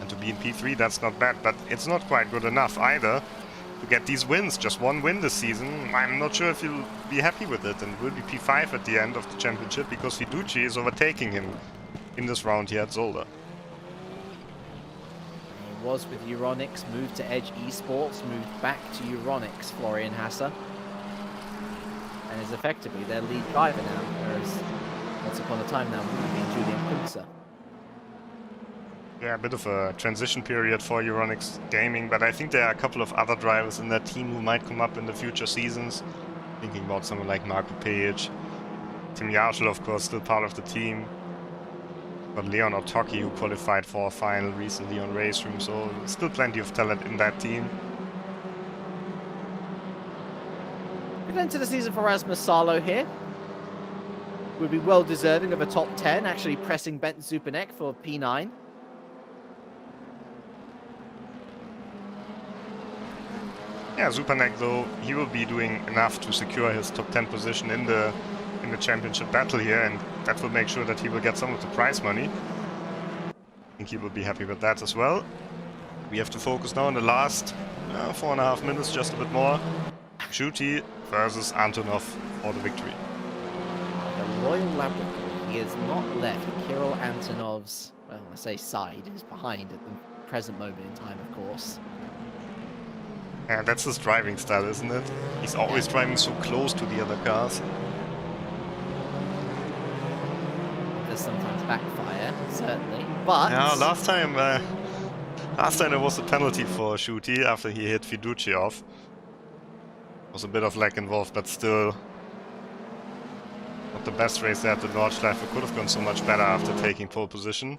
S2: And to be in P3, that's not bad, but it's not quite good enough either to get these wins. Just one win this season. I'm not sure if he'll be happy with it, and will be P5 at the end of the championship because Fiduci is overtaking him in this round here at Zolder.
S1: He was with Euronics, moved to Edge Esports, moved back to Euronics, Florian Hasse. And is effectively their lead driver now, whereas once upon a time now would have been Julian Kunze.
S2: Yeah, a bit of a transition period for Euronics Gaming, but I think there are a couple of other drivers in that team who might come up in the future seasons. Thinking about someone like Marko Pejic, Tim Jarschel, of course, still part of the team. But Leon Otoki, who qualified for a final recently on RaceRoom, so still plenty of talent in that team.
S1: Good end to the season for Rasmus Salo here. Would be well deserving of a top 10, actually pressing Bent Zupanek for P9.
S2: Yeah, Zupanek, though, he will be doing enough to secure his top 10 position in the championship battle here, and that will make sure that he will get some of the prize money. I think he will be happy with that as well. We have to focus now on the last 4.5 minutes, just a bit more. Schutte versus Antonov for the victory.
S1: The Royal Labrador, he has not left Kirill Antonov's, well, I say side, he's behind at the present moment in time, of course.
S2: Yeah, that's his driving style, isn't it? He's always driving so close to the other cars.
S1: Does sometimes backfire, certainly, but...
S2: Yeah, last time there was a penalty for Schutte after he hit Fiduci off. Was a bit of lag involved, but still not the best race there at the Nordschleife. It could have gone so much better after taking pole position.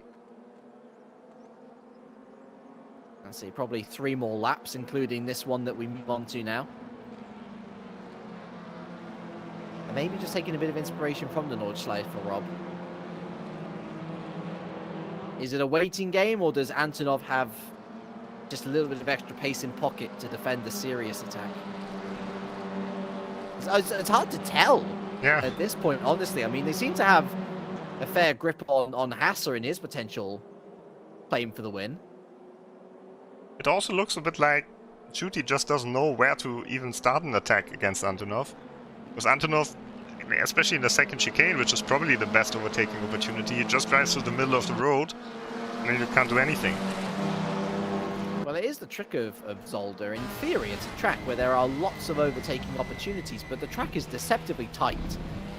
S1: Let's see, probably 3 more laps, including this one that we move on to now. And maybe just taking a bit of inspiration from the Nordschleife for Rob. Is it a waiting game, or does Antonov have just a little bit of extra pace in pocket to defend the serious attack? It's hard to tell at this point, honestly. I mean, they seem to have a fair grip on Hasse and his potential claim for the win.
S2: It also looks a bit like Schutte just doesn't know where to even start an attack against Antonov. Because Antonov, especially in the second chicane, which is probably the best overtaking opportunity, he just drives through the middle of the road and then you can't do anything.
S1: Well, it is the trick of Zolder. In theory, it's a track where there are lots of overtaking opportunities, but the track is deceptively tight.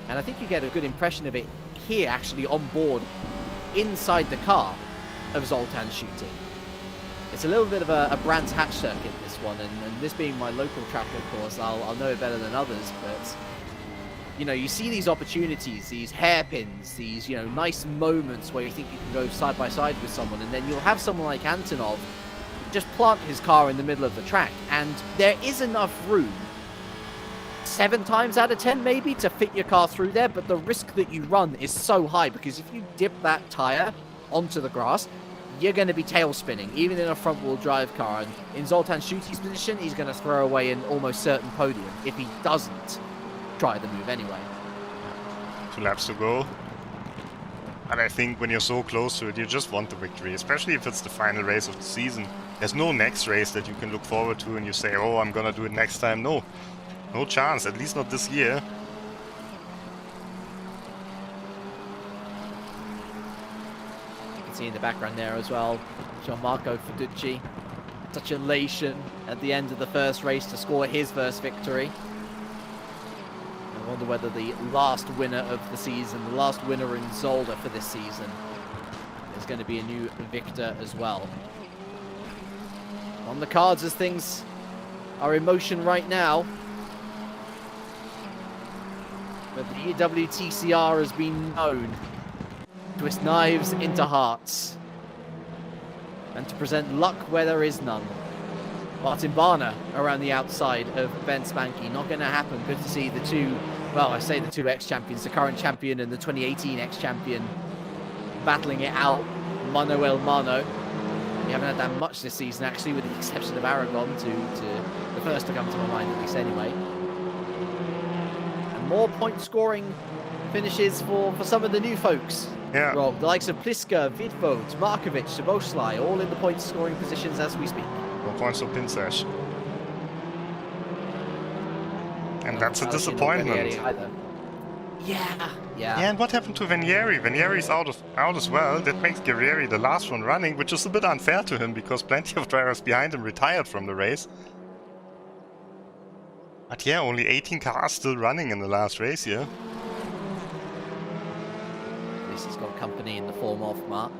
S1: And I think you get a good impression of it here, actually on board, inside the car of Zoltan Schutte. It's a little bit of a Brands Hatch circuit, this one, and this being my local track, of course, I'll know it better than others, but you know, you see these opportunities, these hairpins, these, you know, nice moments where you think you can go side by side with someone, and then you'll have someone like Antonov just plant his car in the middle of the track, and there is enough room, 7 times out of 10 maybe, to fit your car through there, but the risk that you run is so high, because if you dip that tire onto the grass, you're going to be tail spinning, even in a front-wheel drive car, and in Zoltan Schutti's position, he's going to throw away an almost certain podium if he doesn't try the move anyway.
S2: 2 laps to go. And I think when you're so close to it, you just want the victory, especially if it's the final race of the season. There's no next race that you can look forward to and you say, oh, I'm gonna do it next time. No, no chance, at least not this year.
S1: You can see in the background there as well, Gianmarco Fiducci. Such elation at the end of the first race to score his first victory. I wonder whether the last winner of the season, the last winner in Zolder for this season, is going to be a new victor as well. On the cards as things are in motion right now. But the EWTCR has been known to twist knives into hearts and to present luck where there is none. Martin Barner around the outside of Bence Bánki. Not going to happen. Good to see the two, well, I say the two ex-champions, the current champion and the 2018 ex-champion, battling it out mano a mano. We haven't had that much this season, actually, with the exception of Aragon, to the first to come to my mind, at least anyway. And more point-scoring finishes for some of the new folks.
S2: Yeah.
S1: Rob, the likes of Pliska, Vidvold, Markovic, Soboslai, all in the point-scoring positions as we speak.
S2: No points for Pinsash. And that's a disappointment.
S1: Yeah.
S2: Yeah, and what happened to Guerrieri? Guerrieri's out as well. That makes Guerrieri the last one running, which is a bit unfair to him because plenty of drivers behind him retired from the race. But yeah, only 18 cars still running in the last race here.
S1: At least he's got company in the form of Mark.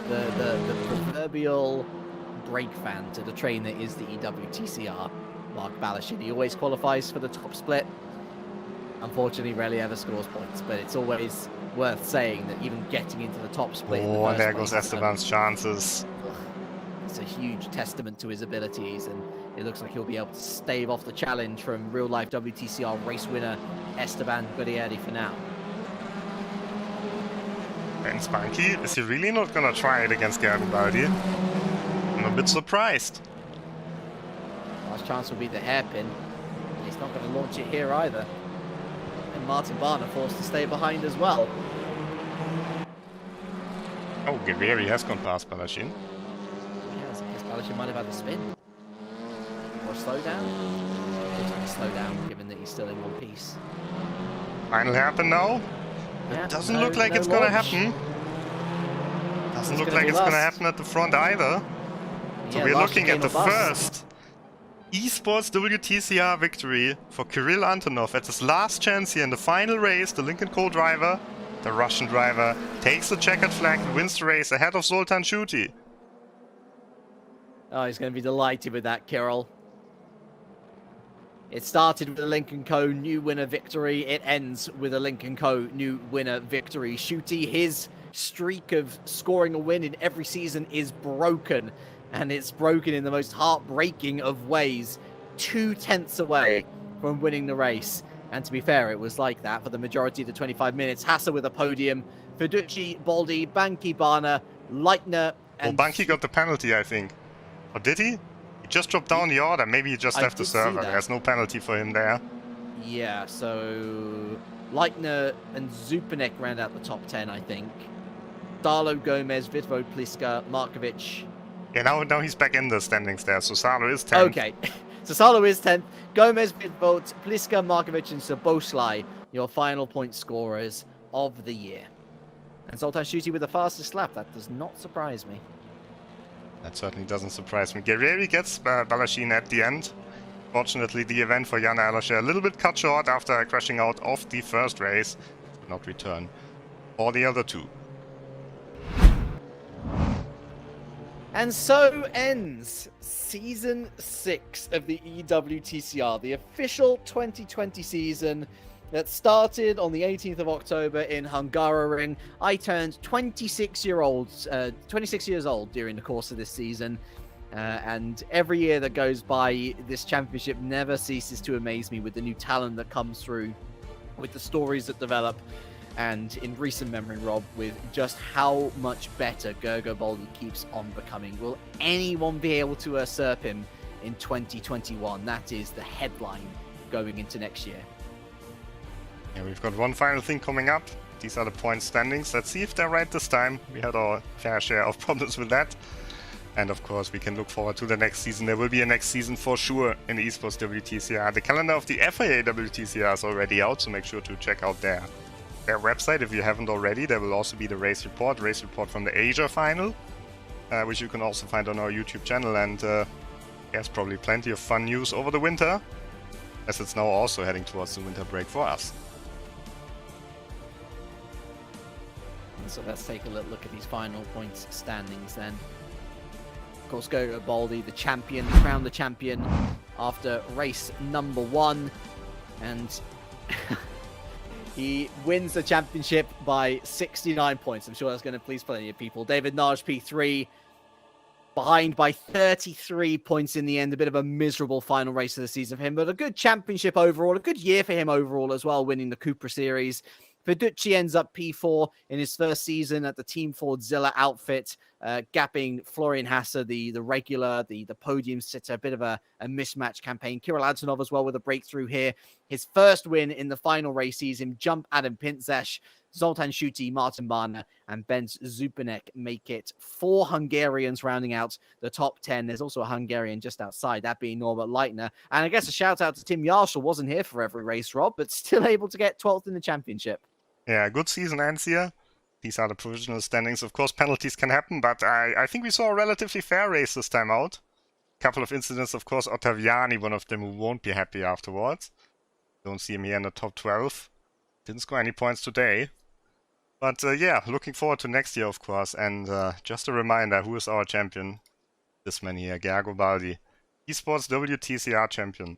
S1: the proverbial brake fan to the train that is the EWTCR. Mark Balashin, he always qualifies for the top split. Unfortunately, rarely ever scores points, but it's always worth saying that even getting into the top split in the first
S2: there
S1: place,
S2: goes Esteban's chances.
S1: It's a huge testament to his abilities, and it looks like he'll be able to stave off the challenge from real-life WTCR race winner Esteban Guerrieri for now.
S2: Bence Bánki, is he really not gonna try it against Gergo Baldi? I'm a bit surprised.
S1: Last chance will be the hairpin. He's not going to launch it here either. And Martin Barner forced to stay behind as well.
S2: Oh, Guerrieri has gone past Balashin.
S1: Yes, I guess Balashin might have had a spin. Or a slowdown. Looks like a slowdown, given that he's still in one piece.
S2: Final hairpin now?
S1: Yeah,
S2: It doesn't look like it's gonna happen. Doesn't look like it's gonna happen at the front either. So we're looking at the first Esports WTCR victory for Kirill Antonov at his last chance here in the final race. The Lincoln co-driver, the Russian driver, takes the checkered flag and wins the race ahead of Zoltan Schutti.
S1: Oh, he's going to be delighted with that, Kirill. It started with a Lincoln Co. new winner victory. It ends with a Lincoln Co. new winner victory. Schutti, his streak of scoring a win in every season is broken. And it's broken in the most heartbreaking of ways. 2/10 away from winning the race. And to be fair, it was like that for the majority of the 25 minutes. Hassa with a podium. Fiducci, Baldi, Bánki, Barner, Leitner, and...
S2: Well, Bánki got the penalty, I think. Or did he? He just dropped down the order. Maybe he just left the server. There's no penalty for him there.
S1: Yeah, so... Leitner and Zupanek round out the top 10, I think. Darlo, Gomez, Vidvold, Pliska, Markovic...
S2: Yeah, now he's back in the standings there, so Salo is 10th.
S1: Okay, so Salo is 10th. Gomez, Vidvold, Pliska, Markovic, and Soboslai, your final point scorers of the year. And Zoltan Schutti with the fastest lap. That does not surprise me.
S2: That certainly doesn't surprise me. Guerrieri gets Balashin at the end. Fortunately, the event for Yann Ehrlacher a little bit cut short after crashing out of the first race. Did not return. Or the other two.
S1: And so ends Season 6 of the EWTCR, the official 2020 season that started on the 18th of October in Hungaroring. I turned 26 years old during the course of this season. And every year that goes by, this championship never ceases to amaze me with the new talent that comes through, with the stories that develop, and in recent memory, Rob, with just how much better Gergo Baldi keeps on becoming. Will anyone be able to usurp him in 2021? That is the headline going into next year.
S2: Yeah, we've got one final thing coming up. These are the point standings. Let's see if they're right this time. We had our fair share of problems with that. And of course, we can look forward to the next season. There will be a next season for sure in the Esports WTCR. The calendar of the FIA WTCR is already out, so make sure to check out their website if you haven't already. There will also be the race report from the Asia final, which you can also find on our YouTube channel. And there's probably plenty of fun news over the winter, as it's now also heading towards the winter break for us.
S1: So let's take a look at these final points standings then. Of course, Gergo Baldi, the champion, crowned the champion after race number 1. And he wins the championship by 69 points. I'm sure that's going to please plenty of people. David Naj, P3, behind by 33 points in the end. A bit of a miserable final race of the season for him, but a good championship overall. A good year for him overall as well, winning the Cupra Series. Verducci ends up P4 in his first season at the Team Fordzilla outfit, gapping Florian Hasse, the regular, the podium sitter. A bit of a mismatch campaign. Kirill Adsanov as well with a breakthrough here. His first win in the final race sees him jump Adam Pintzes, Zoltan Schuti, Martin Barner, and Bence Zupanek make it 4 Hungarians rounding out the top 10. There's also a Hungarian just outside, that being Norbert Leitner. And I guess a shout out to Tim Yarshall, wasn't here for every race, Rob, but still able to get 12th in the championship.
S2: Yeah, good season ends here. These are the provisional standings. Of course, penalties can happen, but I think we saw a relatively fair race this time out. A couple of incidents, of course. Ottaviani, one of them who won't be happy afterwards. Don't see him here in the top 12. Didn't score any points today. But yeah, looking forward to next year, of course. And just a reminder, who is our champion? This man here, Gergo Baldi. Esports WTCR champion.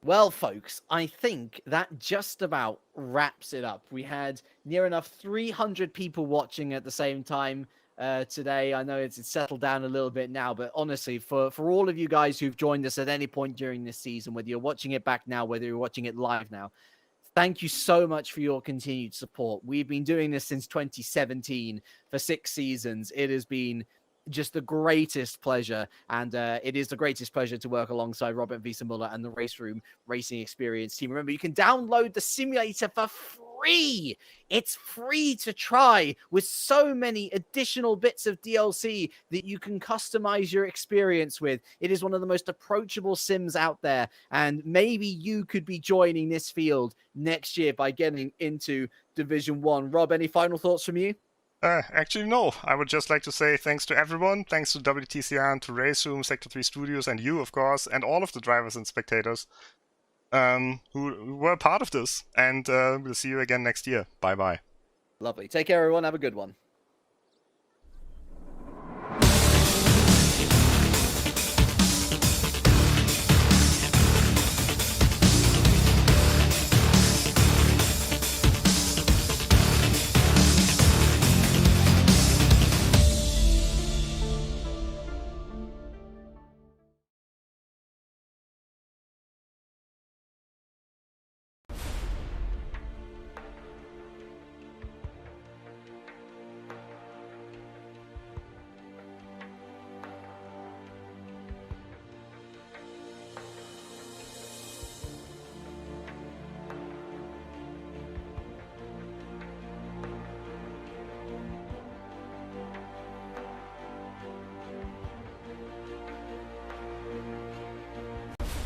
S1: Well, folks, I think that just about wraps it up. We had near enough 300 people watching at the same time today. I know it's settled down a little bit now, but honestly, for all of you guys who've joined us at any point during this season, whether you're watching it back now, whether you're watching it live now, thank you so much for your continued support. We've been doing this since 2017 for 6 seasons. It has been just the greatest pleasure, and it is the greatest pleasure to work alongside Robert Wiesenmüller and the RaceRoom Racing Experience team. Remember, you can download the simulator for free. It's free to try, with so many additional bits of DLC that you can customize your experience with. It is one of the most approachable sims out there, and maybe you could be joining this field next year by getting into Division 1. Rob, any final thoughts from you?
S2: Actually, no. I would just like to say thanks to everyone. Thanks to WTCR and to RaceRoom, Sector 3 Studios, and you, of course, and all of the drivers and spectators who were part of this. And we'll see you again next year. Bye-bye.
S1: Lovely. Take care, everyone. Have a good one.